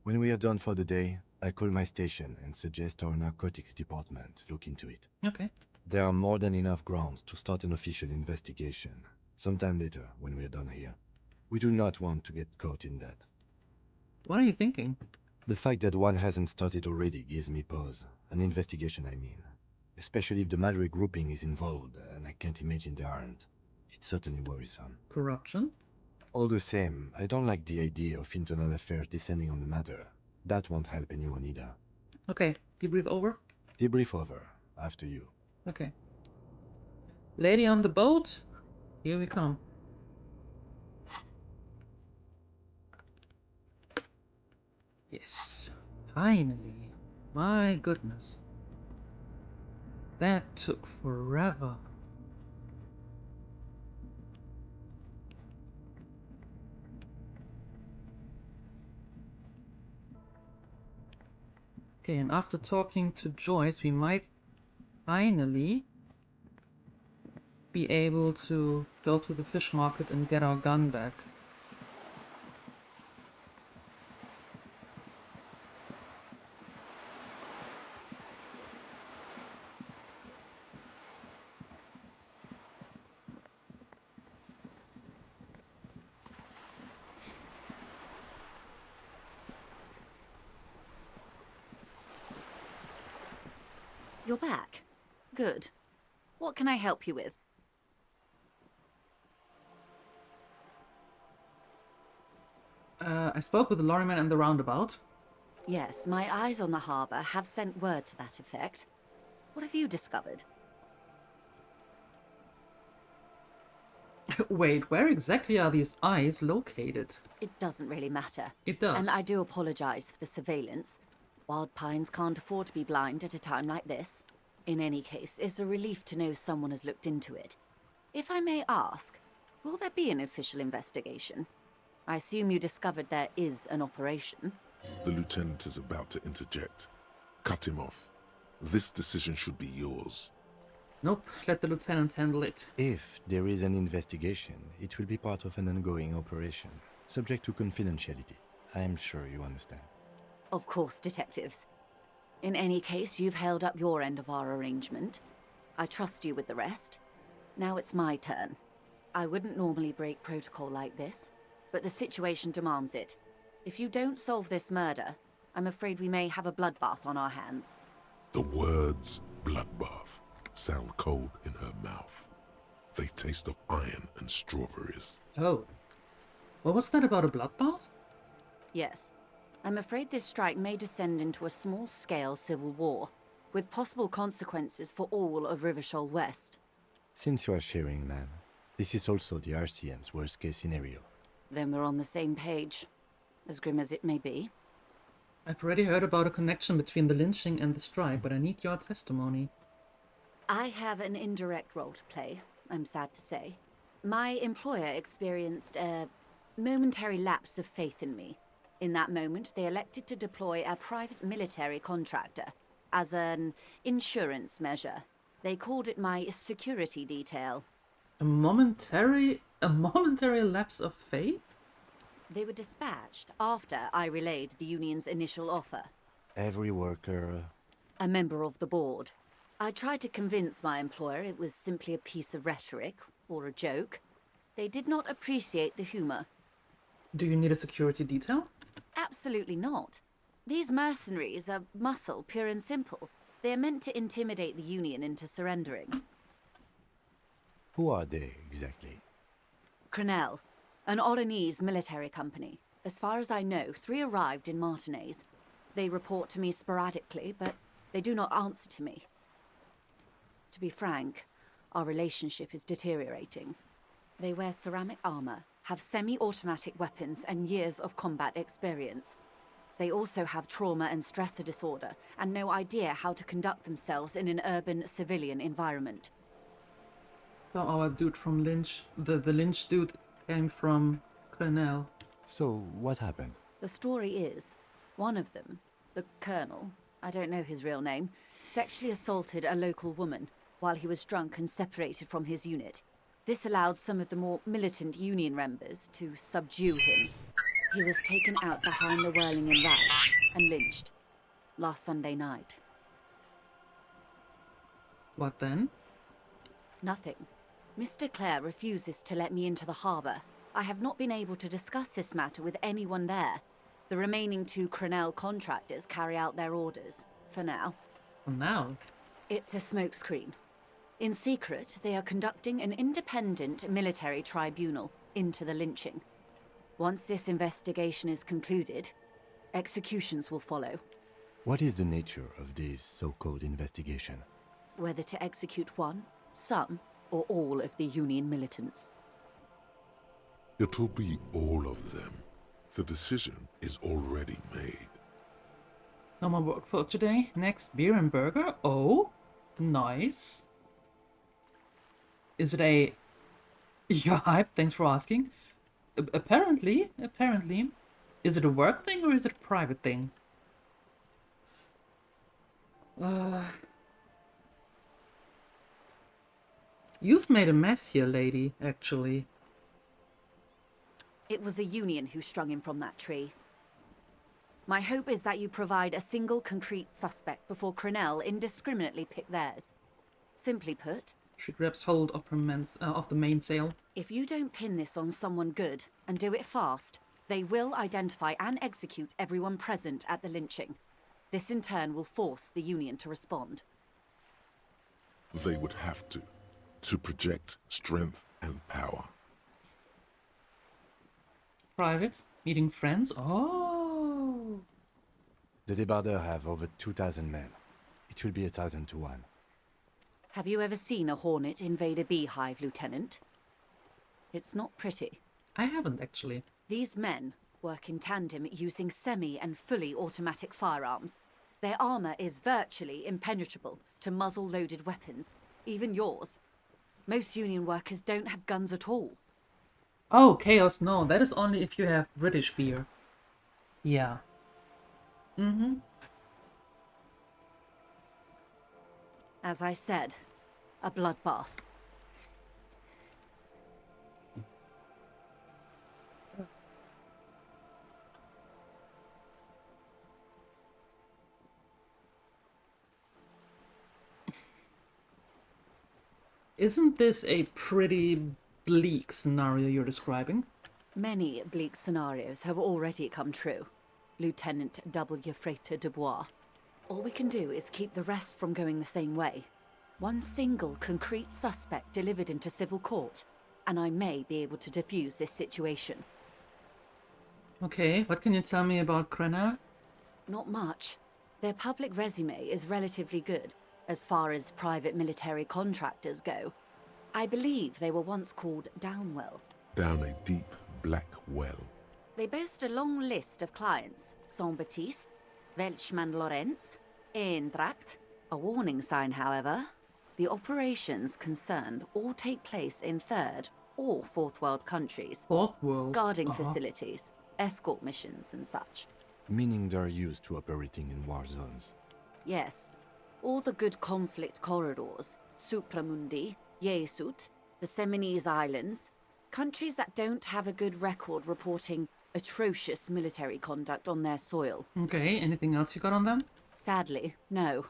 When we are done for the day, I call my station and suggest our narcotics department look into it. Okay. There are more than enough grounds to start an official investigation, sometime later when we are done here. We do not want to get caught in that. What are you thinking? The fact that one hasn't started already gives me pause. An investigation, I mean. Especially if the Madre grouping is involved, and I can't imagine they aren't. It's certainly worrisome. Corruption? All the same, I don't like the idea of internal affairs descending on the matter. That won't help anyone either. Okay, debrief over? Debrief over. After you. Okay. Lady on the boat, here we come. Yes, finally. My goodness. That took forever. Okay, and after talking to Joyce, we might finally be able to go to the fish market and get our gun back. You're back. Good. What can I help you with? I spoke with the lorryman and the roundabout. Yes, my eyes on the harbour have sent word to that effect. What have you discovered? Wait, where exactly are these eyes located? It doesn't really matter. It does. And I do apologise for the surveillance. Wild Pines can't afford to be blind at a time like this. In any case, it's a relief to know someone has looked into it. If I may ask, will there be an official investigation? I assume you discovered there is an operation. The lieutenant is about to interject. Cut him off. This decision should be yours. Nope, let the lieutenant handle it. If there is an investigation, it will be part of an ongoing operation, subject to confidentiality. I am sure you understand. Of course, detectives. In any case, you've held up your end of our arrangement. I trust you with the rest. Now it's my turn. I wouldn't normally break protocol like this, but the situation demands it. If you don't solve this murder, I'm afraid we may have a bloodbath on our hands. The words bloodbath sound cold in her mouth. They taste of iron and strawberries. Oh. What was that about a bloodbath? Yes. I'm afraid this strike may descend into a small-scale civil war, with possible consequences for all of Rivershoal West. Since you are sharing, ma'am, this is also the RCM's worst-case scenario. Then we're on the same page, as grim as it may be. I've already heard about a connection between the lynching and the strike, but I need your testimony. I have an indirect role to play, I'm sad to say. My employer experienced a momentary lapse of faith in me. In that moment, they elected to deploy a private military contractor as an insurance measure. They called it my security detail. A momentary lapse of faith? They were dispatched after I relayed the union's initial offer. Every worker... A member of the board. I tried to convince my employer it was simply a piece of rhetoric, or a joke. They did not appreciate the humor. Do you need a security detail? Absolutely not. These mercenaries are muscle, pure and simple. They are meant to intimidate the Union into surrendering. Who are they, exactly? Crenell, an Oranese military company. As far as I know, 3 arrived in Martinez. They report to me sporadically, but they do not answer to me. To be frank, our relationship is deteriorating. They wear ceramic armor, have semi-automatic weapons, and years of combat experience. They also have trauma and stressor disorder, and no idea how to conduct themselves in an urban civilian environment. So our dude from Lynch, the Lynch dude came from Crenell. So, what happened? The story is, one of them, the Colonel, I don't know his real name, sexually assaulted a local woman while he was drunk and separated from his unit. This allowed some of the more militant Union members to subdue him. He was taken out behind the whirling in rags and lynched last Sunday night. What then? Nothing. Mr. Clare refuses to let me into the harbour. I have not been able to discuss this matter with anyone there. The remaining 2 Crenel contractors carry out their orders, for now. For now? It's a smokescreen. In secret, they are conducting an independent military tribunal into the lynching. Once this investigation is concluded, executions will follow. What is the nature of this so-called investigation? Whether to execute one, some, or all of the Union militants. It'll be all of them. The decision is already made. No more work for today. Next, beer and burger. Oh, nice. Is it a... You're hyped, thanks for asking. Apparently. Is it a work thing or is it a private thing? You've made a mess here, lady, actually. It was the Union who strung him from that tree. My hope is that you provide a single concrete suspect before Crenel indiscriminately pick theirs. Simply put... She grabs hold of her of the mainsail. If you don't pin this on someone good, and do it fast, they will identify and execute everyone present at the lynching. This in turn will force the Union to respond. They would have to project strength and power. Private? Meeting friends? Oh! The Débardeurs have over 2,000 men. It will be 1,000 to 1. Have you ever seen a Hornet invade a beehive, Lieutenant? It's not pretty. I haven't, actually. These men work in tandem using semi- and fully automatic firearms. Their armor is virtually impenetrable to muzzle-loaded weapons, even yours. Most Union workers don't have guns at all. Oh, Chaos, no. That is only if you have British beer. Yeah. Mm-hmm. As I said, a bloodbath. Isn't this a pretty bleak scenario you're describing? Many bleak scenarios have already come true, Lieutenant W. Frater de Bois. All we can do is keep the rest from going the same way. One single concrete suspect delivered into civil court, and I may be able to defuse this situation. Okay, what can you tell me about Crenel? Not much. Their public resume is relatively good, as far as private military contractors go. I believe they were once called Downwell. Down a deep, black well. They boast a long list of clients. Saint-Baptiste, Welschmann-Lorenz, Eintracht. A warning sign, however. The operations concerned all take place in third or fourth world countries. Fourth world? Guarding facilities, escort missions and such. Meaning they're used to operating in war zones. Yes. All the good conflict corridors, Supramundi, Yesut, the Seminese Islands, countries that don't have a good record reporting atrocious military conduct on their soil. Okay, anything else you got on them? Sadly, no.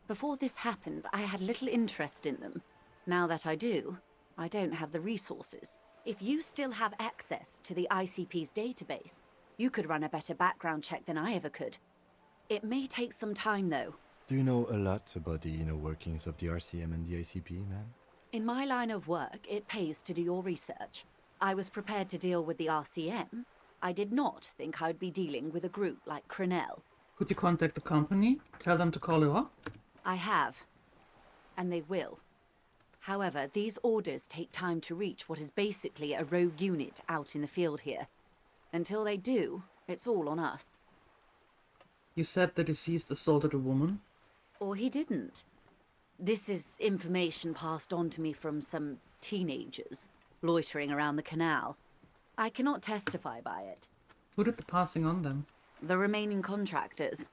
Before this happened, I had little interest in them. Now that I do, I don't have the resources. If you still have access to the ICP's database, you could run a better background check than I ever could. It may take some time, though. Do you know a lot about the inner workings of the RCM and the ICP, ma'am? In my line of work, it pays to do your research. I was prepared to deal with the RCM. I did not think I would be dealing with a group like Crenel. Could you contact the company? Tell them to call you up? I have. And they will. However, these orders take time to reach what is basically a rogue unit out in the field here. Until they do, it's all on us. You said the deceased assaulted a woman? Or he didn't. This is information passed on to me from some teenagers loitering around the canal. I cannot testify by it. Who did the passing on them? The remaining contractors.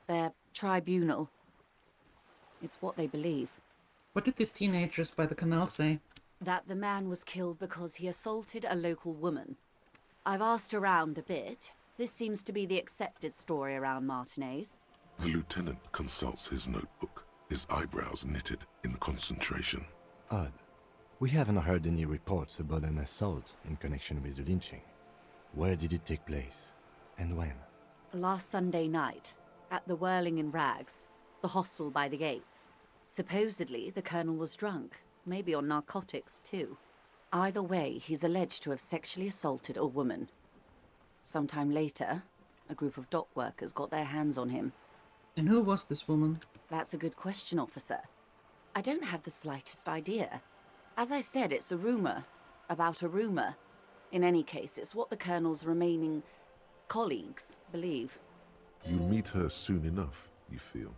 Their tribunal. It's what they believe. What did these teenagers by the canal say? That the man was killed because he assaulted a local woman. I've asked around a bit. This seems to be the accepted story around Martinez. The lieutenant consults his notebook, his eyebrows knitted in concentration. Odd. We haven't heard any reports about an assault in connection with the lynching. Where did it take place? And when? Last Sunday night, at the Whirling in Rags, the hostel by the gates. Supposedly, the colonel was drunk, maybe on narcotics too. Either way, he's alleged to have sexually assaulted a woman. Sometime later, a group of dock workers got their hands on him. And who was this woman? That's a good question, officer. I don't have the slightest idea. As I said, it's a rumor about a rumor. In any case, it's what the colonel's remaining colleagues believe. You'll meet her soon enough, you feel.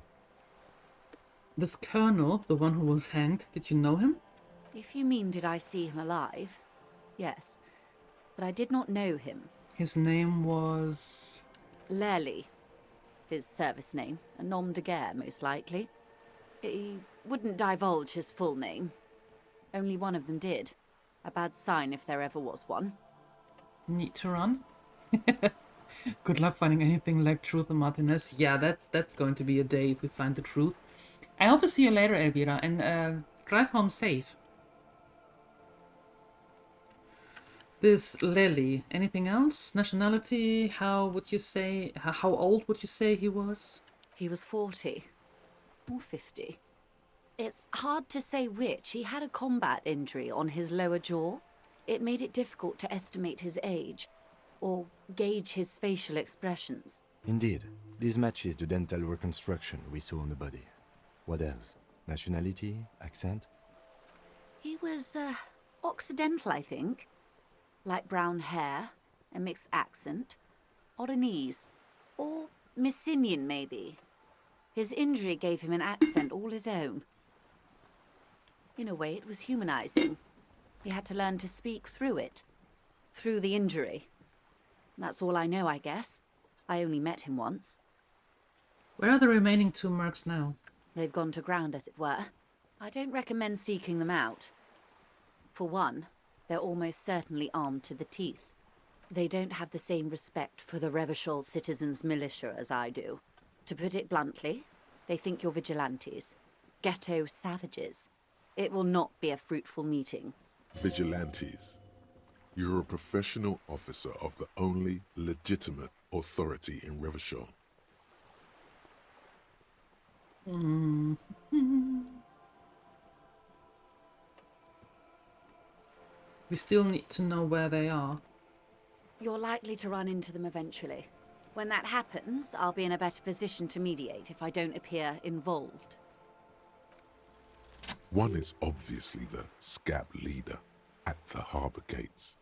This colonel, the one who was hanged, did you know him? If you mean did I see him alive? Yes. But I did not know him. His name was... Lely. His service name. A nom de guerre, most likely. He wouldn't divulge his full name. Only one of them did. A bad sign if there ever was one. Need to run? Good luck finding anything like truth in Martinez. Yeah, that's going to be a day if we find the truth. I hope to see you later, Elvira, and drive home safe. This Lily, anything else? Nationality? How would you say, how old would you say he was? He was 40. Or 50. It's hard to say which. He had a combat injury on his lower jaw. It made it difficult to estimate his age, or gauge his facial expressions. Indeed, this matches the dental reconstruction we saw on the body. What else? Nationality? Accent? He was, Occidental, I think. Light brown hair, a mixed accent, Oranese, or Messinian, maybe. His injury gave him an accent all his own. In a way, it was humanizing. He had to learn to speak through it, through the injury. That's all I know, I guess. I only met him once. Where are the remaining two mercs now? They've gone to ground, as it were. I don't recommend seeking them out. For one, they're almost certainly armed to the teeth. They don't have the same respect for the Revachol citizens' militia as I do. To put it bluntly, they think you're vigilantes. Ghetto savages. It will not be a fruitful meeting. Vigilantes. You're a professional officer of the only legitimate authority in Revachol. We still need to know where they are. You're likely to run into them eventually. When that happens, I'll be in a better position to mediate if I don't appear involved. One is obviously the scab leader at the harbour gates.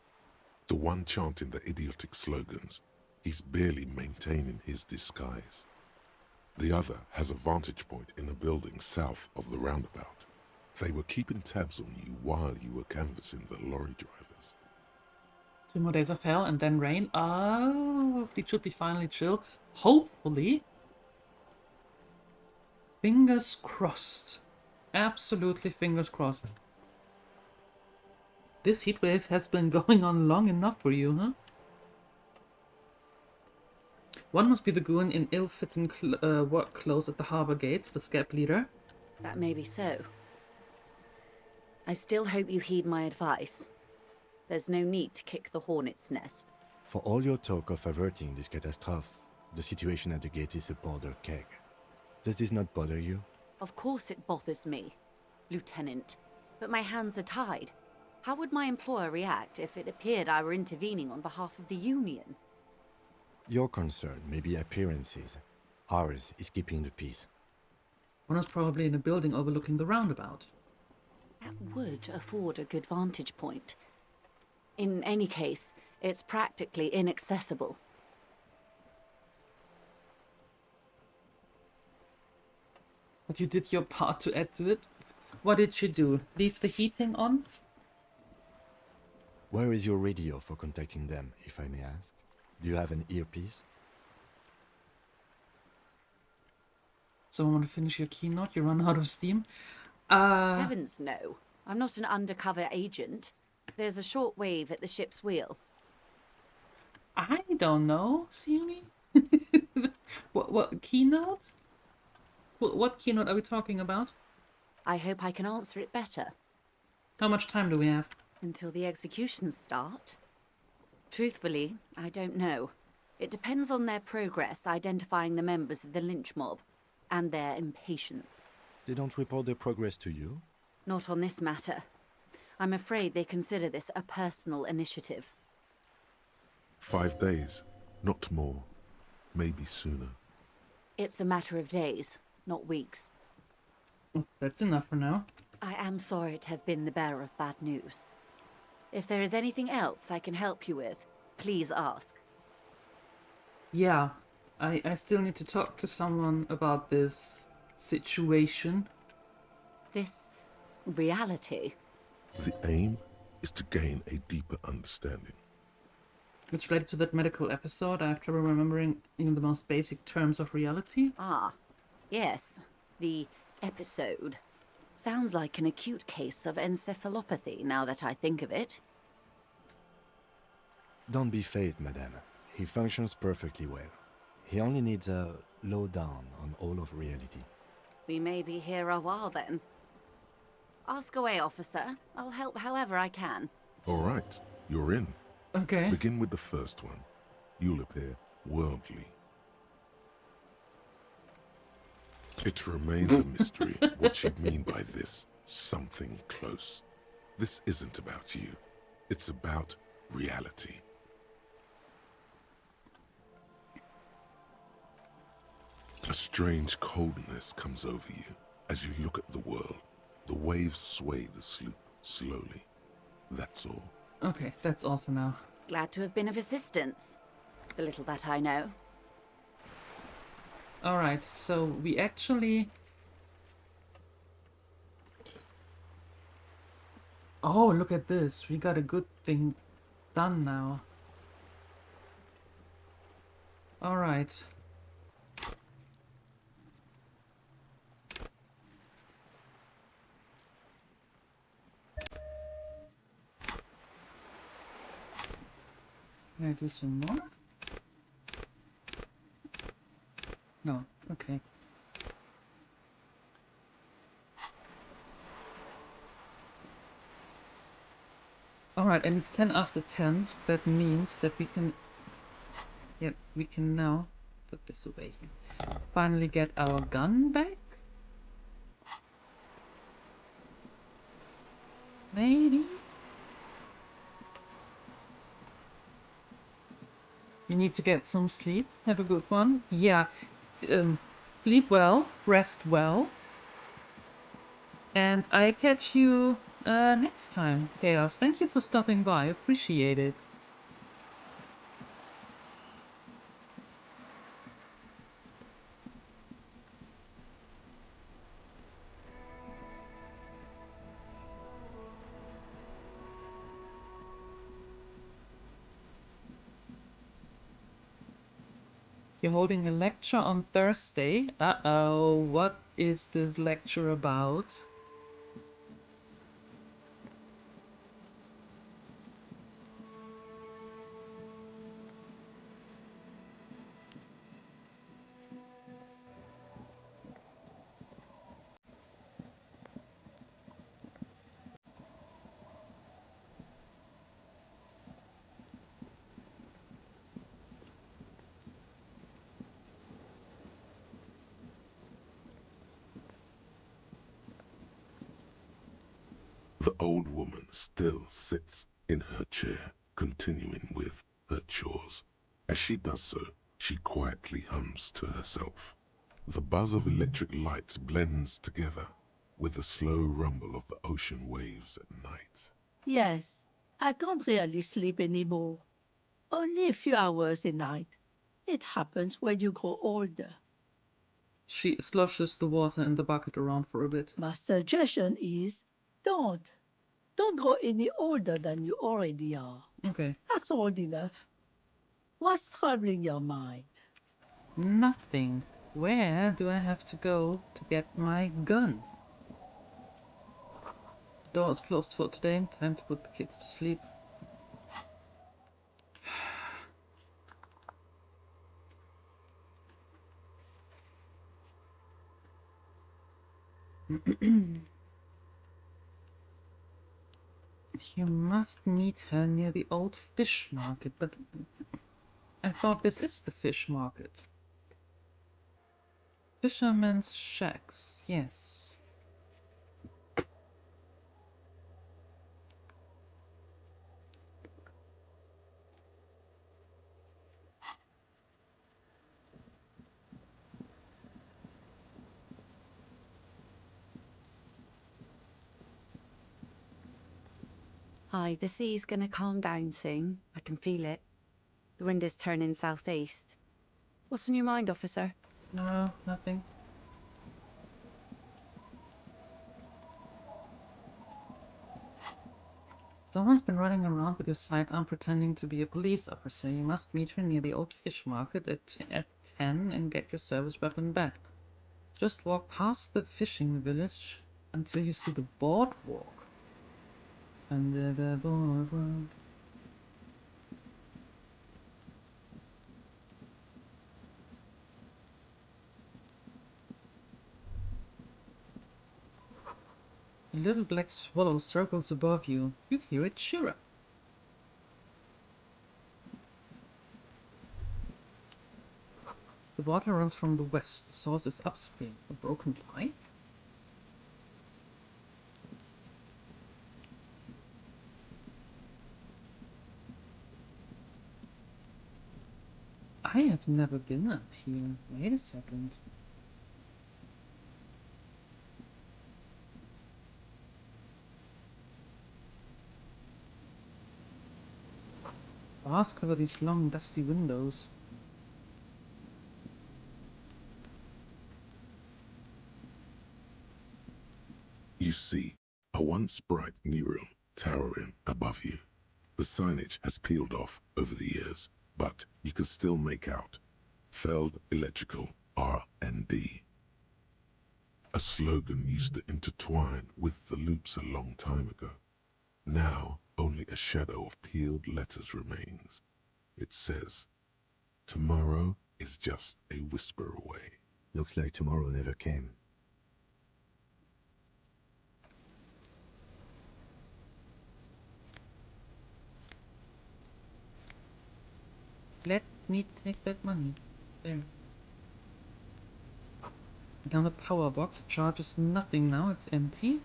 The one chanting the idiotic slogans. He's barely maintaining his disguise. The other has a vantage point in a building south of the roundabout. They were keeping tabs on you while you were canvassing the lorry drivers. 2 more days of hell and then rain. Oh, it should be finally chill. Hopefully. Fingers crossed. Absolutely fingers crossed. This heatwave has been going on long enough for you, huh? One must be the goon in ill-fitting work clothes at the harbour gates, the scab leader. That may be so. I still hope you heed my advice. There's no need to kick the hornet's nest. For all your talk of averting this catastrophe, the situation at the gate is a powder keg. Does this not bother you? Of course it bothers me, Lieutenant. But my hands are tied. How would my employer react if it appeared I were intervening on behalf of the Union? Your concern may be appearances. Ours is keeping the peace. One is probably in a building overlooking the roundabout. That would afford a good vantage point. In any case, it's practically inaccessible. But you did your part to add to it. What did you do? Leave the heating on? Where is your radio for contacting them, if I may ask? Do you have an earpiece? So I want to finish your keynote. You run out of steam. Heavens no. I'm not an undercover agent. There's a shortwave at the ship's wheel. I don't know, Siri. What keynote? What keynote are we talking about? I hope I can answer it better. How much time do we have? Until the executions start? Truthfully, I don't know. It depends on their progress identifying the members of the lynch mob, and their impatience. They don't report their progress to you? Not on this matter. I'm afraid they consider this a personal initiative. 5 days, not more. Maybe sooner. It's a matter of days, not weeks. That's enough for now. I am sorry to have been the bearer of bad news. If there is anything else I can help you with, please ask. Yeah, I still need to talk to someone about this situation. This reality. The aim is to gain a deeper understanding. It's related to that medical episode. I have trouble remembering even the most basic terms of reality. Ah, yes. The episode. Sounds like an acute case of encephalopathy, now that I think of it. Don't be phased, madame. He functions perfectly well. He only needs a lowdown on all of reality. We may be here a while then. Ask away, officer. I'll help however I can. All right, you're in. Okay. Begin with the first one. You'll appear worldly. It remains a mystery what you mean by this something close. This isn't about you. It's about reality. A strange coldness comes over you as you look at the world. The waves sway the sloop slowly. That's all. Okay, that's all for now. Glad to have been of assistance. The little that I know. Alright, so we actually... Oh, look at this. We got a good thing done now. Alright. Can I do some more? No, okay. Alright, and it's 10 after 10. That means that we can... Yeah, we can now put this away here. Finally get our gun back? Maybe? You need to get some sleep. Have a good one. Yeah. Sleep well. Rest well. And I catch you next time. Chaos, thank you for stopping by. Appreciate it. You're holding a lecture on Thursday. Uh-oh, what is this lecture about? The old woman still sits in her chair, continuing with her chores. As she does so, she quietly hums to herself. The buzz of electric lights blends together with the slow rumble of the ocean waves at night. Yes, I can't really sleep anymore. Only a few hours a night. It happens when you grow older. She sloshes the water in the bucket around for a bit. My suggestion is don't. Don't grow any older than you already are. Okay. That's old enough. What's troubling your mind? Nothing. Where do I have to go to get my gun? The door is closed for today. Time to put the kids to sleep. You must meet her near the old fish market, but I thought this is the fish market. Fishermen's shacks, yes. Hi, the sea's gonna calm down soon. I can feel it. The wind is turning southeast. What's on your mind, officer? No, nothing. Someone's been running around with your sidearm pretending to be a police officer. You must meet her near the old fish market at 10 and get your service weapon back. Just walk past the fishing village until you see the boardwalk. Under the boardwalk. A little black swallow circles above you. You hear it chirrup. The water runs from the west. The source is upstream. A broken pipe? I have never been up here. Wait a second. Bars cover these long, dusty windows. You see a once bright new room towering above you. The signage has peeled off over the years, but you can still make out Feld Electrical R&D. A slogan used to intertwine with the loops a long time ago. Now only a shadow of peeled letters remains. It says, "Tomorrow is just a whisper away." Looks like tomorrow never came. Let me take that money. There. Down the power box. It charges nothing now. It's empty.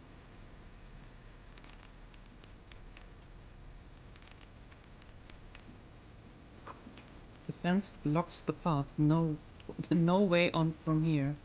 The fence blocks the path. No way on from here.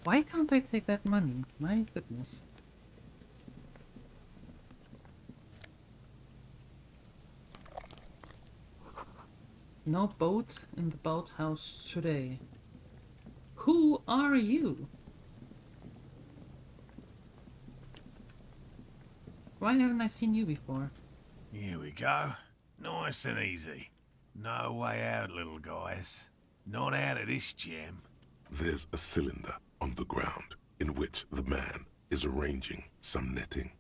Why can't I take that money? My goodness. No boat in the boathouse today. Who are you? Why haven't I seen you before? Here we go. Nice and easy. No way out, little guys. Not out of this jam. There's a cylinder on the ground in which the man is arranging some netting.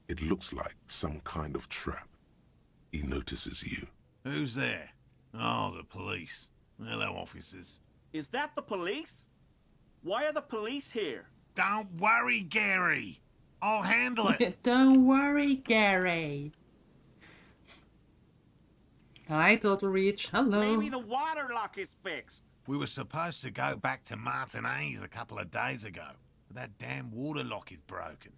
It looks like some kind of trap. He notices you. Who's there? Oh, the police. Hello, officers. Is that the police? Why are the police here? Don't worry, Gary. I'll handle it. Don't worry, Gary. Hi, Total Reach. Hello. Maybe the water lock is fixed. We were supposed to go back to Martinez a couple of days ago, but that damn water lock is broken.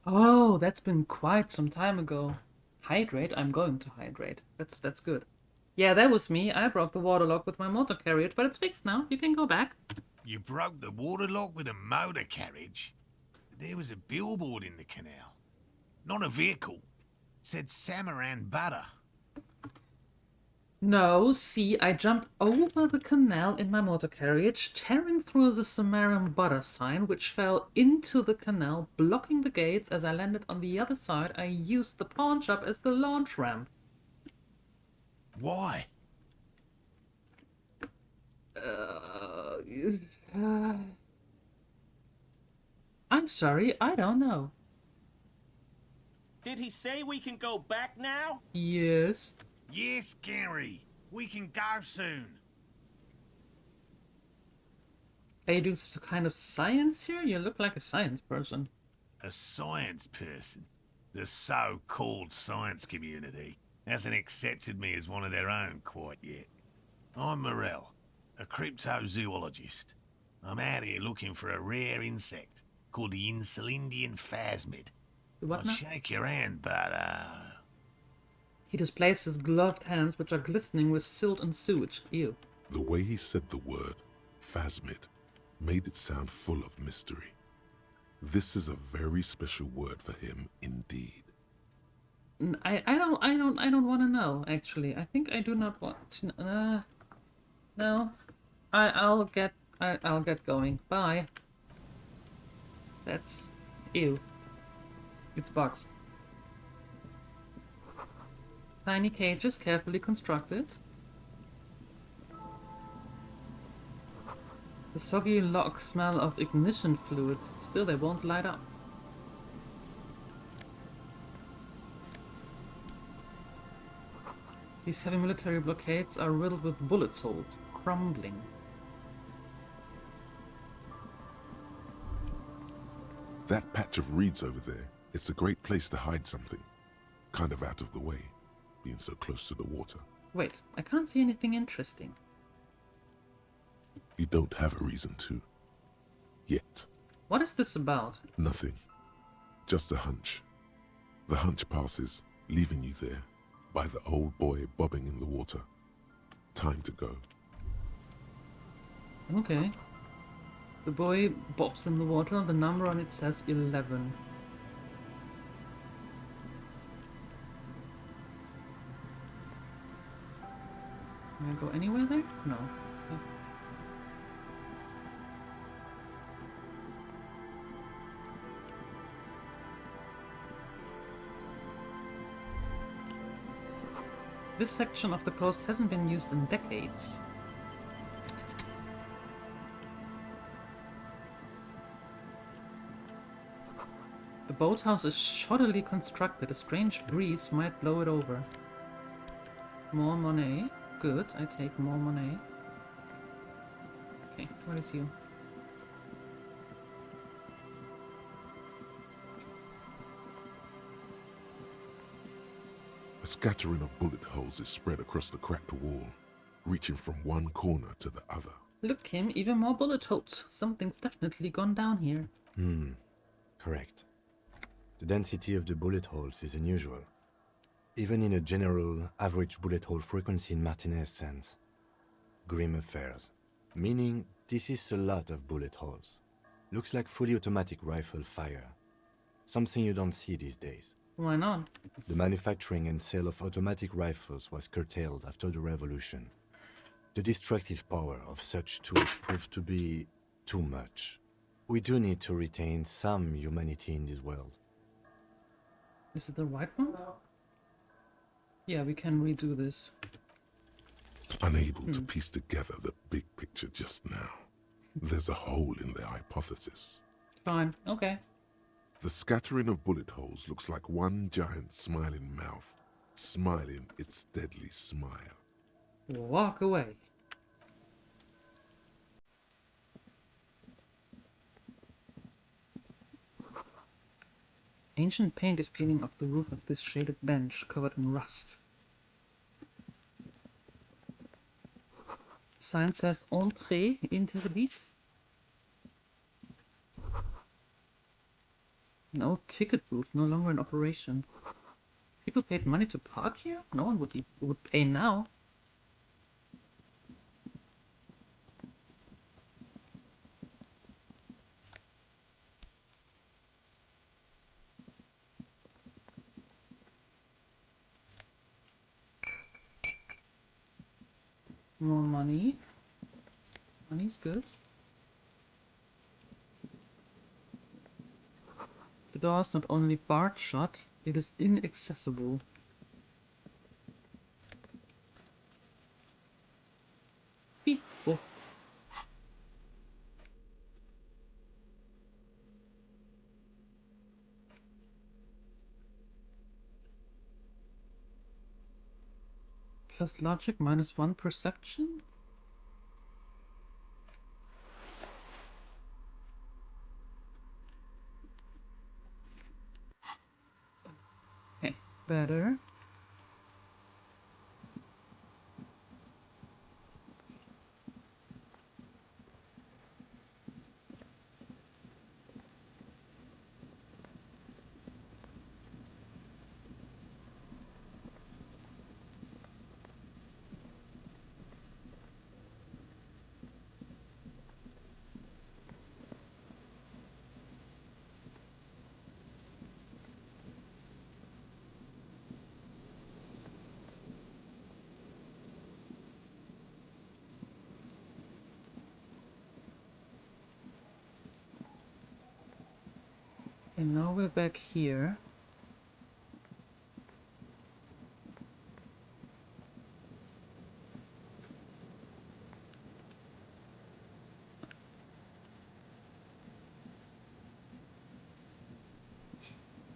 Oh, that's been quite some time ago. Hydrate? I'm going to hydrate. That's good. Yeah, that was me. I broke the waterlock with my motor carriage, but it's fixed now. You can go back. You broke the waterlock with a motor carriage? There was a billboard in the canal. Not a vehicle. It said Samaran Butter. No, see, I jumped over the canal in my motor carriage, tearing through the Samaran Butter sign, which fell into the canal, blocking the gates. As I landed on the other side, I used the pawn shop as the launch ramp. Why? I'm sorry, I don't know. Did he say we can go back now? Yes. Yes, Gary. We can go soon. Are you doing some kind of science here? You look like a science person. A science person? The so-called science community hasn't accepted me as one of their own quite yet. I'm Morel, a cryptozoologist. I'm out here looking for a rare insect called the Insulindian phasmid. What I'll now? shake your hand, but He displays his gloved hands, which are glistening with silt and sewage. Ew. The way he said the word, phasmid, made it sound full of mystery. This is a very special word for him indeed. I don't want to know, actually. I think I do not want to, no. I'll get going. Bye. That's, ew. It's bugs. Tiny cages, carefully constructed. The soggy lock smell of ignition fluid. Still, they won't light up. These heavy military blockades are riddled with bullet holes, crumbling. That patch of reeds over there, it's a great place to hide something. Kind of out of the way, being so close to the water. Wait, I can't see anything interesting. You don't have a reason to. Yet. What is this about? Nothing. Just a hunch. The hunch passes, leaving you there, by the old boy bobbing in the water. Time to go. Okay. The boy bobs in the water, the number on it says 11. Can I go anywhere there? No. Okay. This section of the coast hasn't been used in decades. The boathouse is shoddily constructed. A strange breeze might blow it over. More money. Good, I take more money. Okay, what is you? A scattering of bullet holes is spread across the cracked wall, reaching from one corner to the other. Look, Kim, even more bullet holes. Something's definitely gone down here. Correct. The density of the bullet holes is unusual. Even in a general average bullet hole frequency in Martinez sense. Grim affairs. Meaning this is a lot of bullet holes. Looks like fully automatic rifle fire. Something you don't see these days. Why not? The manufacturing and sale of automatic rifles was curtailed after the revolution. The destructive power of such tools proved to be too much. We do need to retain some humanity in this world. Is it the right one? Yeah, we can redo this. Unable to piece together the big picture just now. There's a hole in their hypothesis. Fine, okay. The scattering of bullet holes looks like one giant smiling mouth, smiling its deadly smile. Walk away. Ancient paint is peeling off the roof of this shaded bench, covered in rust. The sign says Entrée interdite. An old ticket booth, no longer in operation. People paid money to park here? No one would pay now. More money. Money's good. The door is not only barred shut, it is inaccessible. People. Plus logic, -1 perception? Okay, better. And now we're back here.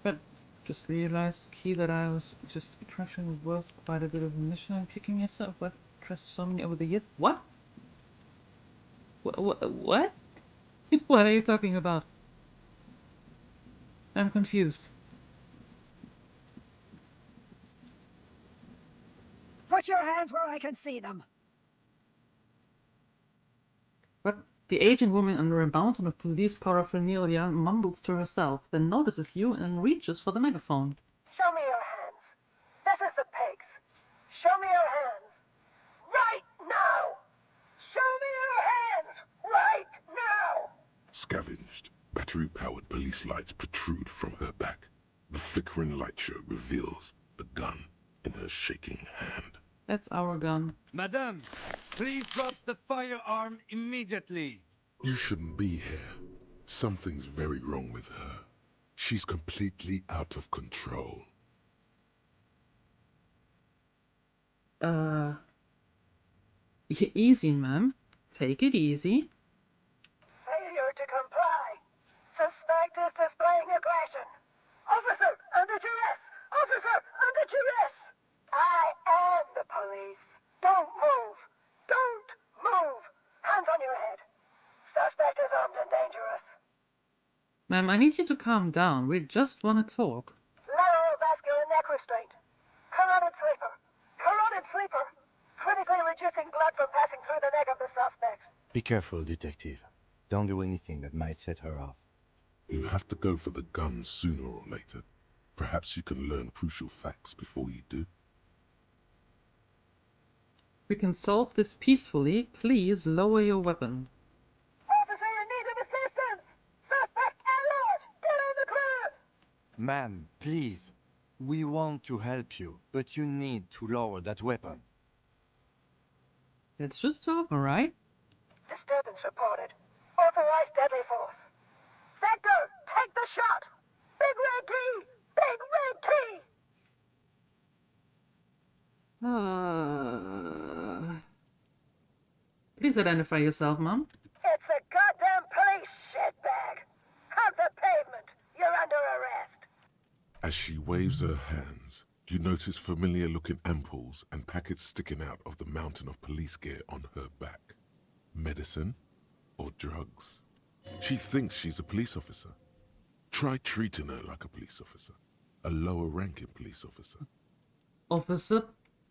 But just realized, key, that I was just crashing worth quite a bit of mission and kicking myself. What? Crashed so many over the years? What? What? What are you talking about? I'm confused. Put your hands where I can see them. But the aging woman under a mountain of police paraphernalia mumbles to herself, then notices you and reaches for the megaphone. Show me your hands. This is the pigs. Show me your hands. Right now! Show me your hands! Right now! Scavenged, battery-powered police lights protrude from her back. The flickering light show reveals a gun in her shaking hand. That's our gun. Madame, please drop the firearm immediately. You shouldn't be here. Something's very wrong with her. She's completely out of control. Easy, ma'am. Take it easy. Failure to comply. Suspect is displaying aggression. Officer, under duress! Officer, under duress! I am the police. Don't move. Don't move. Hands on your head. Suspect is armed and dangerous. Ma'am, I need you to calm down. We just want to talk. Lateral vascular neck restraint. Carotid sleeper. Carotid sleeper. Critically reducing blood from passing through the neck of the suspect. Be careful, detective. Don't do anything that might set her off. You have to go for the gun sooner or later. Perhaps you can learn crucial facts before you do. We can solve this peacefully. Please lower your weapon. Officer in need of assistance! Suspect alert! Get on the ground! Ma'am, please. We want to help you, but you need to lower that weapon. Let's just talk, alright? Disturbance reported. Authorized deadly force. Sector, take the shot! Big red key! Big red key! Please identify yourself, Mom. It's a goddamn police shitbag! Hug the pavement! You're under arrest! As she waves her hands, you notice familiar-looking ampoules and packets sticking out of the mountain of police gear on her back. Medicine or drugs? She thinks she's a police officer. Try treating her like a police officer. A lower-ranking police officer. Officer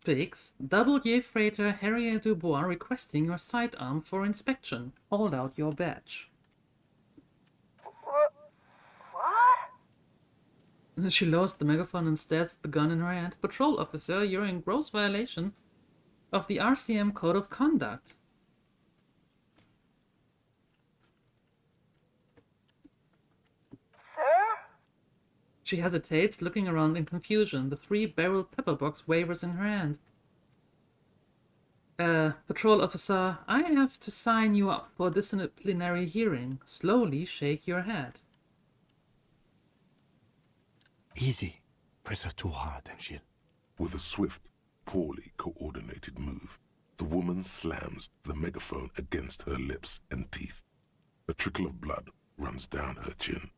Biggs, W. Freighter Harriet Dubois requesting your sidearm for inspection. Hold out your badge. What? She lowers the megaphone and stares at the gun in her hand. Patrol officer, you're in gross violation of the RCM Code of Conduct. Sir? She hesitates, looking around in confusion. The 3-barrel pepper box wavers in her hand. Patrol officer, I have to sign you up for disciplinary hearing. Slowly shake your head. Easy. Press her too hard and she'll... With a swift, poorly coordinated move, the woman slams the megaphone against her lips and teeth. A trickle of blood runs down her chin.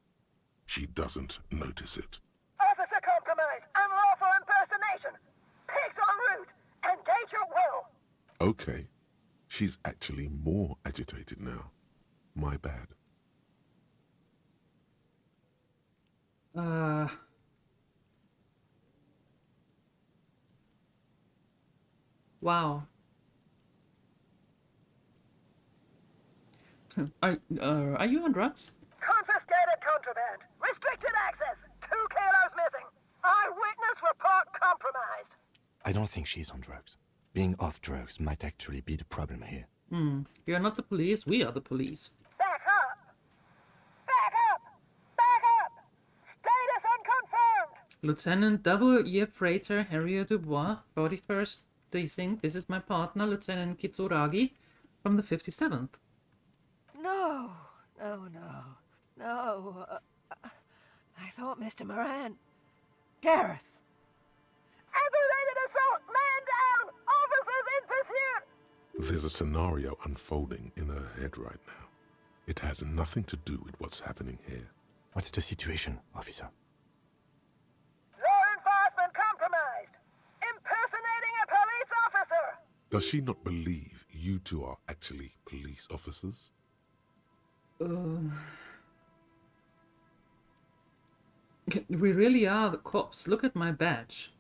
She doesn't notice it. Officer compromise, unlawful impersonation, pigs en route, engage your will. Okay. She's actually more agitated now. My bad. Wow. Are you on drugs? Confiscated contraband, restricted access, 2 kilos missing. Eyewitness report compromised. I don't think she's on drugs. Being off drugs might actually be the problem here. You're not the police, we are the police. Back up! Back up! Back up! Status unconfirmed! Lieutenant Double-Ear Freighter Harriet Dubois, 41st Precinct. This is my partner, Lieutenant Kitsuragi, from the 57th. No. I thought Mr. Moran. Gareth. Aggravated assault! Man down! Officers in pursuit! There's a scenario unfolding in her head right now. It has nothing to do with what's happening here. What's the situation, officer? Law enforcement compromised! Impersonating a police officer! Does she not believe you two are actually police officers? We really are the cops. Look at my badge.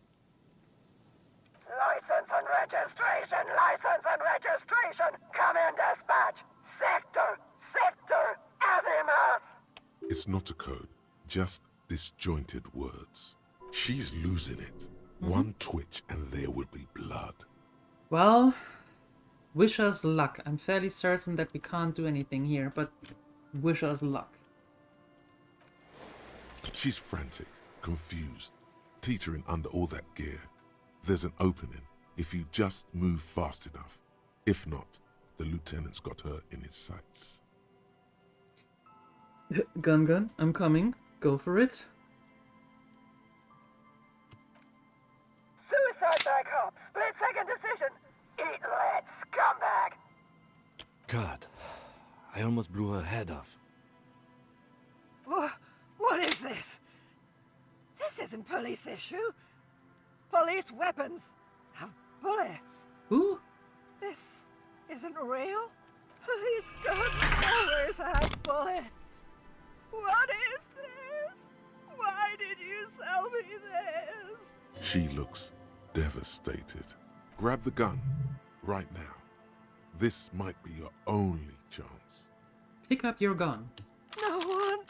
License and registration! License and registration! Come in, dispatch! Sector! Azimuth! It's not a code, just disjointed words. She's losing it. One twitch and there will be blood. Well, wish us luck. I'm fairly certain that we can't do anything here, but wish us luck. She's frantic, confused, teetering under all that gear. There's an opening if you just move fast enough. If not, the lieutenant's got her in his sights. Gun, I'm coming. Go for it. Suicide by cop! Split-second decision! Eat lead, scumbag! God, I almost blew her head off. What is this? This isn't police issue. Police weapons have bullets. Who? This isn't real. Police guns always have bullets. What is this? Why did you sell me this? She looks devastated. Grab the gun, right now. This might be your only chance. Pick up your gun. No one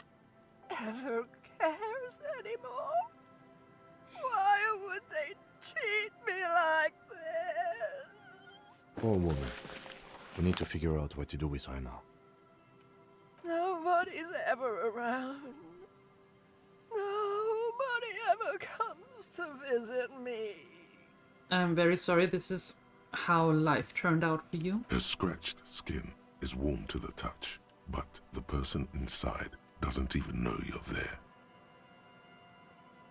ever cares anymore. Why would they treat me like this? Poor woman. We need to figure out what to do with her now. Nobody's ever around. Nobody ever comes to visit me. I'm very sorry, this is how life turned out for you. Her scratched skin is warm to the touch, but the person inside doesn't even know you're there.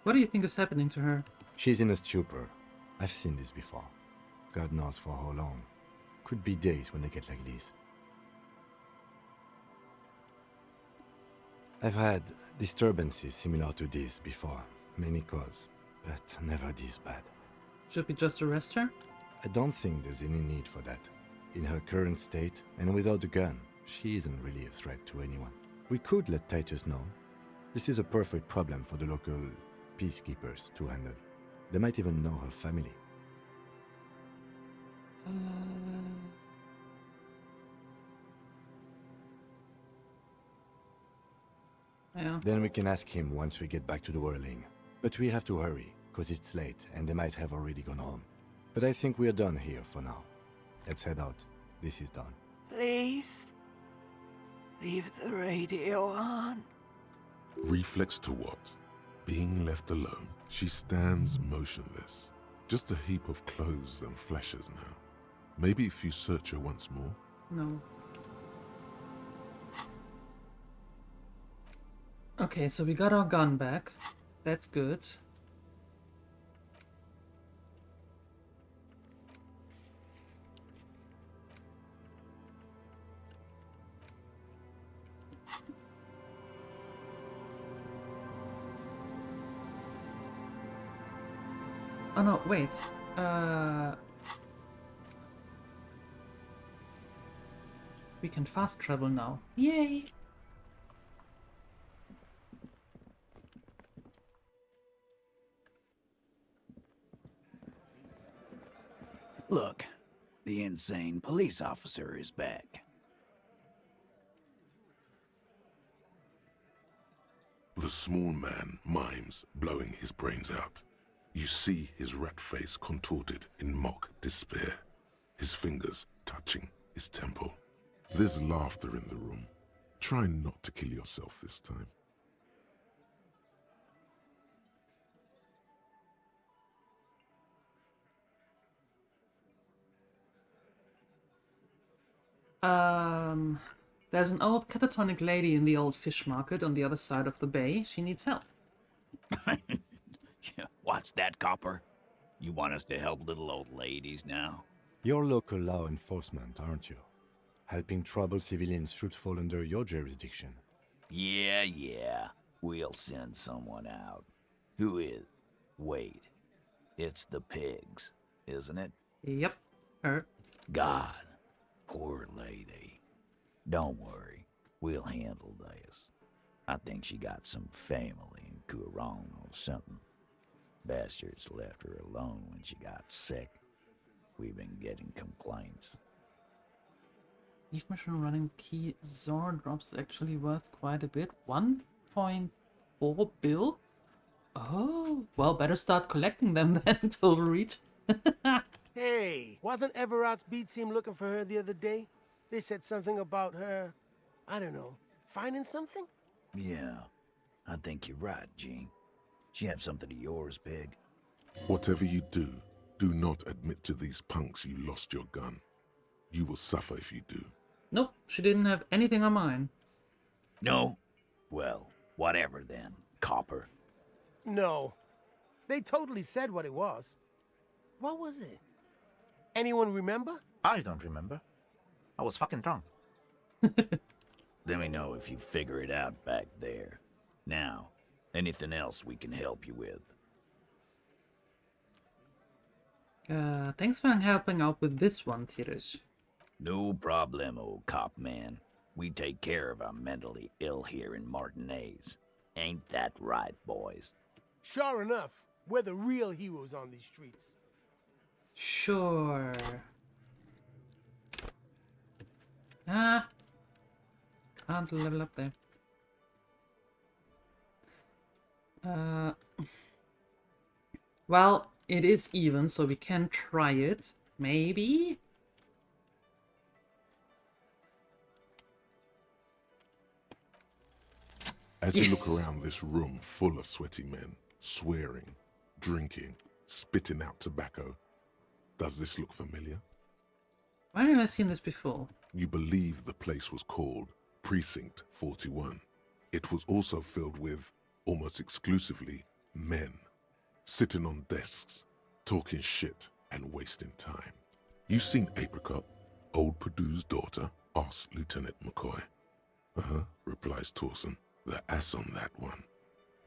What do you think is happening to her? She's in a stupor. I've seen this before. God knows for how long. Could be days when they get like this. I've had disturbances similar to this before. Many calls, but never this bad. Should we just arrest her? I don't think there's any need for that. In her current state, and without the gun, she isn't really a threat to anyone. We could let Titus know. This is a perfect problem for the local peacekeepers to handle. They might even know her family. Yeah. Then we can ask him once we get back to the whirling. But we have to hurry, because it's late and they might have already gone home. But I think we are done here for now. Let's head out. This is done. Please, leave the radio on. Reflex to what? Being left alone, she stands motionless. Just a heap of clothes and fleshes now. Maybe if you search her once more. No. Okay, so we got our gun back. That's good. Oh no, wait. We can fast travel now. Yay! Look, the insane police officer is back. The small man mimes, blowing his brains out. You see his rat face contorted in mock despair, his fingers touching his temple. There's laughter in the room. Try not to kill yourself this time. There's an old catatonic lady in the old fish market on the other side of the bay. She needs help. What's that, copper? You want us to help little old ladies now? You're local law enforcement, aren't you? Helping troubled civilians should fall under your jurisdiction. Yeah. We'll send someone out. Who is? Wait. It's the pigs, isn't it? Yep. Her. God. Poor lady. Don't worry. We'll handle this. I think she got some family in Kurong or something. Bastards left her alone when she got sick. We've been getting complaints. Leaf machine running key Zor drops is actually worth quite a bit. 1.4 bill? Oh, well, better start collecting them then, Total Reach. Hey, wasn't Everard's B team looking for her the other day? They said something about her, I don't know, finding something? Yeah, I think you're right, Gene. She have something of yours, Pig? Whatever you do, do not admit to these punks you lost your gun. You will suffer if you do. Nope, she didn't have anything on mine. No? Well, whatever then, copper. No. They totally said what it was. What was it? Anyone remember? I don't remember. I was fucking drunk. Let me know if you figure it out back there. Now, anything else we can help you with? Thanks for helping out with this one, Titus. No problemo, cop man. We take care of our mentally ill here in Martinez. Ain't that right, boys? Sure enough, we're the real heroes on these streets. Sure. Can't level up there. Well, it is even, so we can try it. Maybe? As you look around this room full of sweaty men, swearing, drinking, spitting out tobacco, does this look familiar? Why haven't I seen this before? You believe the place was called Precinct 41. It was also filled with, almost exclusively, men. Sitting on desks, talking shit and wasting time. You seen Apricot, old Purdue's daughter? Asks Lieutenant McCoy. Replies Torson. The ass on that one.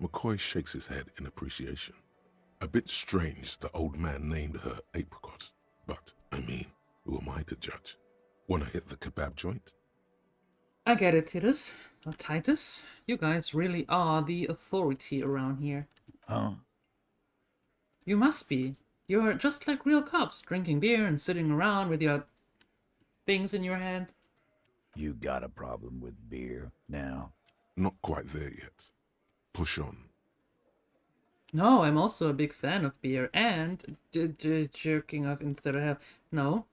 McCoy shakes his head in appreciation. A bit strange the old man named her Apricot, but, I mean, who am I to judge? Wanna hit the kebab joint? I get it, Titus. Or Titus. You guys really are the authority around here. Huh? You must be. You're just like real cops, drinking beer and sitting around with your things in your hand. You got a problem with beer now? Not quite there yet. Push on. No, I'm also a big fan of beer and jerking off instead of no.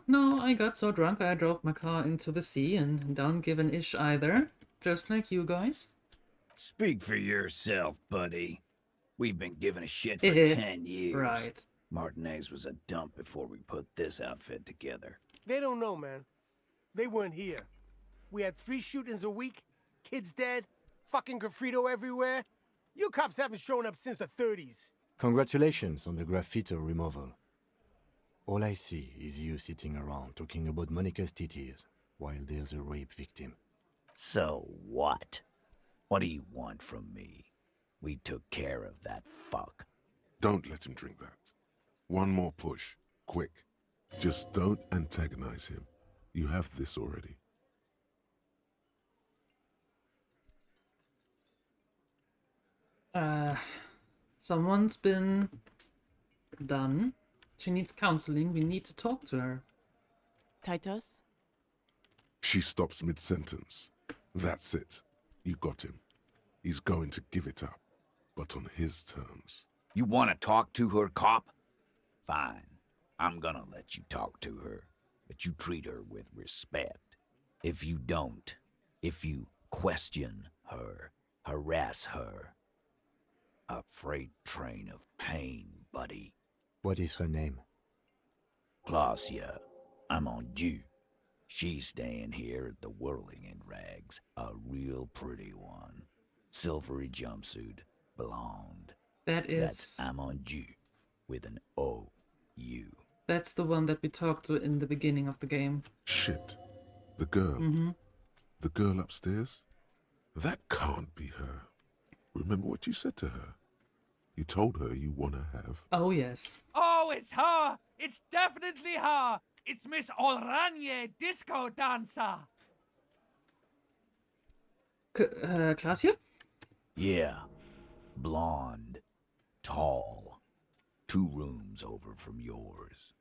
No, I got so drunk I drove my car into the sea and don't give an ish either, just like you guys. Speak for yourself, buddy. We've been giving a shit for 10 years. Right. Martinez was a dump before we put this outfit together. They don't know, man. They weren't here. We had 3 shootings a week, kids dead, fucking graffito everywhere. You cops haven't shown up since the 30s. Congratulations on the graffiti removal. All I see is you sitting around talking about Monica's titties while there's a rape victim. So what? What do you want from me? We took care of that fuck. Don't let him drink that. One more push. Quick. Just don't antagonize him. You have this already. Someone's been done. She needs counseling. We need to talk to her. Titus? She stops mid-sentence. That's it. You got him. He's going to give it up, but on his terms. You want to talk to her, cop? Fine. I'm gonna let you talk to her, but you treat her with respect. If you don't, if you question her, harass her, a freight train of pain, buddy. What is her name? Glacia. I'm on due. She's staying here at the Whirling in Rags, a real pretty one. Silvery jumpsuit, blonde. That's I'm on due, with an O-U. That's the one that we talked to in the beginning of the game. Shit. The girl. Mm-hmm. The girl upstairs? That can't be her. Remember what you said to her? You told her you want to have... Oh, yes. Oh, it's her! It's definitely her! It's Miss Oranje, disco dancer! Glacia? Yeah. Blonde. Tall. 2 rooms over from yours.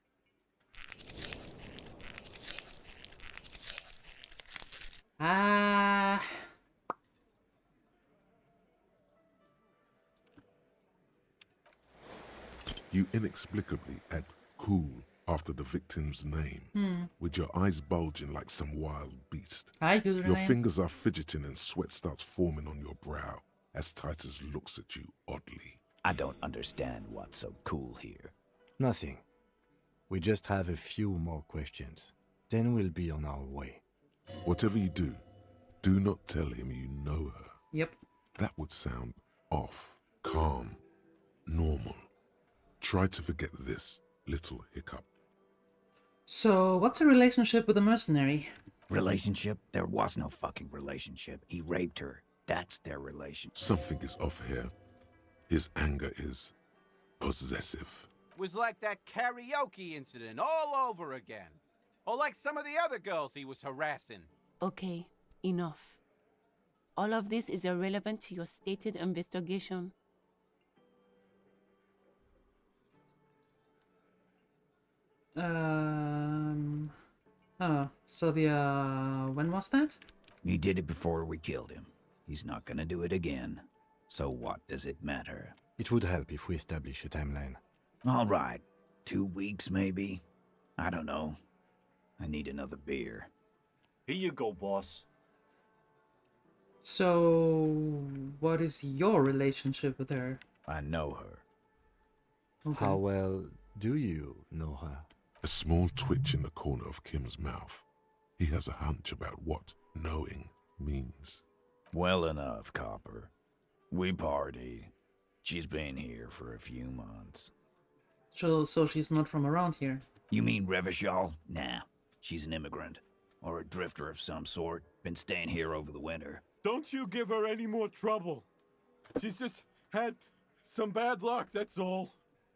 You inexplicably add cool after the victim's name, with your eyes bulging like some wild beast. Hi, username. Your fingers are fidgeting and sweat starts forming on your brow as Titus looks at you oddly. I don't understand what's so cool here. Nothing. We just have a few more questions. Then we'll be on our way. Whatever you do, do not tell him you know her. Yep. That would sound off, calm, normal. Try to forget this little hiccup. So, what's her relationship with a mercenary? Relationship? There was no fucking relationship. He raped her. That's their relationship. Something is off here. His anger is possessive. Was like that karaoke incident all over again. Or like some of the other girls he was harassing. Okay, enough. All of this is irrelevant to your stated investigation. So when was that? He did it before we killed him. He's not gonna do it again. So what does it matter? It would help if we establish a timeline. All right. 2 weeks, maybe? I don't know. I need another beer. Here you go, boss. So, what is your relationship with her? I know her. Okay. How well do you know her? A small twitch in the corner of Kim's mouth. He has a hunch about what knowing means. Well enough, Copper. We partied. She's been here for a few months. So she's not from around here? You mean Revachol? Nah, she's an immigrant. Or a drifter of some sort. Been staying here over the winter. Don't you give her any more trouble. She's just had some bad luck, that's all.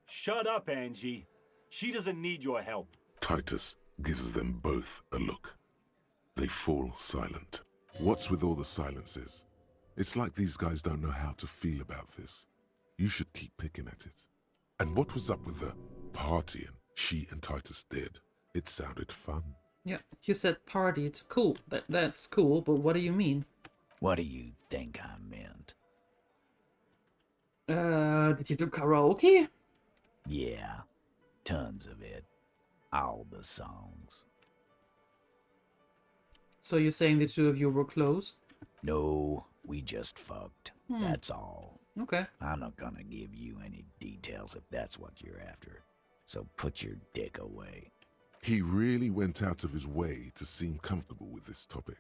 Shut up, Angie. She doesn't need your help. Titus gives them both a look. They fall silent. What's with all the silences? It's like these guys don't know how to feel about this. You should keep picking at it. And what was up with the partying she and Titus did? It sounded fun. Yeah, you said partied. Cool. That's cool, but what do you mean? What do you think I meant? Did you do karaoke? Yeah, tons of it. All the songs. So you're saying the two of you were close? No, We just fucked. Hmm. That's all. Okay. I'm not gonna give you any details if that's what you're after. So put your dick away. He really went out of his way to seem comfortable with this topic.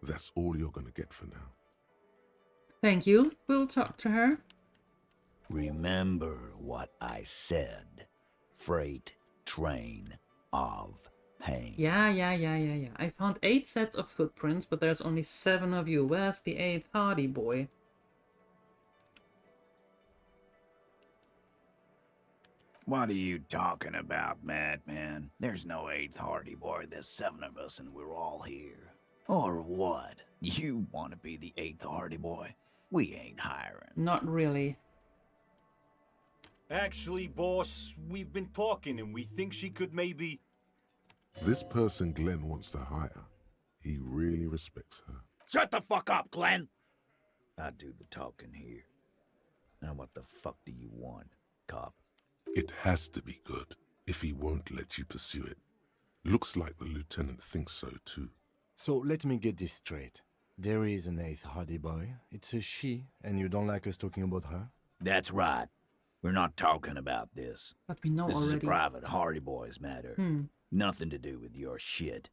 That's all you're gonna get for now. Thank you. We'll talk to her. Remember what I said. Freight train of pain. Yeah. I found 8 sets of footprints, but there's only 7 of you. Where's the 8th Hardy boy? What are you talking about, madman? There's no 8th Hardy boy. There's 7 of us and we're all here. Or what? You want to be the 8th Hardy boy? We ain't hiring. Not really. Actually, boss, we've been talking and we think she could maybe... This person Glenn wants to hire, he really respects her. Shut the fuck up, Glenn! I do the talking here. Now what the fuck do you want, cop? It has to be good, if he won't let you pursue it. Looks like the lieutenant thinks so too. So let me get this straight. There is an 8th Hardy boy. It's a she, and you don't like us talking about her? That's right. We're not talking about this. But we know this already. This is a private Hardy Boys matter. Nothing to do with your shit.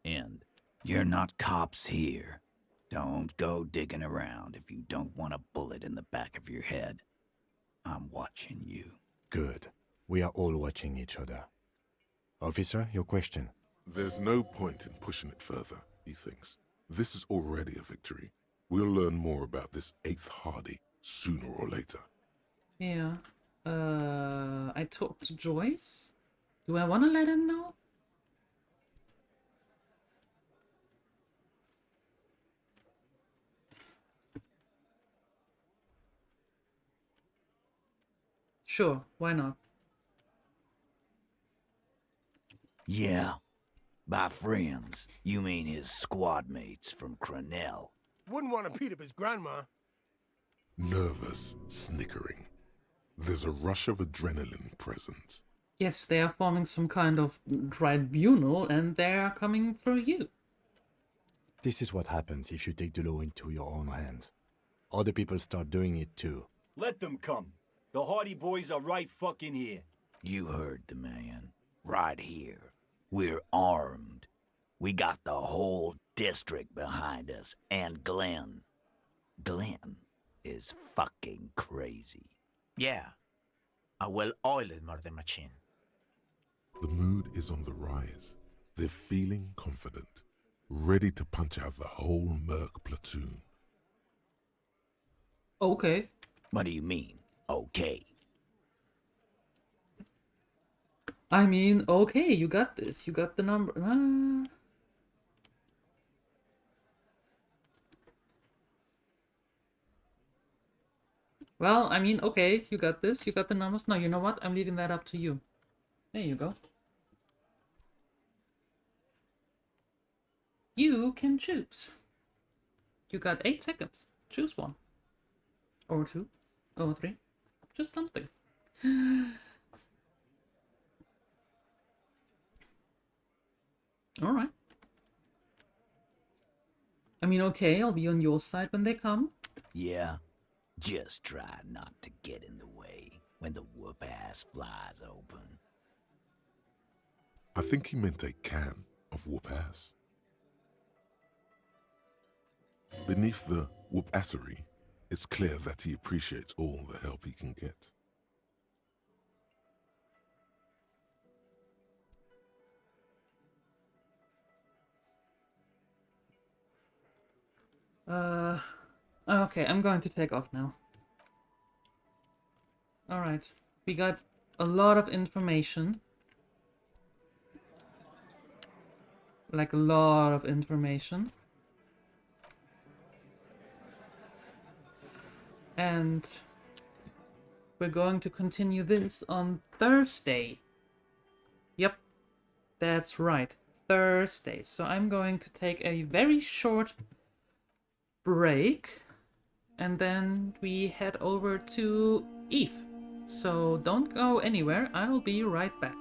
And you're not cops here. Don't go digging around if you don't want a bullet in the back of your head. I'm watching you. Good. We are all watching each other. Officer, your question. There's no point in pushing it further, he thinks. This is already a victory. We'll learn more about this 8th Hardy sooner or later. Yeah. I talked to Joyce. Do I want to let him know? Sure, why not? Yeah. By friends, you mean his squad mates from Cronell. Wouldn't want to beat up his grandma. Nervous, snickering. There's a rush of adrenaline present. Yes, they are forming some kind of tribunal and they are coming for you. This is what happens if you take the law into your own hands. Other people start doing it too. Let them come. The Hardy Boys are right fucking here. You heard the man. Right here. We're armed. We got the whole district behind us. And Glenn. Glenn is fucking crazy. Yeah. A well-oiled murder machine. The mood is on the rise. They're feeling confident. Ready to punch out the whole Merc platoon. Okay. What do you mean, okay? I mean, okay, you got this. You got the number. Well, I mean, okay, you got this. You got the numbers. No, you know what? I'm leaving that up to you. There you go. You can choose. You got 8 seconds. Choose one. Or 2. Or 3. Just something. Alright. I mean, okay, I'll be on your side when they come. Yeah. Just try not to get in the way when the whoop-ass flies open. I think he meant a can of whoop-ass. Beneath the whoop-assery, it's clear that he appreciates all the help he can get. Okay, I'm going to take off now. Alright, we got a lot of information. Like a lot of information. And we're going to continue this on Thursday. Yep, that's right, Thursday. So I'm going to take a very short break and then we head over to Eve. So don't go anywhere, I'll be right back.